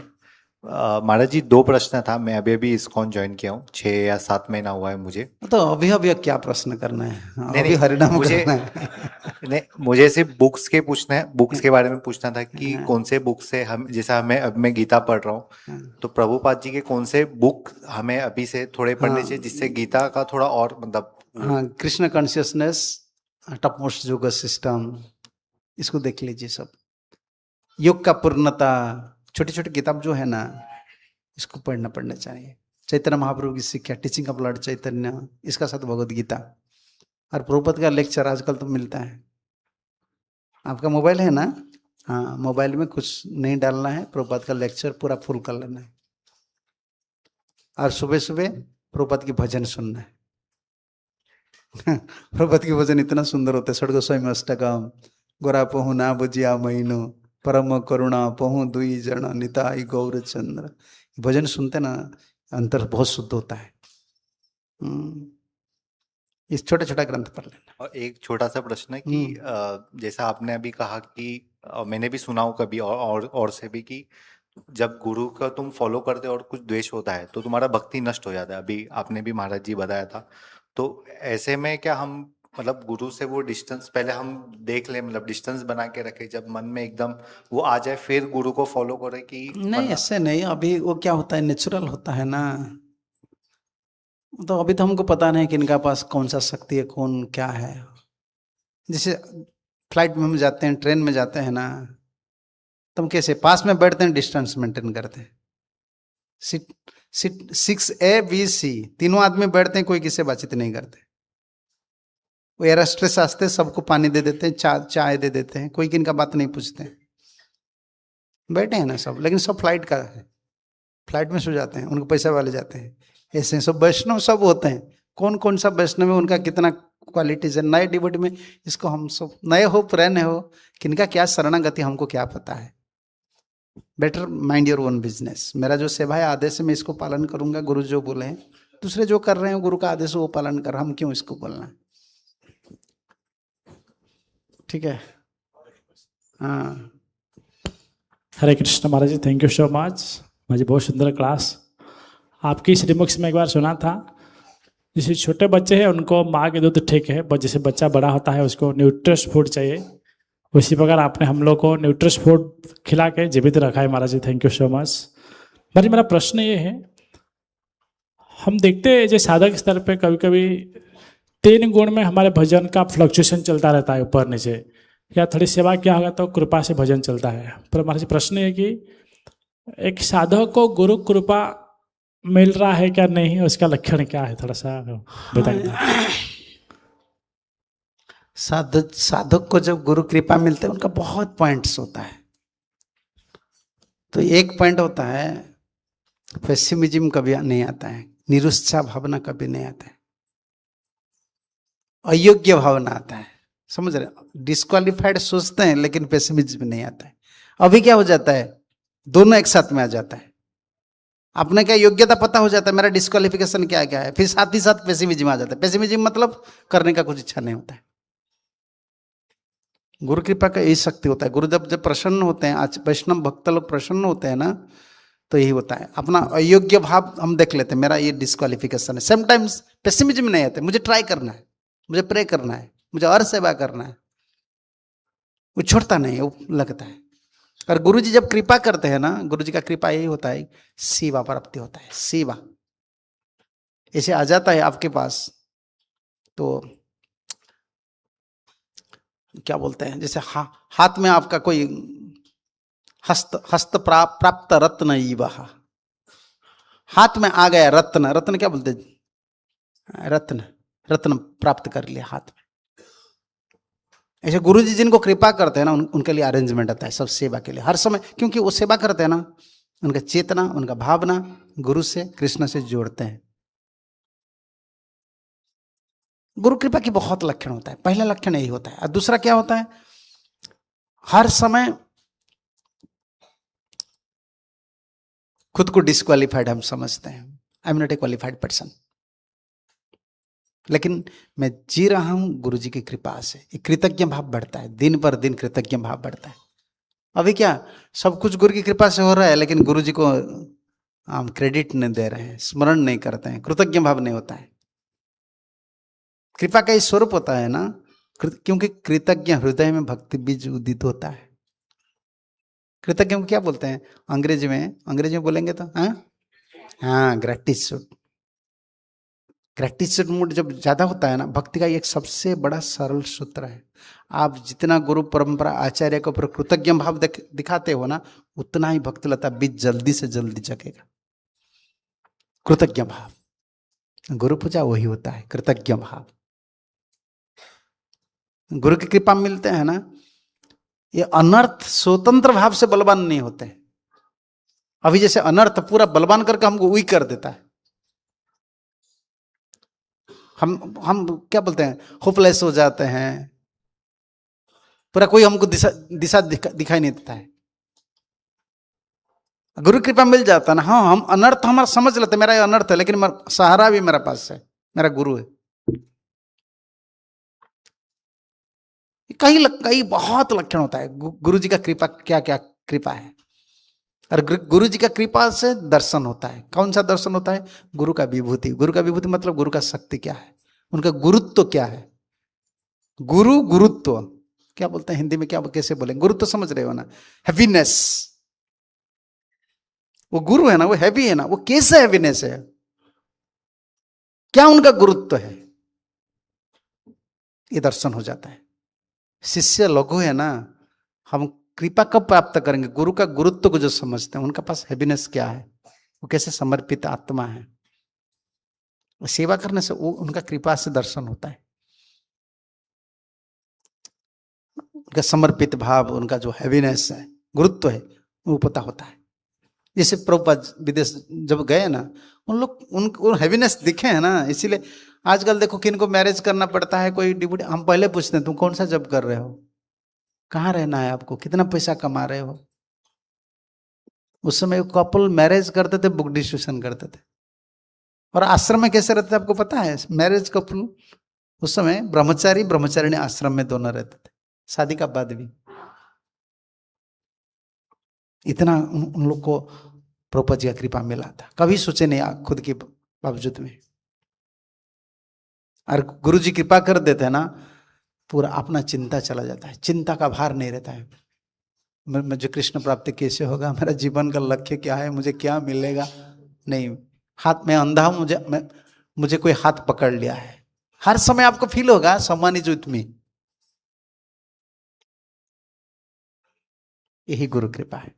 महाराज जी, 2 प्रश्न था। मैं अभी अभी इस्कॉन ज्वाइन किया हूँ, 6 या 7 महीना हुआ है मुझे। तो अभी क्या प्रश्न करना है? नहीं, अभी हरिनाम मुझे करना है। नहीं, मुझे सिर्फ बुक्स के पूछना है, बुक्स के बारे में पूछना था कि कौन से बुक से हम, जैसा हमें, अब मैं गीता पढ़ रहा हूँ, तो प्रभुपाद जी के कौन से बुक हमें अभी से थोड़े पढ़ने चाहिए, जिससे गीता का थोड़ा और मतलब। हाँ, Krishna consciousness, top most yoga system, इसको देख लीजिए। सब योग का पूर्णता, छोटी छोटी किताब जो है ना, इसको पढ़ना चाहिए। चैतन्य महाप्रभु की शिक्षा, टीचिंग ऑफ लॉर्ड चैतन्य, इसका साथ भगवद गीता और प्रभुपाद का लेक्चर आजकल तो मिलता है। आपका मोबाइल है ना? हाँ, मोबाइल में कुछ नहीं डालना है, प्रभुपाद का लेक्चर पूरा फुल कर लेना है। और सुबह सुबह प्रभुपाद की भजन सुनना है। प्रभुपाद के भजन इतना सुंदर होते हैं। षड् स्वयं अष्टकम, गोरा पहु ना बुझिया महीनो, परम करुणा पहु दुई जन निताई गौर चंद्र। भजन सुनते ना, अंतर बहुत शुद्ध होता है। इस छोटा छोटा ग्रंथ पढ़ लेना। और एक छोटा सा प्रश्न है कि जैसा आपने अभी कहा कि मैंने भी सुना हूँ कभी और से भी कि जब गुरु का तुम फॉलो करते हो और कुछ द्वेष होता है तो तुम्हारा भक्ति नष्ट हो जाता है। अभी आपने भी महाराज जी बताया था। तो ऐसे में क्या हम मतलब गुरु से वो डिस्टेंस पहले हम देख लें, मतलब डिस्टेंस बना के रखें, जब मन में एकदम वो आ जाए फिर गुरु को फॉलो करें कि नहीं, ऐसे नहीं। अभी वो क्या होता है, नेचुरल होता है ना। तो अभी तो हमको पता नहीं कि इनका पास कौन सा शक्ति है, कौन क्या है। जैसे फ्लाइट में हम जाते हैं, ट्रेन में जाते हैं ना, तुम कैसे पास में बैठते हैं, डिस्टेंस मेंटेन करते हैं। सीट 6A B C तीनों आदमी बैठते हैं, कोई किसी बातचीत नहीं करते। वो एयर होस्टेस आते, सबको पानी दे देते हैं, चाय दे देते हैं, कोई किन का बात नहीं पूछते हैं, बैठे हैं ना सब। लेकिन सब फ्लाइट का है, फ्लाइट में सो जाते हैं, उनको पैसा वाले जाते हैं। ऐसे सब वैष्णव सब होते हैं। कौन कौन सा वैष्णव है, उनका कितना क्वालिटीज है। नए डिवोटी में इसको हम सब नए हो पुराने हो, किनका क्या शरणागति हमको क्या पता है। Better mind your own business. मेरा जो सेवा है आदेश है, मैं इसको पालन करूंगा। गुरु जो बोले हैं, दूसरे जो कर रहे हैं गुरु का आदेश वो पालन कर, हम क्यों इसको बोलना है। ठीक है, हाँ। हरे कृष्ण महाराज जी, थैंक यू सो मच। मुझे बहुत सुंदर क्लास आपकी श्रीमुख से मैं एक बार सुना था। जैसे छोटे बच्चे हैं उनको माँ के दूध ठीक है, बट जैसे बच्चा बड़ा होता है उसको न्यूट्रिश फूड चाहिए, उसी प्रकार आपने हम लोग को न्यूट्रिश फूड खिला के जीवित रखा है महाराज जी, थैंक यू सो मच। महाराज जी मेरा प्रश्न ये है, हम देखते हैं जो साधक स्तर पे कभी कभी 3 गुण में हमारे भजन का फ्लक्चुएशन चलता रहता है, ऊपर नीचे, या थोड़ी सेवा किया होगा तो कृपा से भजन चलता है। पर महाराज जी प्रश्न है कि एक साधक को गुरु कृपा मिल रहा है क्या नहीं, उसका लक्षण क्या है, थोड़ा सा बताइए। साधक को जब गुरु कृपा मिलते है उनका बहुत पॉइंट्स होता है। तो एक पॉइंट होता है, पेसिमिज्म कभी नहीं आता है, निरुत्साह भावना कभी नहीं आता है, अयोग्य भावना आता है। समझ रहे, डिस्क्वालिफाइड सोचते हैं लेकिन पेसिमिज्म नहीं आता है। अभी क्या हो जाता है, दोनों एक साथ में आ जाता है। अपने क्या योग्यता पता हो जाता है, मेरा डिस्क्वालिफिकेशन क्या क्या है, फिर साथ ही साथ पेसिमिज्म आ जाता है। पेसिमिज्म मतलब करने का कुछ इच्छा नहीं होता है। गुरु कृपा का यही शक्ति होता है। गुरु जब जब प्रसन्न होते हैं, आज वैष्णव भक्त लोग प्रसन्न होते हैं ना, तो यही होता है। अपना अयोग्य भाव हम देख लेते हैं, मेरा ये डिस्क्वालिफिकेशन है। समटाइम्स पेसिमिज्म नहीं आते, मुझे ट्राई करना है, मुझे प्रे करना है, मुझे और सेवा करना है, वो छोड़ता नहीं, वो लगता है। और गुरु जी जब कृपा करते हैं ना, गुरु जी का कृपा यही होता है, सेवा प्राप्ति होता है। सेवा ऐसे आ जाता है आपके पास, तो क्या बोलते हैं, जैसे हाथ में आपका कोई हस्त प्राप्त रत्न ईवहा, हाथ में आ गया रत्न। रत्न क्या बोलते हैं, रत्न प्राप्त कर लिया हाथ में। ऐसे गुरु जी जिनको कृपा करते हैं ना, उनके लिए अरेंजमेंट आता है सब सेवा के लिए हर समय, क्योंकि वो सेवा करते हैं ना, उनका चेतना, उनका भावना गुरु से, कृष्ण से जोड़ते हैं। गुरु कृपा की बहुत लक्षण होता है। पहला लक्षण यही होता है। और दूसरा क्या होता है, हर समय खुद को डिस्क्वालिफाइड हम समझते हैं, आई am not A qualified person, लेकिन मैं जी रहा हूं गुरु जी की कृपा से। एक कृतज्ञ भाव बढ़ता है, दिन पर दिन कृतज्ञ भाव बढ़ता है। अभी क्या सब कुछ गुरु की कृपा से हो रहा है, लेकिन गुरु जी को हम क्रेडिट नहीं दे रहे हैं, स्मरण नहीं करते हैं, कृतज्ञ भाव नहीं होता है। कृपा का ही स्वरूप होता है ना, क्योंकि कृतज्ञ हृदय में भक्ति बीज उदित होता है। कृतज्ञ को क्या बोलते हैं अंग्रेजी में बोलेंगे तो हाँ ग्रैटिट्यूड। ग्रैटिट्यूड मूड जब ज्यादा होता है ना, भक्ति का एक सबसे बड़ा सरल सूत्र है। आप जितना गुरु परंपरा आचार्य के ऊपर कृतज्ञ भाव दिखाते हो ना, उतना ही भक्ति लता बीज जल्दी से जल्दी जगेगा। कृतज्ञ भाव, गुरु पूजा वही होता है, कृतज्ञ भाव। गुरु की कृपा मिलते हैं ना, ये अनर्थ स्वतंत्र भाव से बलवान नहीं होते। अभी जैसे अनर्थ पूरा बलवान करके हमको वीक कर देता है। हम क्या बोलते हैं, होपलेस हो जाते हैं, पूरा कोई हमको दिशा दिखाई नहीं देता है। गुरु कृपा मिल जाता है ना, हाँ हम अनर्थ हमारा समझ लेते, मेरा ये अनर्थ है, लेकिन सहारा भी मेरे पास है, मेरा गुरु है। कई बहुत लक्षण होता है गुरु जी का कृपा, क्या क्या कृपा है। और गुरु जी का कृपा से दर्शन होता है। कौन सा दर्शन होता है, गुरु का विभूति। गुरु का विभूति मतलब गुरु का शक्ति क्या है, उनका गुरुत्व क्या है। गुरुत्व क्या बोलते हैं हिंदी में, क्या कैसे बोले, गुरुत्व समझ रहे हो ना, हैवीनेस। वो गुरु है ना, वो हैवी है ना, वो कैसे हैवीनेस है, क्या उनका गुरुत्व है, ये दर्शन हो जाता है। शिष्य लघु है ना, हम कृपा कब प्राप्त करेंगे, गुरु का गुरुत्व को जो समझते हैं, उनका पास हैवीनेस क्या है, वो कैसे समर्पित आत्मा है। सेवा करने से वो उनका कृपा से दर्शन होता है। उनका समर्पित भाव, उनका जो हैवीनेस है, गुरुत्व है, वो पता होता है। जैसे प्रभुपाद विदेश जब गए ना, उन लोग उनको हैवीनेस दिखे है ना, इसीलिए आजकल देखो किनको मैरिज करना पड़ता है, कोई डिप्यूटी, हम पहले पूछते हैं तुम कौन सा जॉब कर रहे हो, कहाँ रहना है आपको, कितना पैसा कमा रहे हो। उस समय कपल मैरिज करते थे, बुक डिस्ट्रीब्यूशन करते थे। और आश्रम में कैसे रहते थे आपको पता है? मैरिज कपल उस समय ब्रह्मचारी ब्रह्मचारिणी आश्रम में दोनों रहते थे, शादी का बाद भी। इतना उन लोग को प्रभुपाद जी का कृपा मिला था, कभी सोचे नहीं खुद के बावजूद में। और गुरु जी कृपा कर देते हैं ना, पूरा अपना चिंता चला जाता है, चिंता का भार नहीं रहता है। मुझे कृष्ण प्राप्ति कैसे होगा, मेरा जीवन का लक्ष्य क्या है, मुझे क्या मिलेगा, नहीं। हाथ में अंधा हूं, मुझे कोई हाथ पकड़ लिया है। हर समय आपको फील होगा सम्मानित जुत में, यही गुरु कृपा है।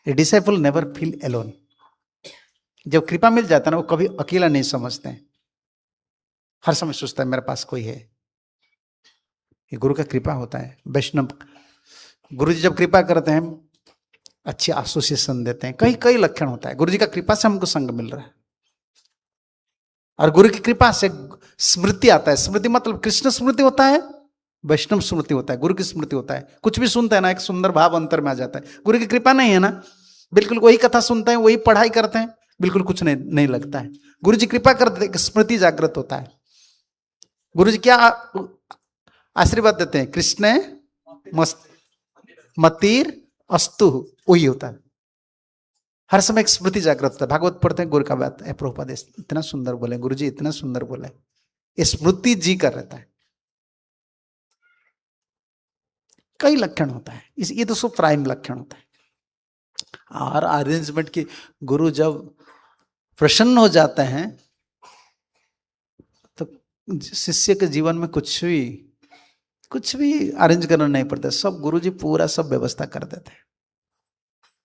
A disciple never feel alone. जब कृपा मिल जाता है ना, वो कभी अकेला नहीं समझते हैं, हर समय सोचता है मेरे पास कोई है। ये गुरु का कृपा होता है। वैष्णव गुरु जी जब कृपा करते हैं, अच्छी एसोसिएशन देते हैं, कई कई लक्षण होता है। गुरु जी का कृपा से हमको संग मिल रहा है, और गुरु की कृपा से स्मृति आता है। स्मृति मतलब कृष्ण स्मृति होता है, वैष्णव स्मृति होता है, गुरु की स्मृति होता है। कुछ भी सुनते हैं ना, एक सुंदर भाव अंतर में आ जाता है। गुरु की कृपा नहीं है ना, बिल्कुल वही कथा सुनते हैं, वही पढ़ाई करते हैं, बिल्कुल कुछ नहीं लगता है। गुरु जी कृपा करते हैं, स्मृति जागृत होता है। गुरु जी क्या आशीर्वाद देते हैं? कृष्ण मतिर अस्तु, वही होता है। हर समय एक स्मृति जागृत होता है। भागवत पढ़ते हैं, गुरु का बात है, प्रभुपाद इतना सुंदर बोले, गुरु जी इतना सुंदर बोले, ये स्मृति जी कर रहता है। कई लक्षण होता है, ये तो सब प्राइम लक्षण होता है। और अरेंजमेंट की गुरु जब प्रसन्न हो जाते हैं तो शिष्य के जीवन में कुछ भी अरेंज करना नहीं पड़ता, सब गुरुजी पूरा सब व्यवस्था कर देते हैं।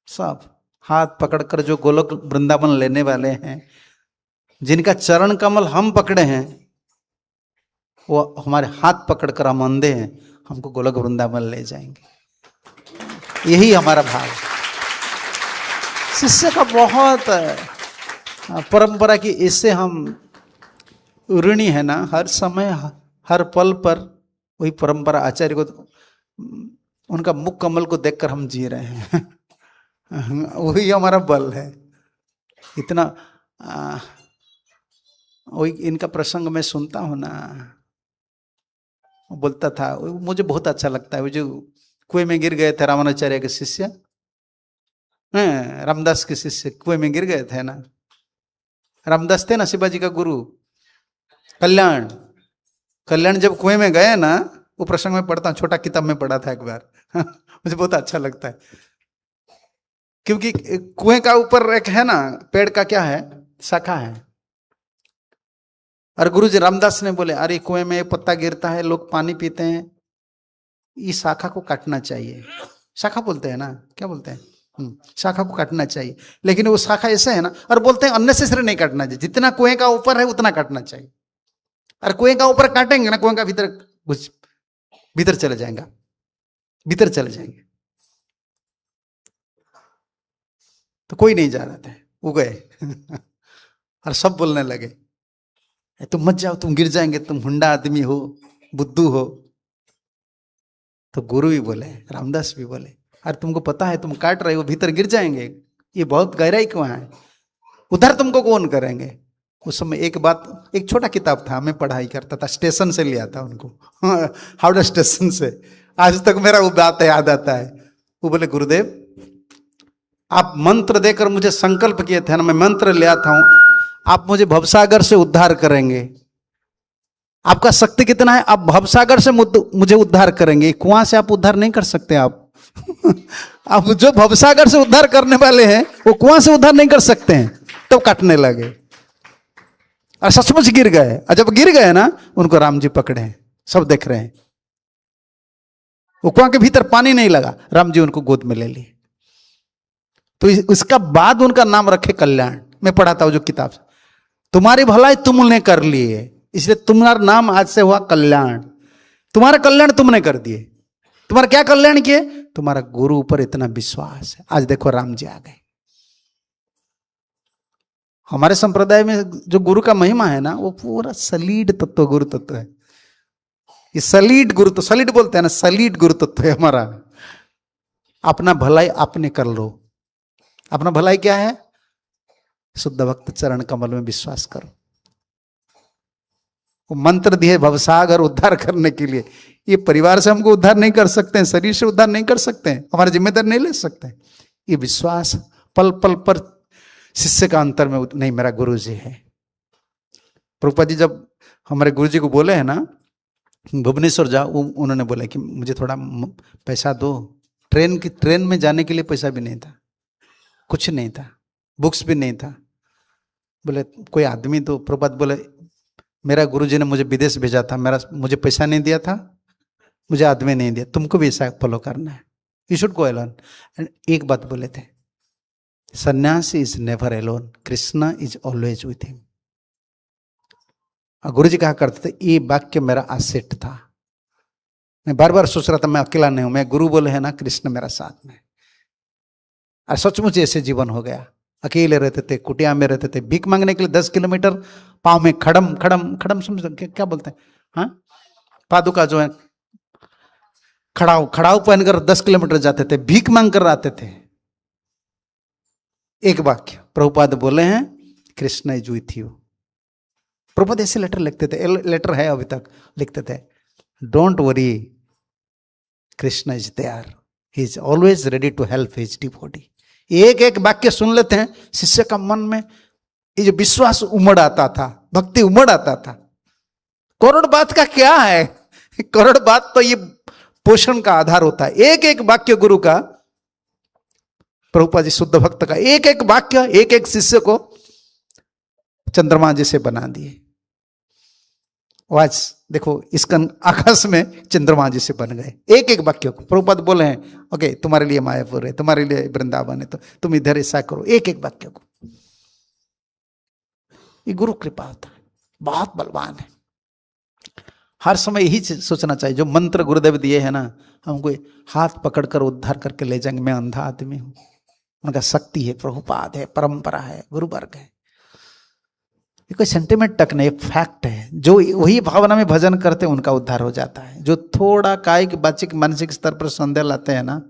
सब हाथ पकड़कर जो गोलोक वृंदावन लेने वाले हैं, जिनका चरण कमल हम पकड़े हैं, वो हमारे हाथ पकड़कर हम अंधे हैं, हमको गोलोक वृंदावन ले जाएंगे। यही हमारा भाव। शिष्य का बहुत परंपरा की, इससे हम ऋणी है ना, हर समय हर पल पर वही परंपरा आचार्य को, उनका मुख कमल को देखकर हम जी रहे हैं। वही हमारा बल है। इतना वही इनका प्रसंग मैं सुनता हूं ना, बोलता था, मुझे बहुत अच्छा लगता है। वो जो कुएं में गिर गए थे, रामानुचार्य के शिष्य, रामदास के शिष्य कुएं में गिर गए थे ना। रामदास थे ना शिवाजी का गुरु। कल्याण जब कुएं में गए ना, वो प्रसंग में पढ़ता हूं, छोटा किताब में पढ़ा था एक बार। मुझे बहुत अच्छा लगता है, क्योंकि कुएं का ऊपर एक है ना, पेड़ का क्या है, शाखा है। और गुरु जी रामदास ने बोले, अरे कुएं में पत्ता गिरता है, लोग पानी पीते हैं, इस शाखा को काटना चाहिए। शाखा बोलते हैं ना, क्या बोलते हैं, शाखा को काटना चाहिए। लेकिन वो शाखा ऐसे है ना, और बोलते हैं अननेसेसरी नहीं काटना चाहिए, जितना कुएं का ऊपर है उतना काटना चाहिए। और कुएं का ऊपर काटेंगे ना, कुएं का भीतर चले जाएंगे। तो कोई नहीं जा रहा था, वो गए। और सब बोलने लगे, तुम मत जाओ, तुम गिर जाएंगे, तुम हुंडा आदमी हो, बुद्धू हो। तो गुरु भी बोले, रामदास भी बोले, अरे तुमको पता है तुम काट रहे हो, भीतर गिर जाएंगे, ये बहुत गहराई क्यों है, उधर तुमको कौन करेंगे। उस समय एक छोटा किताब था, मैं पढ़ाई करता था, स्टेशन से लिया था उनको, हावड़ा स्टेशन से। आज तक मेरा वो बात याद आता है। वो बोले, गुरुदेव आप मंत्र देकर मुझे संकल्प किए थे ना, मैं मंत्र ले आता हूं, आप मुझे भवसागर से उद्धार करेंगे। आपका शक्ति कितना है, आप भवसागर से मुझे उद्धार करेंगे, कुआं से आप उद्धार नहीं कर सकते। आप जो भवसागर से उद्धार करने वाले हैं, वो कुआं से उद्धार नहीं कर सकते हैं। तो काटने लगे और सचमुच गिर गए। और जब गिर गए ना, उनको राम जी पकड़े, सब देख रहे हैं। वो कुआं के भीतर पानी नहीं लगा, राम जी उनको गोद में ले लिए। तो इसका बाद उनका नाम रखे कल्याण। मैं पढ़ाता हूं जो किताब, तुम्हारी भलाई तुमने कर लिए, इसलिए तुम्हारा नाम आज से हुआ कल्याण। तुम्हारा कल्याण तुमने कर दिए। तुम्हारा क्या कल्याण किए, तुम्हारा गुरु ऊपर इतना विश्वास है। आज देखो राम जी आ गए, हमारे संप्रदाय में जो गुरु का महिमा है ना, वो पूरा सलीड तत्व गुरु तत्व है। ये सलीड गुरु तो सलीड बोलते हैं ना, सलीड गुरु तत्व है हमारा। अपना भलाई अपने कर लो। अपना भलाई क्या है? शुद्ध भक्त चरण कमल में विश्वास करो। वो मंत्र दिए भवसागर उद्धार करने के लिए। ये परिवार से हमको उद्धार नहीं कर सकते हैं, शरीर से उद्धार नहीं कर सकते हैं, हमारी जिम्मेदारी नहीं ले सकते हैं। ये विश्वास पल पल पर शिष्य का अंतर में नहीं, मेरा गुरु जी है। प्रभुपाद जी जब हमारे गुरु जी को बोले हैं ना भुवनेश्वर जाओ, उन्होंने बोला कि मुझे थोड़ा पैसा दो। ट्रेन में जाने के लिए पैसा भी नहीं था, कुछ नहीं था, बुक्स भी नहीं था। बोले कोई आदमी तो, प्रभुपाद बोले मेरा गुरुजी ने मुझे विदेश भेजा था, मुझे पैसा नहीं दिया था, मुझे आदमी नहीं दिया, तुमको भी ऐसा फॉलो करना है, you should go alone. And एक बात बोले थे, सन्यासी is never alone, Krishna is always with him. गुरु जी कहा करते थे, ये वाक्य मेरा असेट था। मैं बार बार सोच रहा था मैं अकेला नहीं हूं, मैं गुरु बोले है ना कृष्ण मेरा साथ में। और सचमुच ऐसे जीवन हो गया। अकेले रहते थे, कुटिया में रहते थे, भीख मांगने के लिए 10 किलोमीटर पाँव में खड़म खड़म खड़म, समझ क्या बोलते हैं, हाँ पादुका जो है, खड़ाऊ पहनकर 10 किलोमीटर जाते थे, भीख मांग कर आते थे। एक वाक्य प्रभुपाद बोले हैं, Krishna is with you. Prabhupada ऐसे लेटर लिखते थे, लेटर है अभी तक, लिखते थे, don't worry, Krishna is there, he is always ready to help his devotee. एक एक वाक्य सुन लेते हैं, शिष्य का मन में ये जो विश्वास उमड़ आता था, भक्ति उमड़ आता था। करोड़ बात का क्या है, करोड़ बात तो ये पोषण का आधार होता है। एक एक वाक्य गुरु का, प्रभुपाद जी शुद्ध भक्त का एक एक वाक्य एक एक शिष्य को चंद्रमा जैसे बना दिए। आज देखो इसका आकाश में चंद्रमा जैसे बन गए, एक एक वाक्य को। प्रभुपाद बोले हैं, ओके तुम्हारे लिए मायापुर है, तुम्हारे लिए वृंदावन है, तो तुम इधर ऐसा करो, एक एक वाक्य को। ये गुरु कृपा होता है, बहुत बलवान है। हर समय यही सोचना चाहिए, जो मंत्र गुरुदेव दिए है ना, हमको हाथ पकड़कर उद्धार करके ले जाएंगे। मैं अंधा आदमी हूं, उनका शक्ति है, प्रभुपाद है, परंपरा है, गुरु वर्ग है। ये कोई सेंटिमेंट तक नहीं, फैक्ट है। जो वही भावना में भजन करते हैं उनका उद्धार हो जाता है। जो थोड़ा कायिक वाचिक मानसिक स्तर पर संदेह लाते हैं ना,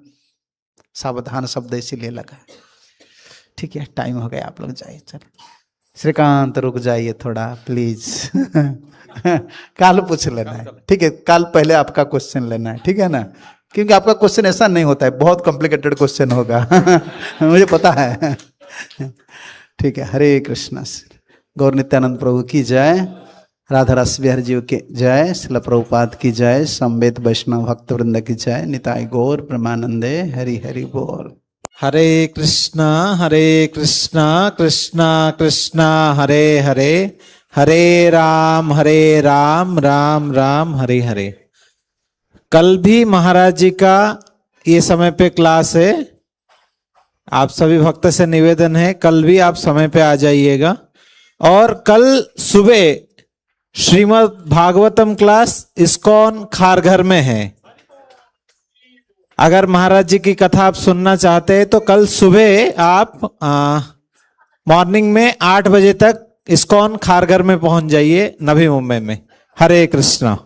सावधान शब्द इसीलिए लगा। ठीक है, टाइम हो गया, आप लोग जाइए। चलो श्रीकांत रुक जाइए थोड़ा प्लीज। कल पूछ लेना है, ठीक है, कल पहले आपका क्वेश्चन लेना है, ठीक है ना, क्योंकि आपका क्वेश्चन ऐसा नहीं होता है, बहुत कॉम्प्लिकेटेड क्वेश्चन होगा। मुझे पता है। ठीक है, हरे कृष्णा। गौर नित्यानंद प्रभु की जय, राधा रस बिहारी जी की जय, श्रील प्रभुपाद की जय, समवेत वैष्णव भक्त वृंद की जय, निताई गौर प्रेमानंदे, हरि हरि बोल। हरे कृष्णा कृष्णा कृष्णा हरे हरे, हरे राम राम राम हरे हरे। कल भी महाराज जी का ये समय पे क्लास है, आप सभी भक्त से निवेदन है कल भी आप समय पे आ जाइएगा। और कल सुबह श्रीमद् भागवतम क्लास इस्कॉन खारघर में है। अगर महाराज जी की कथा आप सुनना चाहते हैं तो कल सुबह आप मॉर्निंग में 8 बजे तक इस्कॉन खारघर में पहुंच जाइए, नवी मुंबई में। हरे कृष्णा।